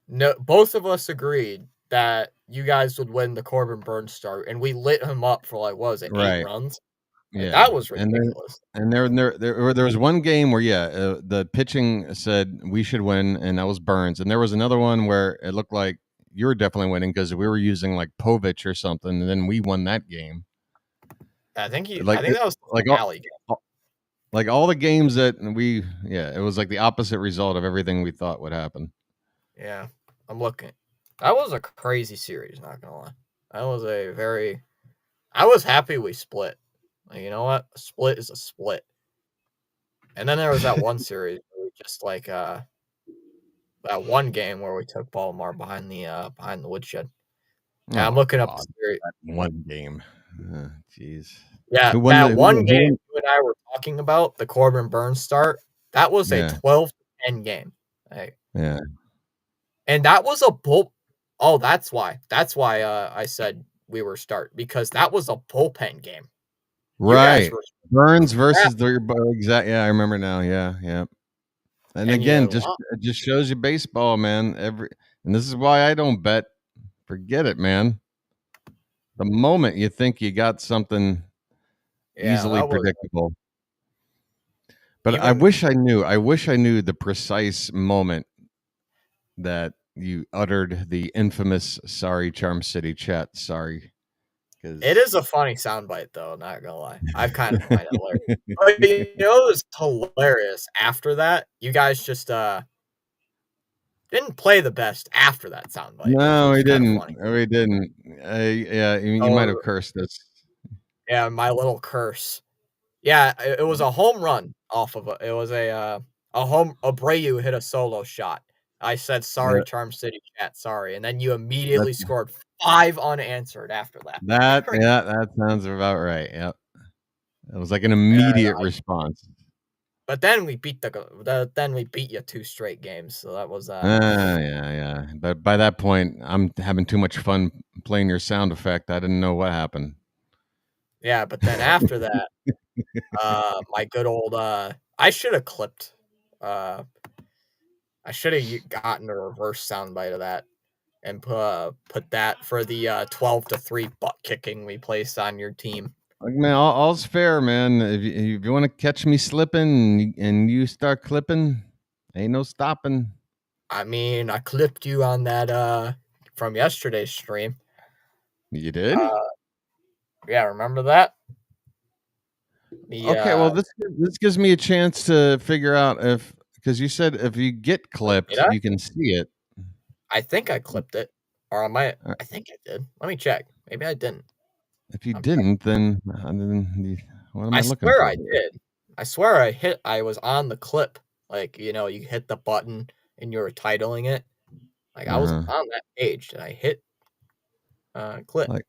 No, both of us agreed that you guys would win the Corbin Burnes start, and we lit him up for like what was it, 8 runs? Yeah, that was ridiculous. And there was one game where the pitching said we should win, and that was Burnes. And there was another one where it looked like you were definitely winning because we were using like Povich or something, and then we won that game. I think that was like all the games that it was like the opposite result of everything we thought would happen. Yeah, I'm looking. That was a crazy series, not gonna lie. That was I was happy we split. Like, you know what? A split is a split. And then there was that one series where we just like that one game where we took Baltimore behind the woodshed. Yeah, I'm looking up the series. That one game. Jeez. Yeah, that one game you and I were talking about, the Corbin Burnes start, that was a 12-10 game. Yeah. And that was a bull. Oh, that's why. That's why I said we were start, because that was a bullpen game. Right. Burnes versus the exact. Yeah, I remember now. Yeah. And again, it just shows you baseball, man. And this is why I don't bet. Forget it, man. The moment you think you got something easily predictable. But I wish I knew the precise moment that you uttered the infamous "Sorry, Charm City chat." Sorry. It is a funny soundbite, though. Not gonna lie, I've kind of find it hilarious. But it was hilarious. After that, you guys just didn't play the best after that soundbite. No, we didn't. We didn't. You might have cursed us. Yeah, my little curse. Yeah, it was a home run off of it. It was a Abreu hit a solo shot. I said, sorry, Charm City chat, sorry. And then you immediately scored 5 unanswered after that. That sounds about right. Yep. It was like an immediate response. But then we beat you 2 straight games, so that was yeah. But by that point, I'm having too much fun playing your sound effect. I didn't know what happened. Yeah, but then after that, my good old I should have clipped. I should have gotten a reverse soundbite of that and put that for the 12-3 butt kicking we placed on your team. Like, man, all's fair, man. If you want to catch me slipping and you start clipping, ain't no stopping. I mean, I clipped you on that from yesterday's stream. You did? Yeah, remember that? Okay, well, this gives me a chance to figure out because you said if you get clipped, you can see it. I think I clipped it, or I think I did. Let me check. Maybe I didn't. If you didn't, then what am I looking swear for? I did. I swear I was on the clip. Like, you hit the button and you were titling it. Like, I was on that page and I hit clip. Like,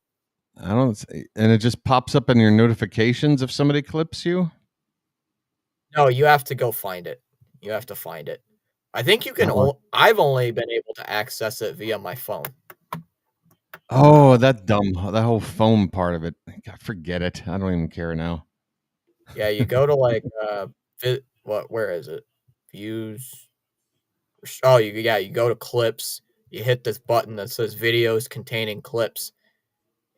I don't, and it just pops up in your notifications if somebody clips you? No, you have to go find it. You have to find it. I think you can. I've only been able to access it via my phone. Oh, that whole phone part of it. God, forget it. I don't even care now. Yeah, you go to like where is it? Views. Oh, you go to clips. You hit this button that says videos containing clips,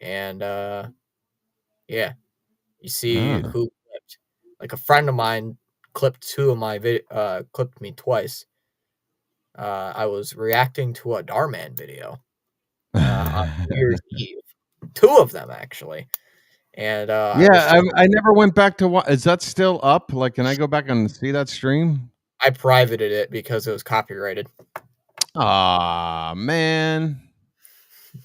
and yeah, you see who clipped. Like a friend of mine clipped 2 of my clipped me twice. I was reacting to a Darman video on New Year's Eve. 2 of them actually. And I never went back to watch. Is that still up? Like, can I go back and see that stream? I privated it because it was copyrighted. Ah, man.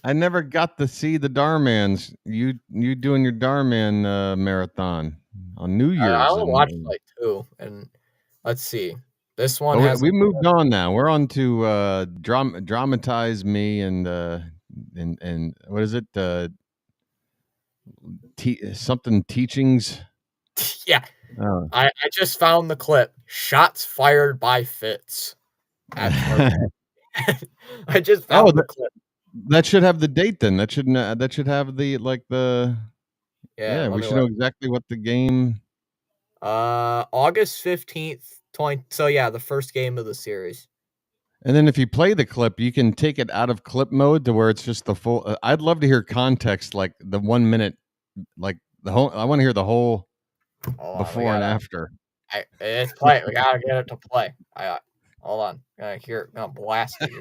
I never got to see the Darmans. You doing your Darman marathon on New Year's. I only watched like 2, and let's see. This one has. We moved on now. We're on to dramatize me and what is it? Something teachings. Yeah. I just found the clip. Shots fired by Fitz. I just found the clip. That should have the date then. That should have the Yeah, we should know exactly what the game. August 15th, 20. So yeah, the first game of the series. And then if you play the clip, you can take it out of clip mode to where it's just the full. I'd love to hear context, like the 1 minute, like the whole. I want to hear the whole before and after. It's play. We gotta get it to play. Hold on. Gonna blast it.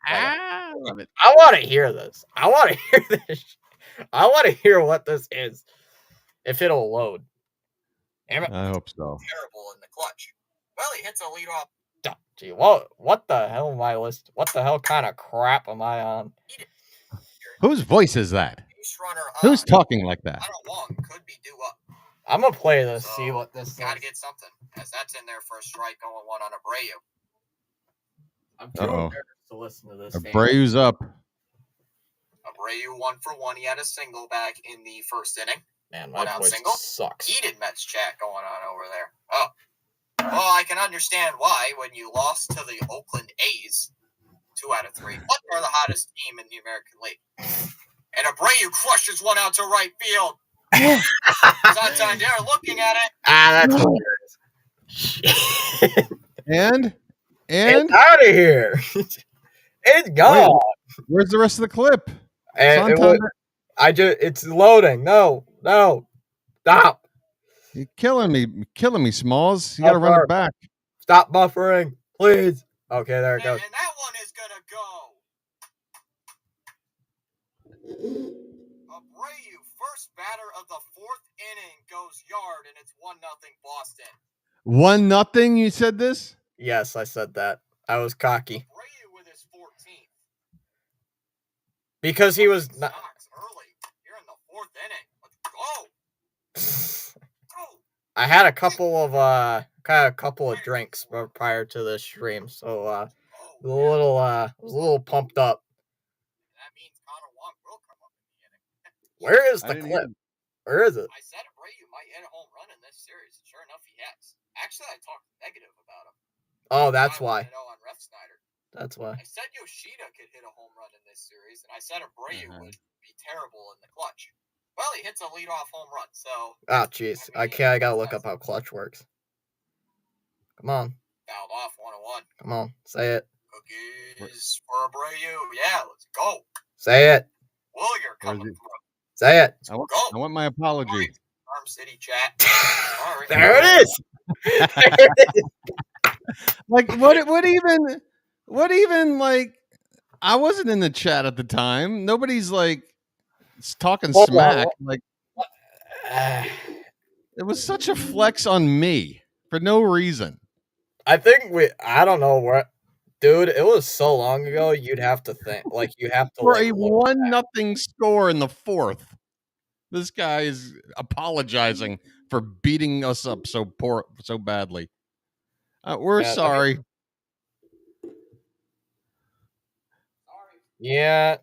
I love it. I want to hear this. I want to hear this. I want to hear what this is. If it'll load. I hope so. Terrible in the clutch. Well, he hits a leadoff. Gee, what the hell am I listening? What the hell kind of crap am I on? Whose voice is that? Who's talking like that? I don't want. Could be due up. I'm gonna play this. So, see what this. Gotta get something, as that's in there for a strike going 1 on Abreu. I'm too embarrassed to listen to this. Abreu's up. Abreu 1 for 1. He had a single back in the first inning. Man, my voice single sucks. Heated Mets chat going on over there. Oh. Well, I can understand why when you lost to the Oakland A's 2 out of 3. What are the hottest team in the American League? And Abreu crushes 1 out to right field. Santander looking at it. That's hilarious. And it's out of here. It's gone. Wait, where's the rest of the clip? It's loading. No, stop. You're killing me, Smalls. You gotta run it back. Stop buffering, please. Okay, there it goes. And that one is gonna go. Abreu, first batter of the 4th inning, goes yard, and it's 1-0 Boston. 1-0. You said this? Yes, I said that. I was cocky. Abreu with his 14th. Because he was not early. You're in the 4th inning. Let's go. I had a couple had a couple of drinks prior to this stream, so was a little pumped up. That means Connor Wong will come up in the inning. Where is the clip? Where is it? I said Abreu might hit a home run in this series. Sure enough, he has. Actually, I talked negative about him. Oh, that's why. On Ref Snyder. That's why. I said Yoshida could hit a home run in this series, and I said Abreu would be terrible in the clutch. Well, he hits a leadoff home run, so. Oh, jeez. I gotta look up how clutch works. Come on. Fouled off 1-1. Come on, say it. Cookies for Abreu. Yeah, let's go. Say it. Willier coming through. Say it. I want my apology. Farm City chat. Sorry. There it is. Like what even like I wasn't in the chat at the time. Nobody's like talking smack. Like it was such a flex on me for no reason. I don't know what, dude, it was so long ago. You'd have to think, like, you have to for like, a 1-0 score in the fourth. This guy is apologizing for beating us up so badly. We're sorry. Yeah.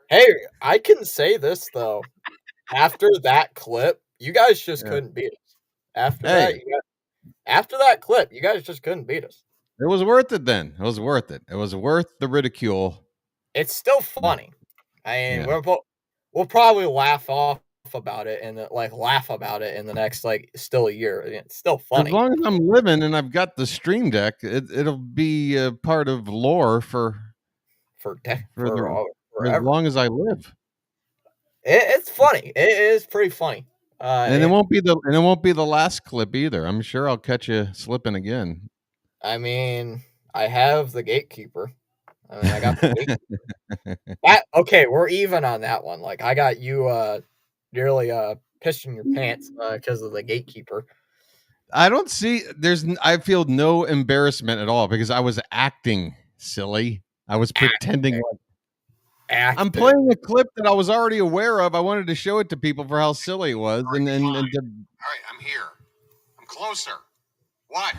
Hey, I can say this though. After that clip, you guys just couldn't beat us. After that clip, you guys just couldn't beat us. It was worth it then. It was worth it. It was worth the ridicule. It's still funny. I mean, we'll probably laugh about it in the next still a year. It's still funny. As long as I'm living and I've got the stream deck, it'll be a part of lore for as long as I live. It's funny. It is pretty funny. And it won't be the last clip either. I'm sure I'll catch you slipping again. I mean, I have the gatekeeper. I mean, I got the gatekeeper. Okay, we're even on that one. Like, I got you nearly pissing your pants because of the gatekeeper. I feel no embarrassment at all because I was acting silly. I was pretending I'm playing a clip that I was already aware of. I wanted to show it to people for how silly it was. All right, I'm here. I'm closer. What?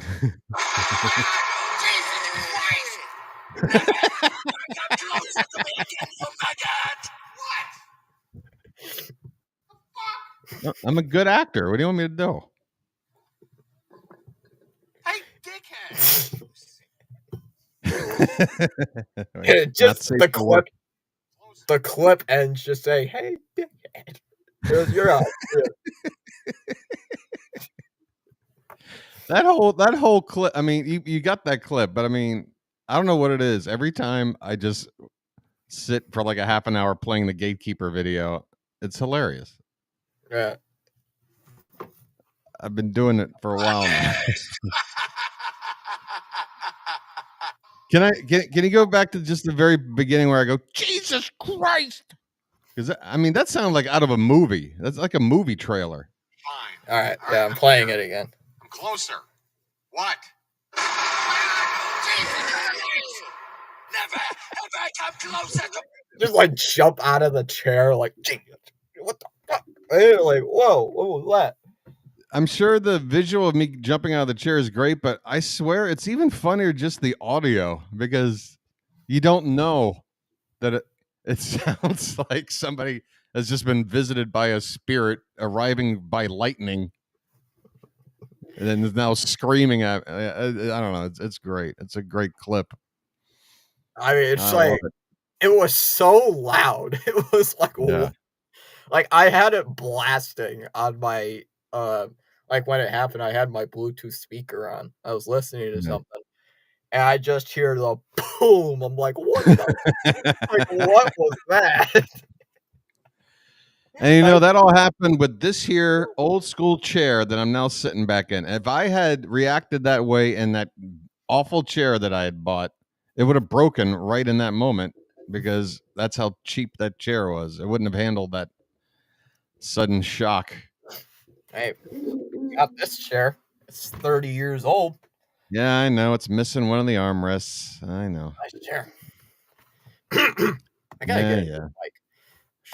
I'm a good actor. What do you want me to do? Hey, dickhead! Just the clip ends. Just say, "Hey, dickhead." You're out. That whole clip. I mean, you got that clip, but I mean, I don't know what it is. Every time I just sit for like a half an hour playing the gatekeeper video, it's hilarious. Yeah. I've been doing it for a while now. Can you go back to just the very beginning where I go, Jesus Christ? Because I mean, that sounded like out of a movie. That's like a movie trailer. Fine. All right. Yeah, I'm playing it again. I'm closer. What? Never ever come closer to. Just like jump out of the chair, like, what the fuck? Like, whoa, what was that? I'm sure the visual of me jumping out of the chair is great, but I swear it's even funnier just the audio because you don't know that it sounds like somebody has just been visited by a spirit arriving by lightning and then is now screaming at. I don't know. It's great. It's a great clip. I mean, it's it was so loud. It was like, like I had it blasting on my like when it happened, I had my Bluetooth speaker on. I was listening to something, and I just hear the boom. I'm like, what what was that? And you know, that all happened with this here old school chair that I'm now sitting back in. If I had reacted that way in that awful chair that I had bought, it would have broken right in that moment because that's how cheap that chair was. It wouldn't have handled that sudden shock. Hey, got this chair. It's 30 years old. Yeah, I know. It's missing one of the armrests. I know. Nice chair. I gotta get a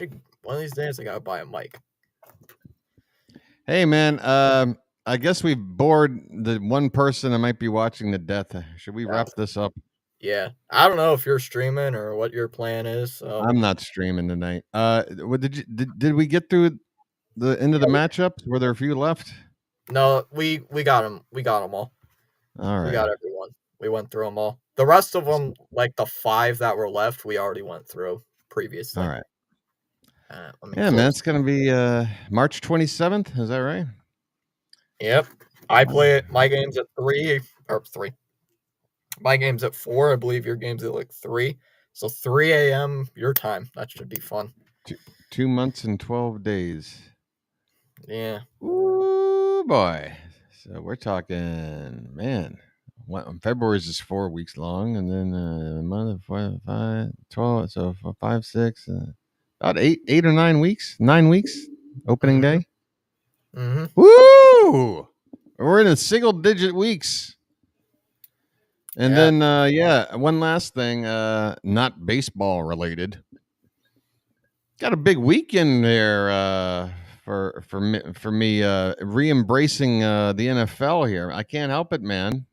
mic. One of these days, I gotta buy a mic. Hey, man. I guess we've bored the one person that might be watching to death. Should we wrap this up? Yeah, I don't know if you're streaming or what your plan is. So. I'm not streaming tonight. What did we get through the end of the matchups? Were there a few left? No, we got them. We got them all. All right. We got everyone. We went through them all. The rest of them, like the 5 that were left, we already went through previously. All right. Yeah, man, it's gonna be March 27th. Is that right? Yep. I play it. My game's at 3 or 3. My game's at 4. I believe your game's at like 3. So 3 a.m. your time. That should be fun. 2 months and 12 days. Yeah. Ooh, boy. So we're talking, man. February is just 4 weeks long, and then a month, 4, 5, 12. So 5, 6, about 8 or 9 weeks. 9 weeks. Opening day. Mm-hmm. Woo! We're in a single-digit weeks. And then, one last thing, not baseball related. Got a big weekend there for me re-embracing the NFL here. I can't help it, man.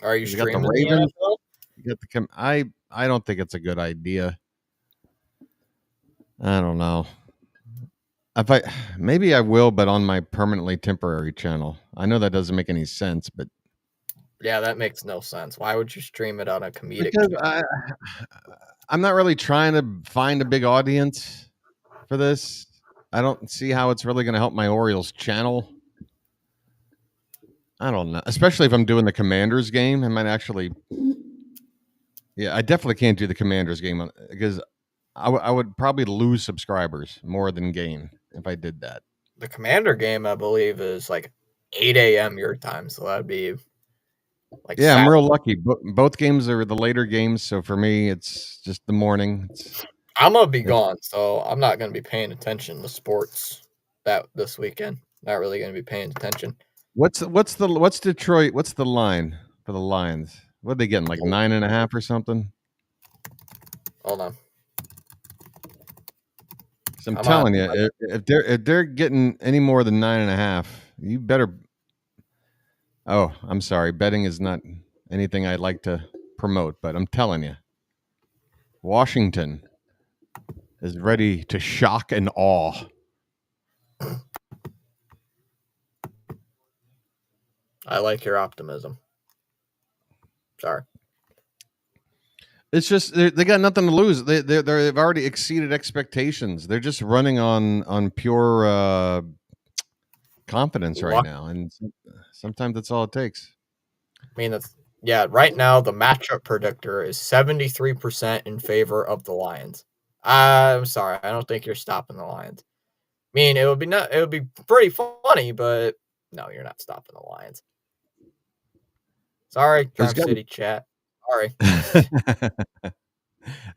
Are you streaming the Ravens? You got the I don't think it's a good idea. I don't know. Maybe I will, but on my permanently temporary channel. I know that doesn't make any sense, but yeah, that makes no sense. Why would you stream it on a comedic? Because I'm not really trying to find a big audience for this. I don't see how it's really going to help my Orioles channel. I don't know, especially if I'm doing the Commanders game. I might actually. Yeah, I definitely can't do the Commanders game because I would probably lose subscribers more than gain if I did that. The Commander game, I believe, is like 8 a.m. your time, so that'd be like. Yeah, I'm real lucky. Both games are the later games, so for me, it's just the morning. I'm gonna be gone, so I'm not gonna be paying attention to sports this weekend. Not really gonna be paying attention. What's Detroit? What's the line for the Lions? What are they getting? Like 9.5 or something? Hold on. I'm telling you, if they're getting any more than 9.5, you better. Oh, I'm sorry. Betting is not anything I'd like to promote, but I'm telling you, Washington is ready to shock and awe. I like your optimism. Sorry. It's just they got nothing to lose. They've already exceeded expectations. They're just running on pure confidence right now, and sometimes that's all it takes. I mean, right now the matchup predictor is 73% in favor of the Lions. I'm sorry, I don't think you're stopping the Lions. I mean, it would be pretty funny, but no, you're not stopping the Lions. Sorry, Drive City chat. Sorry.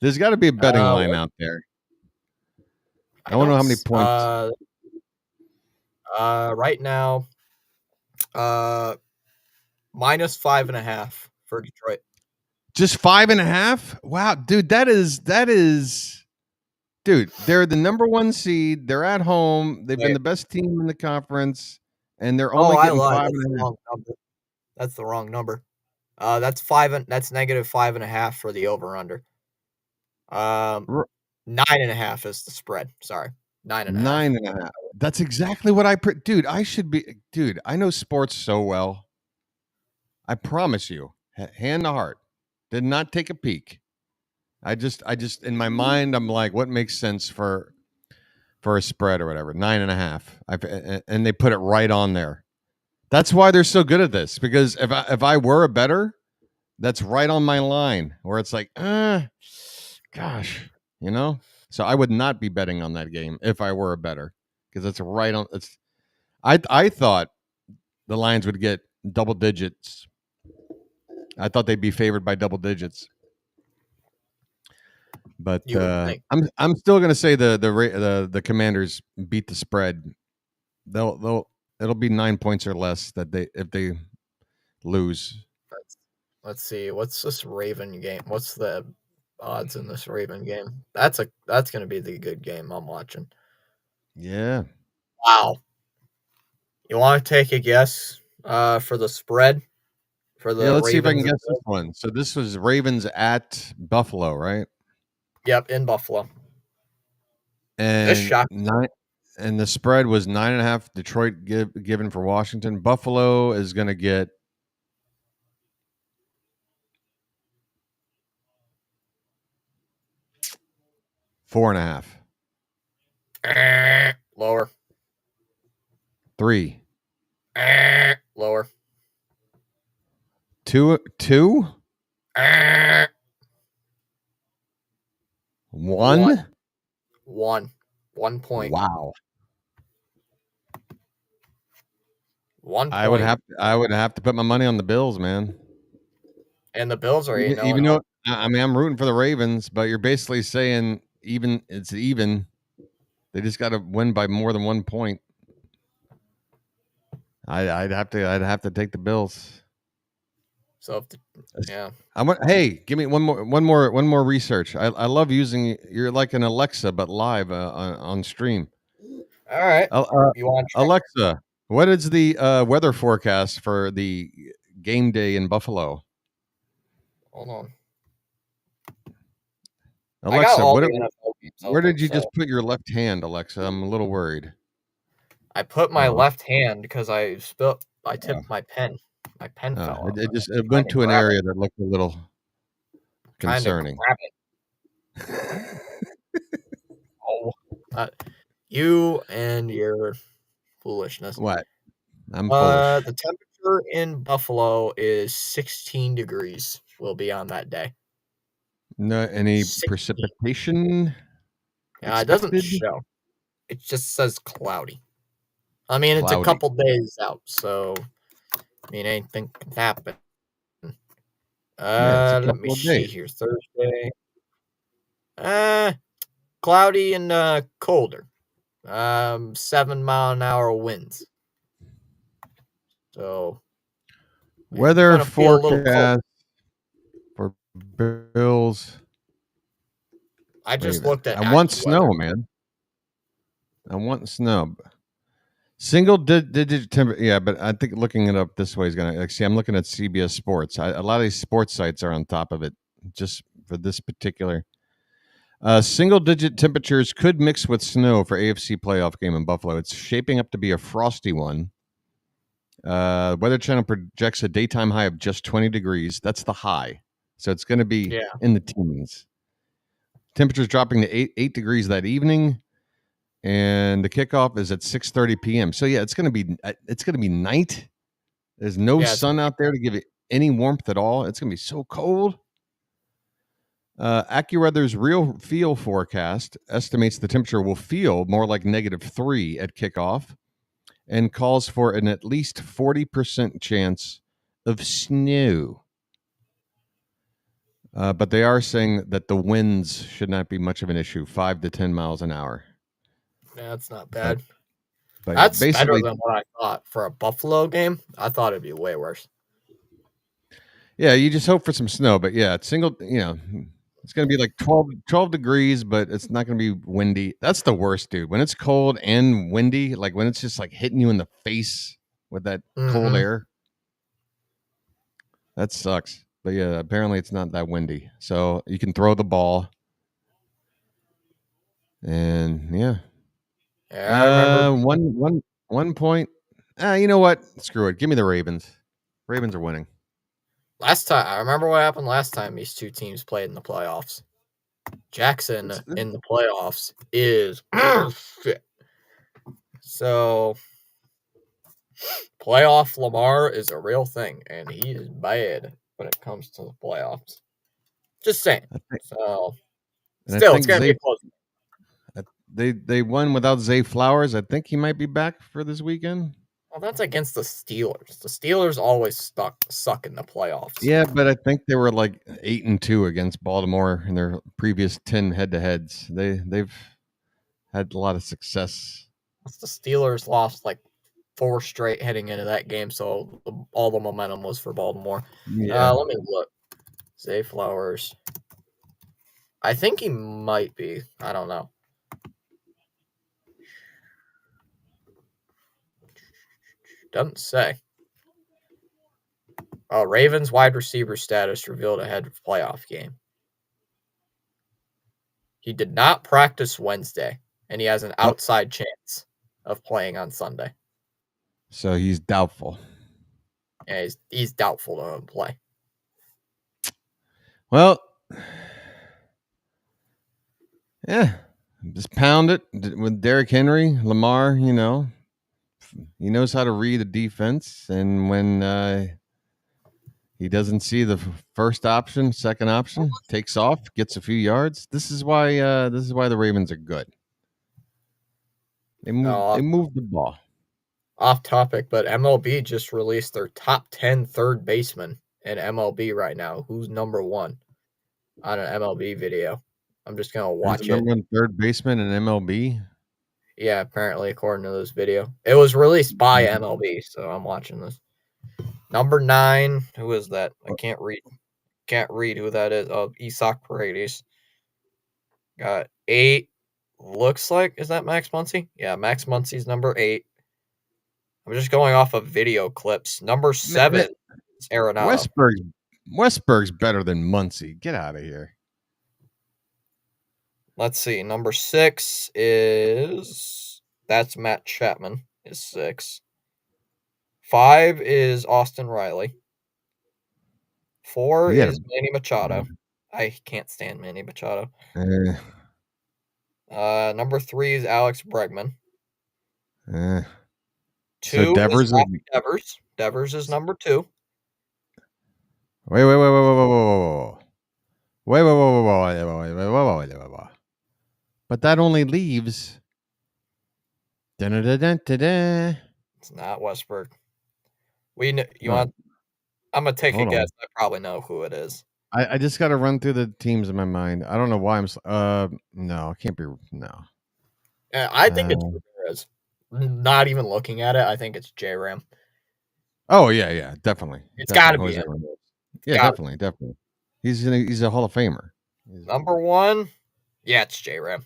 There's got to be a betting line out there. I don't know how many points. Right now, minus 5.5 for Detroit. Just 5.5? Wow, dude, that is. Dude, they're the number 1 seed. They're at home. They've been the best team in the conference, and they're only getting 5.5. That's the wrong number. That's negative 5.5 for the over under. 9.5 is the spread. Sorry, 9.5. 9.5. That's exactly what dude. I should be. Dude, I know sports so well. I promise you, hand to heart, did not take a peek. I just in my mind, I'm like, what makes sense for a spread or whatever? 9.5. And they put it right on there. That's why they're so good at this, because if I were a bettor, that's right on my line where it's like, gosh, you know. So I would not be betting on that game if I were a bettor, because it's right on. I thought the Lions would get double digits. I thought they'd be favored by double digits. But I'm still going to say the Commanders beat the spread. It'll be 9 points or less if they lose. Let's see. What's this Raven game? What's the odds in this Raven game? That's going to be the good game I'm watching. Yeah. Wow. You want to take a guess for the spread for the let's see if I can Ravens? guess this one. So this was Ravens at Buffalo, right? Yep, in Buffalo. This And shocked. and the spread was 9.5. Detroit given for Washington. Buffalo is going to get 4.5. Lower. 3. Lower. 2. 1. 1 point. Wow. 1 point. I would have to put my money on the Bills, man. And the Bills are 8-0. Even though I mean I'm rooting for the Ravens, but you're basically saying it's even. They just got to win by more than 1 point. I'd have to take the Bills. So yeah. Hey, give me one more research. I love using you're like an Alexa but live on stream. All right. You want Alexa, what is the weather forecast for the game day in Buffalo? Hold on. Alexa, where open, did you just put your left hand, Alexa? I'm a little worried. I put my left hand because I tipped my pen. My pen fell out. It went to an area that looked a little concerning. You and your foolishness. What? I'm foolish. The temperature in Buffalo is 16 degrees. Will be on that day. No, any 16. precipitation? Yeah, it doesn't show. It just says cloudy. I mean, Cloudy. it's a couple days out, so I mean, anything can happen. Let me see here. Thursday. Cloudy and colder. 7-mile-an-hour winds. So weather forecast for Bills. I just looked at. I want snow, man. I want snow. Single digit temperature. Yeah, but I think looking it up this way is gonna. See, I'm looking at CBS Sports. A lot of these sports sites are on top of it, just for this particular. Single digit temperatures could mix with snow for AFC playoff game in Buffalo. It's shaping up to be a frosty one. Weather Channel projects a daytime high of just 20 degrees. That's the high. So it's going to be in the teens. Temperatures dropping to 8 degrees that evening. And the kickoff is at 6:30 p.m. So yeah, it's going to be night. There's no sun out there to give it any warmth at all. It's going to be so cold. AccuWeather's real feel forecast estimates the temperature will feel more like -3 at kickoff and calls for an at least 40% chance of snow. But they are saying that the winds should not be much of an issue, 5 to 10 miles an hour. Yeah, that's not bad. But that's better than what I thought for a Buffalo game. I thought it'd be way worse. Yeah, you just hope for some snow. But yeah, it's going to be like 12 degrees, but it's not going to be windy. That's the worst, dude. When it's cold and windy, like when it's just like hitting you in the face with that cold air. That sucks. But yeah, apparently it's not that windy. So you can throw the ball. And yeah. Yeah, I remember. 1 point. You know what? Screw it. Give me the Ravens. Ravens are winning. Last time, I remember what happened last time these two teams played in the playoffs. Jackson in the playoffs is fit. So playoff Lamar is a real thing, and he is bad when it comes to the playoffs. Just saying. So still, it's going to be close. They won without Zay Flowers. I think he might be back for this weekend. Well, that's against the Steelers. The Steelers always suck in the playoffs. Yeah, but I think they were like 8-2 against Baltimore in their previous 10 head-to-heads. They've had a lot of success. The Steelers lost like 4 straight heading into that game, so all the momentum was for Baltimore. Yeah. Let me look. Zay Flowers. I think he might be. I don't know. doesn't say. Oh, Ravens wide receiver status revealed ahead of playoff game. He did not practice Wednesday, and he has an outside chance of playing on Sunday. So he's doubtful. Yeah, he's doubtful to play. Well, yeah, just pound it with Derrick Henry, Lamar. You know, he knows how to read a defense, and when he doesn't see the first option, second option, takes off, gets a few yards. This is why the Ravens are good. They move the ball. Off topic, but MLB just released their top 10 third baseman in MLB right now. Who's number one on an MLB video? I'm just gonna watch it. Number one third baseman in MLB. Yeah, apparently according to this video, it was released by MLB, so I'm watching this. Number 9, who is that? I can't read who that is. Oh, Isaac Paredes. Got 8. Looks like, is that Max Muncy? Yeah, Max Muncy's number 8. I'm just going off of video clips. Number 7 is Arenado. Westberg's better than Muncy. Get out of here. Let's see. Number 6 is that's Matt Chapman. Is 6. 5 is Austin Riley. 4 is Manny Machado. I can't stand Manny Machado. Number 3 is Alex Bregman. 2 so Devers is Devers. Devers is number 2. Wait. But that only leaves. It's not Westberg. I'm gonna take a guess. I probably know who it is. I just got to run through the teams in my mind. I don't know why no, it can't be. No. I think it's Ramirez. Not even looking at it, I think it's J-Ram. Oh yeah, definitely. It's got to be him. Yeah, definitely. He's a Hall of Famer. Number 1, yeah, it's J-Ram.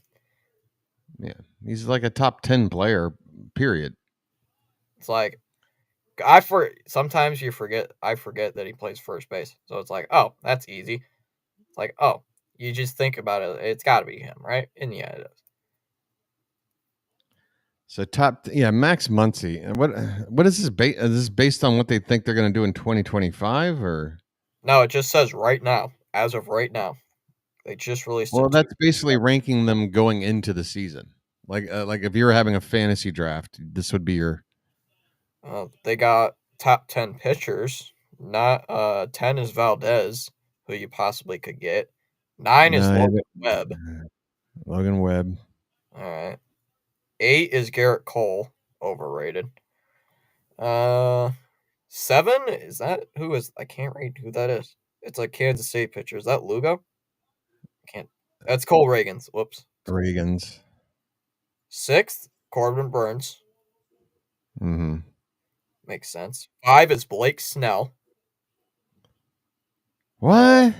Yeah, he's like a top 10 player. Period. It's like sometimes I forget that he plays first base. So it's like, oh, that's easy. It's like, oh, you just think about it. It's got to be him, right? And yeah, it is. So Max Muncy. What is this based? Is this based on what they think they're going to do in 2025 or? No, it just says right now. As of right now, they just released. Well, that's basically ranking them going into the season. Like if you were having a fantasy draft, this would be your. They got top 10 pitchers. Not 10 is Valdez, who you possibly could get. 9 is Logan Webb. Logan Webb. All right. 8 is Garrett Cole, overrated. 7 is that who is? I can't read who that is. It's a Kansas City pitcher. Is that Lugo? Can't. That's Cole Reagans. Whoops. Reagans. 6th, Corbin Burns. Mm-hmm. Makes sense. 5 is Blake Snell. What?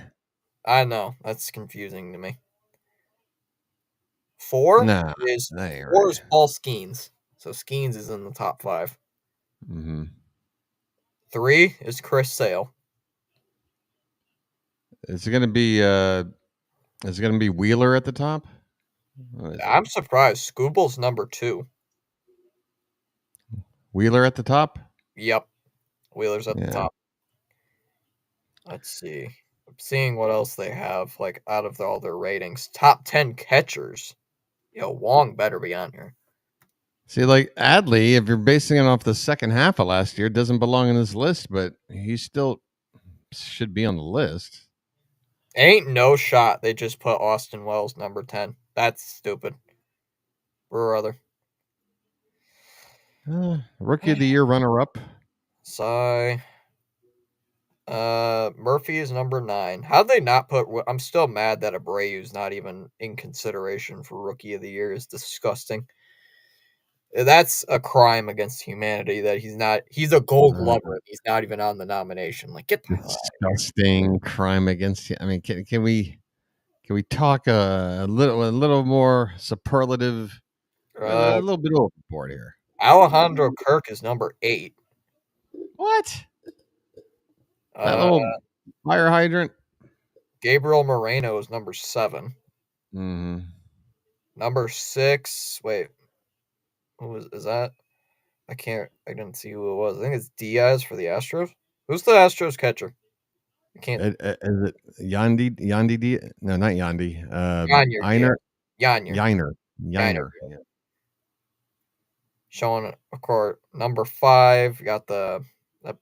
I know. That's confusing to me. 4 is Paul Skeens. So Skeens is in the top 5. Mm-hmm. 3 is Chris Sale. Is it gonna be Wheeler at the top? I'm surprised. Scooble's number 2. Wheeler at the top? Yep. Wheeler's at the top. Let's see. I'm seeing what else they have, like, out of all their ratings. Top 10 catchers. Yo, Wong better be on here. See, like, Adley, if you're basing it off the second half of last year, doesn't belong in this list, but he still should be on the list. Ain't no shot they just put Austin Wells number 10. That's stupid. Brother. Rookie of the year runner-up. Sigh. Murphy is number 9. How'd they not put? I'm still mad that Abreu's not even in consideration for Rookie of the Year. Is disgusting. That's a crime against humanity that he's not. He's a Gold Glover. And he's not even on the nomination. Like, get the disgusting crime against. I mean, can we talk a little more superlative? A little bit overboard here. Alejandro Kirk is number 8. What? That Uh, little fire hydrant? Gabriel Moreno is number 7. Mm-hmm. Number 6. Wait, is that? I didn't see who it was. I think it's Diaz for the Astros. Who's the Astros catcher? I can't. Is it Yandy? No, not Yandy. Yonder Diaz. Yiner. Yonder. Yiner. Yeah. Showing, of course, number 5. Got that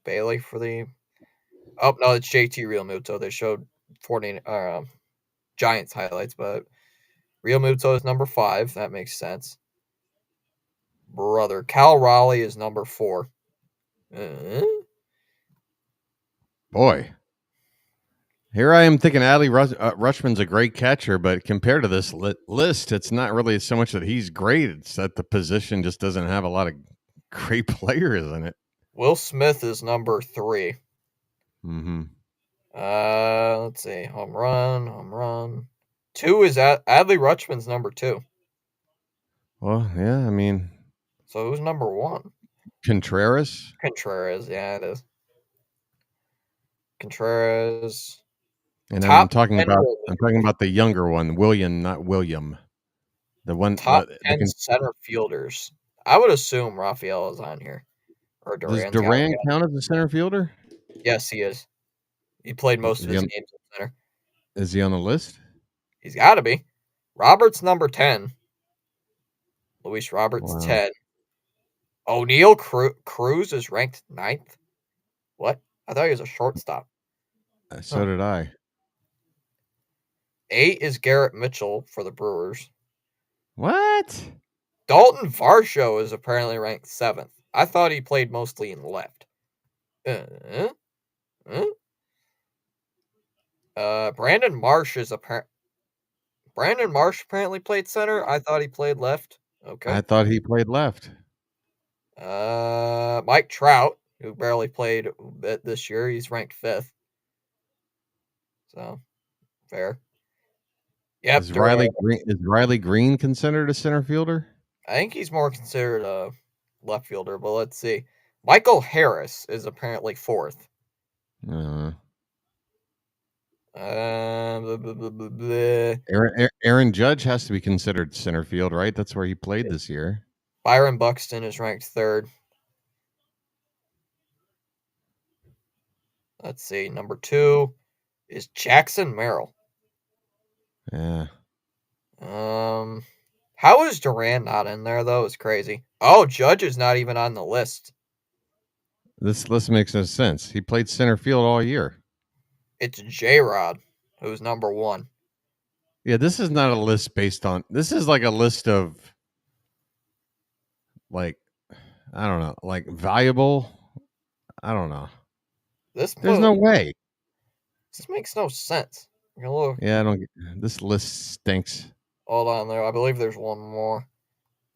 Bailey for the. Oh no, it's JT Realmuto. They showed 40 Giants highlights, but Realmuto is number 5. That makes sense. Brother, Cal Raleigh is number 4. Boy, here I am thinking Adley Rutschman's a great catcher, but compared to this list, it's not really so much that he's great; it's that the position just doesn't have a lot of great players in it. Will Smith is number 3. Mm-hmm. Let's see. Home run. 2 is Adley Rutschman's number 2. Well, yeah, I mean, So who's number 1? Contreras. Yeah, it is. Contreras. And Top I'm 10 talking about the younger one, William, not William. The one top 10 center fielders. I would assume Rafael is on here. Or Does Duran. Duran count as a center fielder? Yes, he is. He played most of his games in center. Is he on the list? He's got to be. Roberts number 10. Luis Roberts 10. O'Neal Cruz is ranked 9th. What? I thought he was a shortstop. So did I. 8 is Garrett Mitchell for the Brewers. What? Dalton Varsho is apparently ranked 7th. I thought he played mostly in left. Brandon Marsh apparently played center. I thought he played left. Okay. I thought he played left. Mike Trout, who barely played a bit this year, he's ranked 5th. So, fair. Yep. Is Riley Green considered a center fielder? I think he's more considered a left fielder, but let's see. Michael Harris is apparently 4th. Aaron Judge has to be considered center field, right? That's where he played this year. Byron Buxton is ranked 3rd. Let's see. Number 2 is Jackson Merrill. Yeah. How is Duran not in there though? It's crazy. Oh, Judge is not even on the list. This list makes no sense. He played center field all year. It's J-Rod, who's number 1. Yeah, this is not a list based on. This is like a list of, like, I don't know, like valuable. I don't know. There's no way. This makes no sense. Look. Yeah, I don't. This list stinks. Hold on there. I believe there's one more.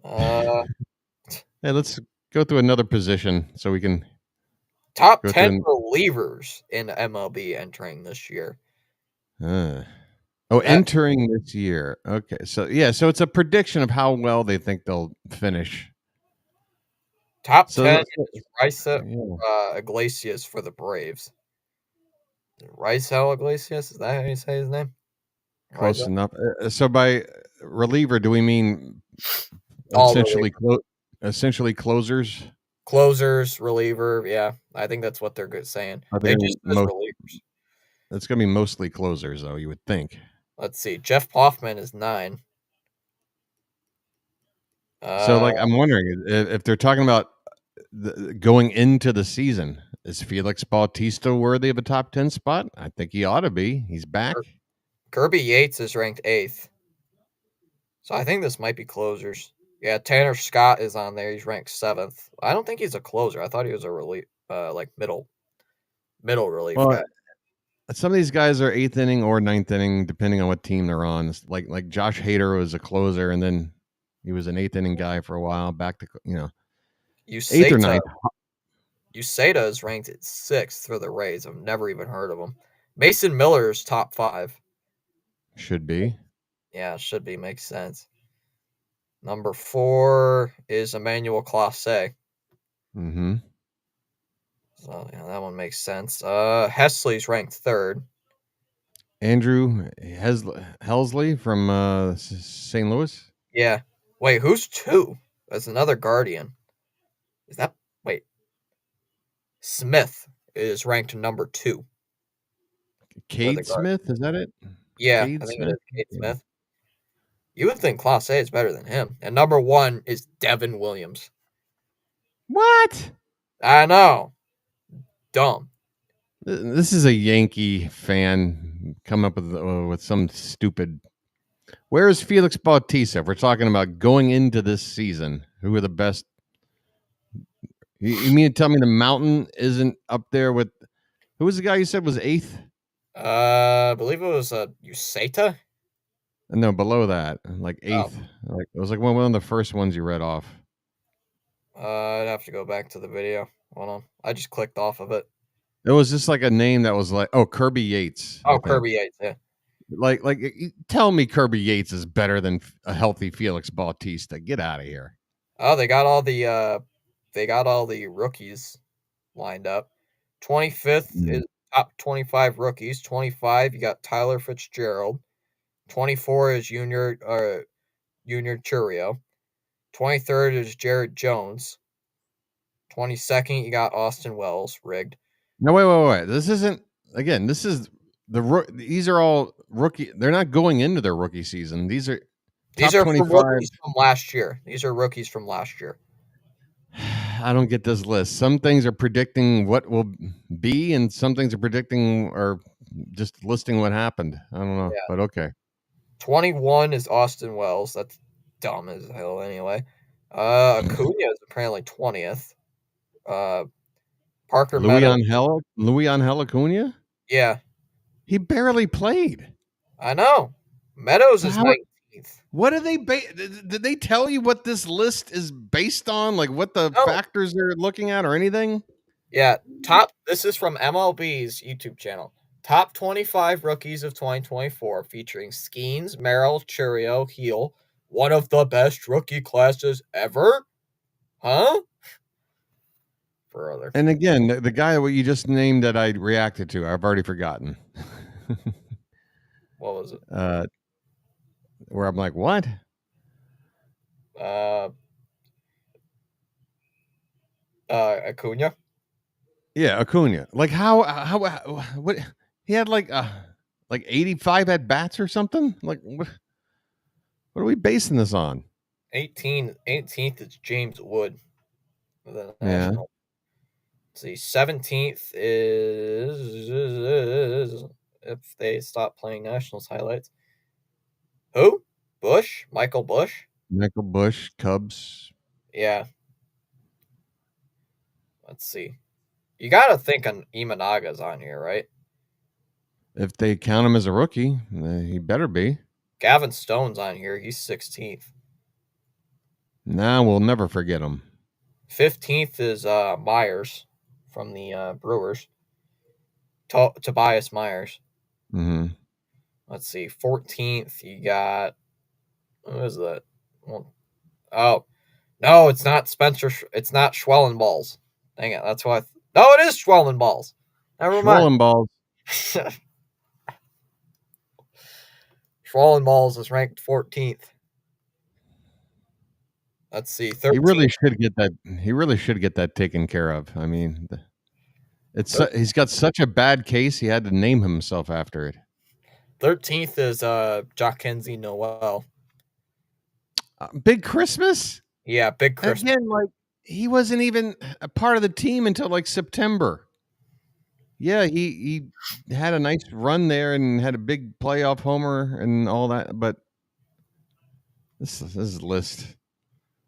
Hey, let's go through another position so we can. Top 10 relievers in MLB entering this year. Entering this year. Okay, so it's a prediction of how well they think they'll finish. Top 10 is Raisel Iglesias for the Braves. Raisel Iglesias? Is that how you say his name? Close enough. So by reliever, do we mean essentially closers? Closers, reliever. Yeah, I think that's what they're saying. They just relievers. It's going to be mostly closers, though, you would think. Let's see. Jeff Hoffman is 9. So, I'm wondering if they're talking about going into the season, is Felix Bautista worthy of a top 10 spot? I think he ought to be. He's back. Kirby Yates is ranked 8th. So I think this might be closers. Yeah, Tanner Scott is on there. He's ranked 7th. I don't think he's a closer. I thought he was a relief, middle relief guy. Some of these guys are 8th inning or 9th inning, depending on what team they're on. It's like Josh Hader was a closer, and then he was an 8th inning guy for a while. Back to 8th or 9th. Uceda is ranked at 6th for the Rays. I've never even heard of him. Mason Miller is top 5. Should be. Yeah, should be. Makes sense. Number 4 is Emmanuel Clase. Mm-hmm. So yeah, that one makes sense. Hesley's ranked third. Andrew Helsley from St. Louis. Yeah. Wait, who's two? That's another Guardian. Is that wait? Smith is ranked number 2. Cade Smith, is that it? Yeah, Cade I think it Smith. is Cade Smith. You would think Class A is better than him. And number 1 is Devin Williams. What? I know. Dumb. This is a Yankee fan come up with some stupid. Where is Felix Bautista? If we're talking about going into this season, who are the best? You mean to tell me the Mountain isn't up there with who was the guy you said was 8th? I believe it was Useta. No, below that, like 8th. Like it was like one of the first ones you read off. I'd have to go back to the video. Hold on. I just clicked off of it. It was just like a name that was like, oh, Kirby Yates. Oh, Kirby Yates, yeah. Like, tell me Kirby Yates is better than a healthy Felix Bautista. Get out of here. Oh, they got all the rookies lined up. 25th is top 25 rookies. 25, you got Tyler Fitzgerald. 24 is Junior Churio. 23rd is Jared Jones. 22nd, you got Austin Wells, rigged. No, wait. This isn't, again, this is these are all rookie. They're not going into their rookie season. These are These are rookies from last year. These are rookies from last year. I don't get this list. Some things are predicting what will be, and some things are predicting or just listing what happened. I don't know, but okay. 21 is Austin Wells. That's dumb as hell anyway. Acuna is apparently 20th. Parker Louis Angel Acuna? Yeah. He barely played. I know. Meadows is 19th. What did did they tell you what this list is based on? Like what the factors they're looking at or anything? Yeah. This is from MLB's YouTube channel. Top 25 rookies of 2024 featuring Skeens, Merrill, Churio, Heel. One of the best rookie classes ever? Huh? And again, the guy that you just named that I reacted to, I've already forgotten. What was it? Where I'm like, what? Acuna? Yeah, Acuna. Like how what he had like 85 at bats or something? Like what are we basing this on? 18th is James Wood. Yeah. Let's see, 17th is if they stop playing Nationals highlights. Who? Bush? Michael Bush? Michael Bush, Cubs. Yeah. Let's see. You got to think Imanaga's on here, right? If they count him as a rookie, he better be. Gavin Stone's on here. He's 16th. Nah, we'll never forget him. 15th is Myers from the Brewers. Tobias Myers. Mm-hmm. Let's see. 14th, you got... What is that? Oh. No, it's not Spencer. It's not Schwellenballs. Dang it. That's why. No, it is Schwellenballs. Never mind. Schwellenballs. Schwellenballs is ranked 14th. Let's see. 13th. He really should get that taken care of. I mean, he's got such a bad case. He had to name himself after it. 13th is Jackenzie Noel. Big Christmas? Yeah, Big Christmas. Again, like he wasn't even a part of the team until like September. Yeah, he had a nice run there and had a big playoff homer and all that, but this is list.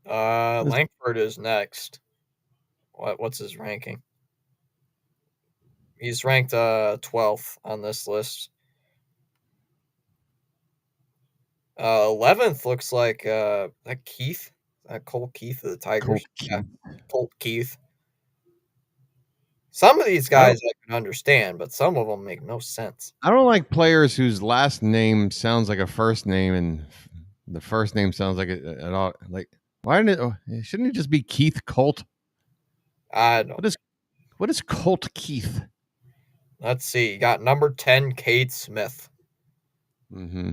Langford is next. What's his ranking? He's ranked 12th on this list. 11th looks like Keith. Cole Keith of the Tigers. Colt Keith. Some of these guys I can understand, but some of them make no sense. I don't like players whose last name sounds like a first name and the first name sounds like it at all. Like, why didn't shouldn't it just be Keith Colt? I don't. What is Colt Keith? Let's see. You got number 10, Cade Smith. Mm-hmm.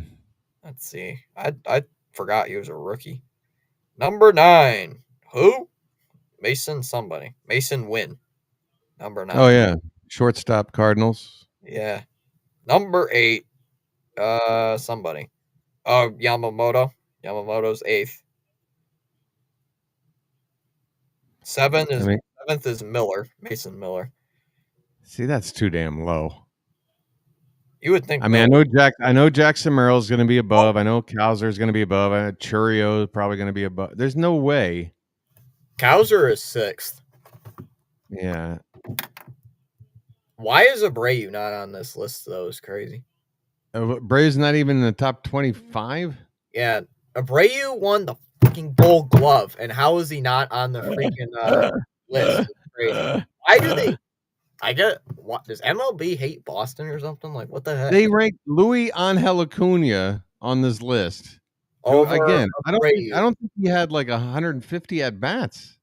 Let's see. I forgot he was a rookie. Number 9. Who? Mason somebody. Mason Wynn. Number 9. Oh yeah, shortstop Cardinals. Yeah. Number 8. Somebody. Oh, Yamamoto. Yamamoto's 8th. 7th is Miller. Mason Miller. See, that's too damn low. You would think. I mean, I know Jackson Merrill's going to be above. I know Kowser's going to be above. I know Churio is probably going to be above. There's no way. Kowser is 6th. Yeah. Why is Abreu not on this list, though? Is crazy. Abreu's not even in the top 25? Yeah. Abreu won the fucking Gold Glove, and how is he not on the freaking list? It's crazy. Why do they? What does MLB hate Boston or something? Like, what the heck? They ranked Luis Angel Acuna on this list. Again, I don't think he had like 150 at bats.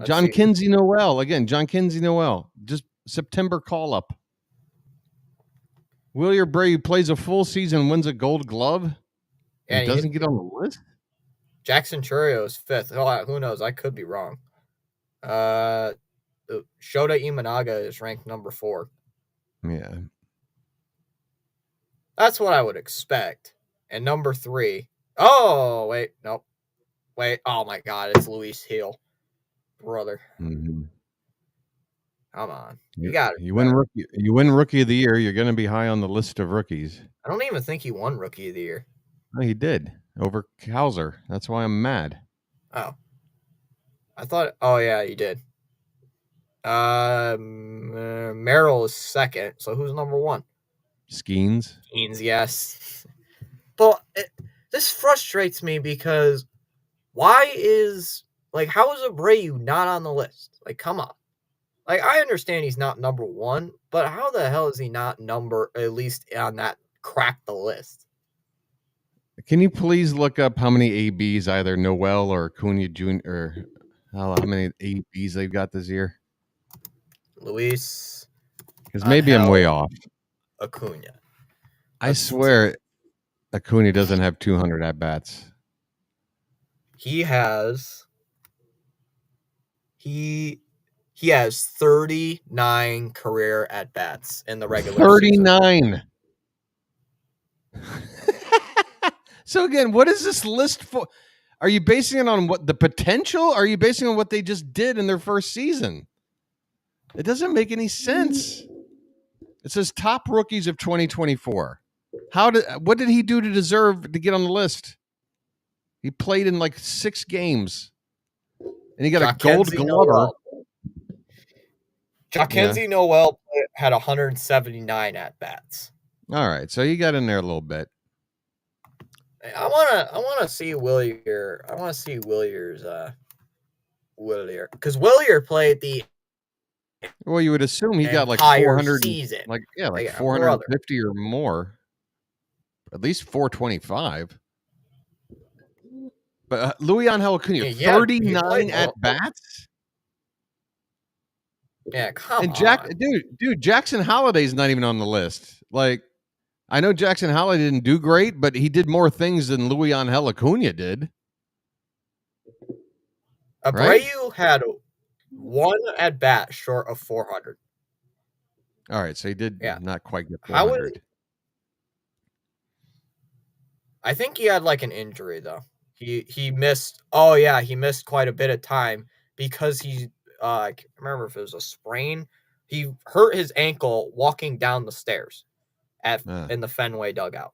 John Kinsey Noel. John Kinsey Noel. Just September call up. Wilyer Abreu plays a full season, wins a Gold Glove, and doesn't get on the list. Jackson Churio is 5th. Oh, who knows? I could be wrong. Shota Imanaga is ranked number 4. Yeah. That's what I would expect. And number 3. Oh, wait. Nope. Wait. Oh, my God. It's Luis Hill. Brother. Mm-hmm. Come on. You win Rookie of the Year. You're going to be high on the list of rookies. I don't even think he won Rookie of the Year. Oh, he did. Over Kowser. That's why I'm mad. Oh. I thought... Oh, yeah, he did. Merrill is 2nd. So who's number 1? Skeens, yes. But this frustrates me because why is... Like, how is Abreu not on the list? Like, come on. Like, I understand he's not number 1, but how the hell is he not at least on that crack the list? Can you please look up how many ABs either Noel or Acuna Jr. or how many ABs they've got this year? Luis. Because maybe I'm way off. Acuna. I swear Acuna doesn't have 200 at-bats. He has 39 career at-bats in the regular 39. So again, what is this list for? Are you basing it on what the potential? Or are you basing it on what they just did in their first season? It doesn't make any sense. It says top rookies of 2024. What did he do to deserve to get on the list? He played in like 6 games. And he got a Gold Glover. Jackenzie Noel had 179 at-bats. All right, so you got in there a little bit. I wanna see Wilyer. I want to see Willier's Wilyer, because Wilyer played the. Well, you would assume he got like 400 season. Like 450 or more. At least 425. But Luis Angel Acuna, 39 at bats. Yeah, come on. Dude, Jackson Holliday's not even on the list. Like, I know Jackson Holliday didn't do great, but he did more things than Luis Angel Acuna did. Abreu had 1 at bat short of 400. All right, so he did not quite get 400. I think he had like an injury though. He missed. Oh yeah, he missed quite a bit of time because I can't remember if it was a sprain. He hurt his ankle walking down the stairs in the Fenway dugout.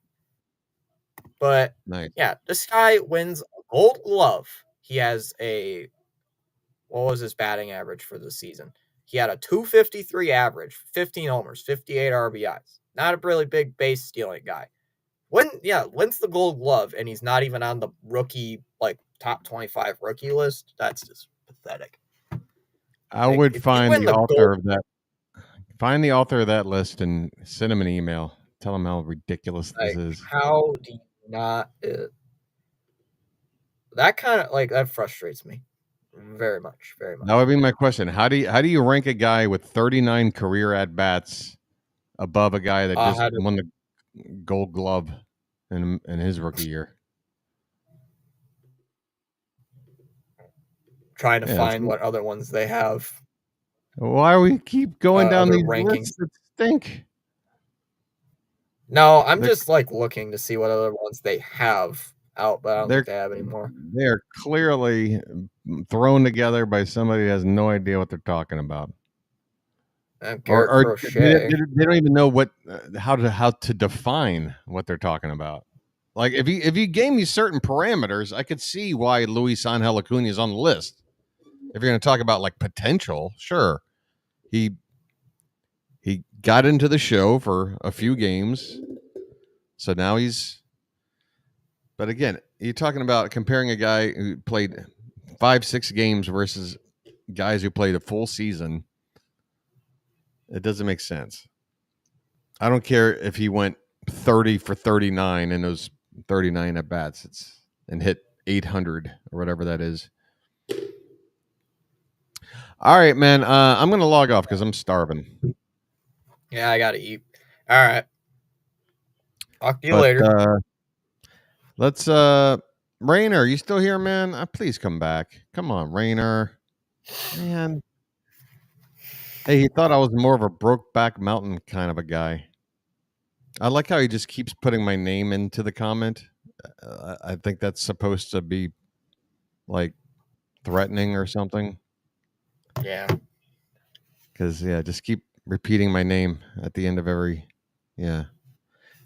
But yeah, this guy wins a Gold Glove. He has what was his batting average for the season? He had a 253 average, 15 homers, 58 RBIs. Not a really big base stealing guy. Wins the Gold Glove, and he's not even on the rookie, like, top 25 rookie list. That's just pathetic. I would find the author of that. Find the author of that list and send him an email. Tell him how ridiculous this is. How do you not? That kind of that frustrates me. Very much, very much. That would be my question. How do you rank a guy with 39 career at bats above a guy that just won the Gold Glove in his rookie year? Trying to find what other ones they have. Why do we keep going down these rankings lists that stink? No, I'm just like looking to see what other ones they have out, but I don't think they have anymore. They're clearly thrown together by somebody who has no idea what they're talking about. Garrett Crochet. They don't even know how to define what they're talking about. Like if you gave me certain parameters, I could see why Luis Angel Acuna is on the list. If you're going to talk about like potential, sure. He got into the show for a few games. So now but again, you're talking about comparing a guy who played 5-6 games versus guys who played a full season. It doesn't make sense. I don't care if he went 30 for 39 in those 39 at bats and hit 800 or whatever that is. All right, man. I'm going to log off because I'm starving. Yeah, I got to eat. All right. Talk to you later. Let's Rainer, you still here, man? Please come back. Come on, Rainer. Man. Hey, he thought I was more of a Brokeback Mountain kind of a guy. I like how he just keeps putting my name into the comment. I think that's supposed to be like threatening or something. Yeah. Because, just keep repeating my name at the end of every. Yeah.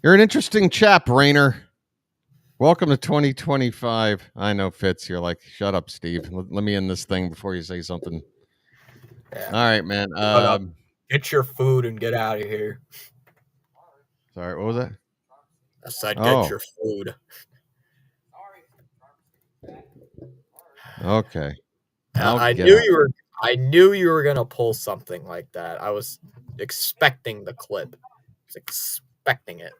You're an interesting chap, Rainer. Welcome to 2025. I know, Fitz. You're like, shut up, Steve. Let me end this thing before you say something. Yeah. All right, man. Get your food and get out of here. Sorry, what was that? I said, get your food. Okay. I knew you were gonna pull something like that. I was expecting the clip. I was expecting it.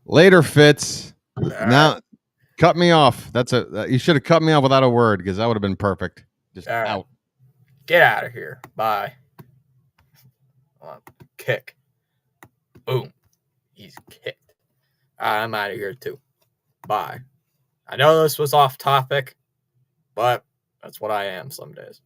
Later, Fitz. Now, cut me off. You should have cut me off without a word because that would have been perfect. Just out. Get out of here. Bye. Kick. Boom. He's kicked. I'm out of here too. Bye. I know this was off topic, but that's what I am some days.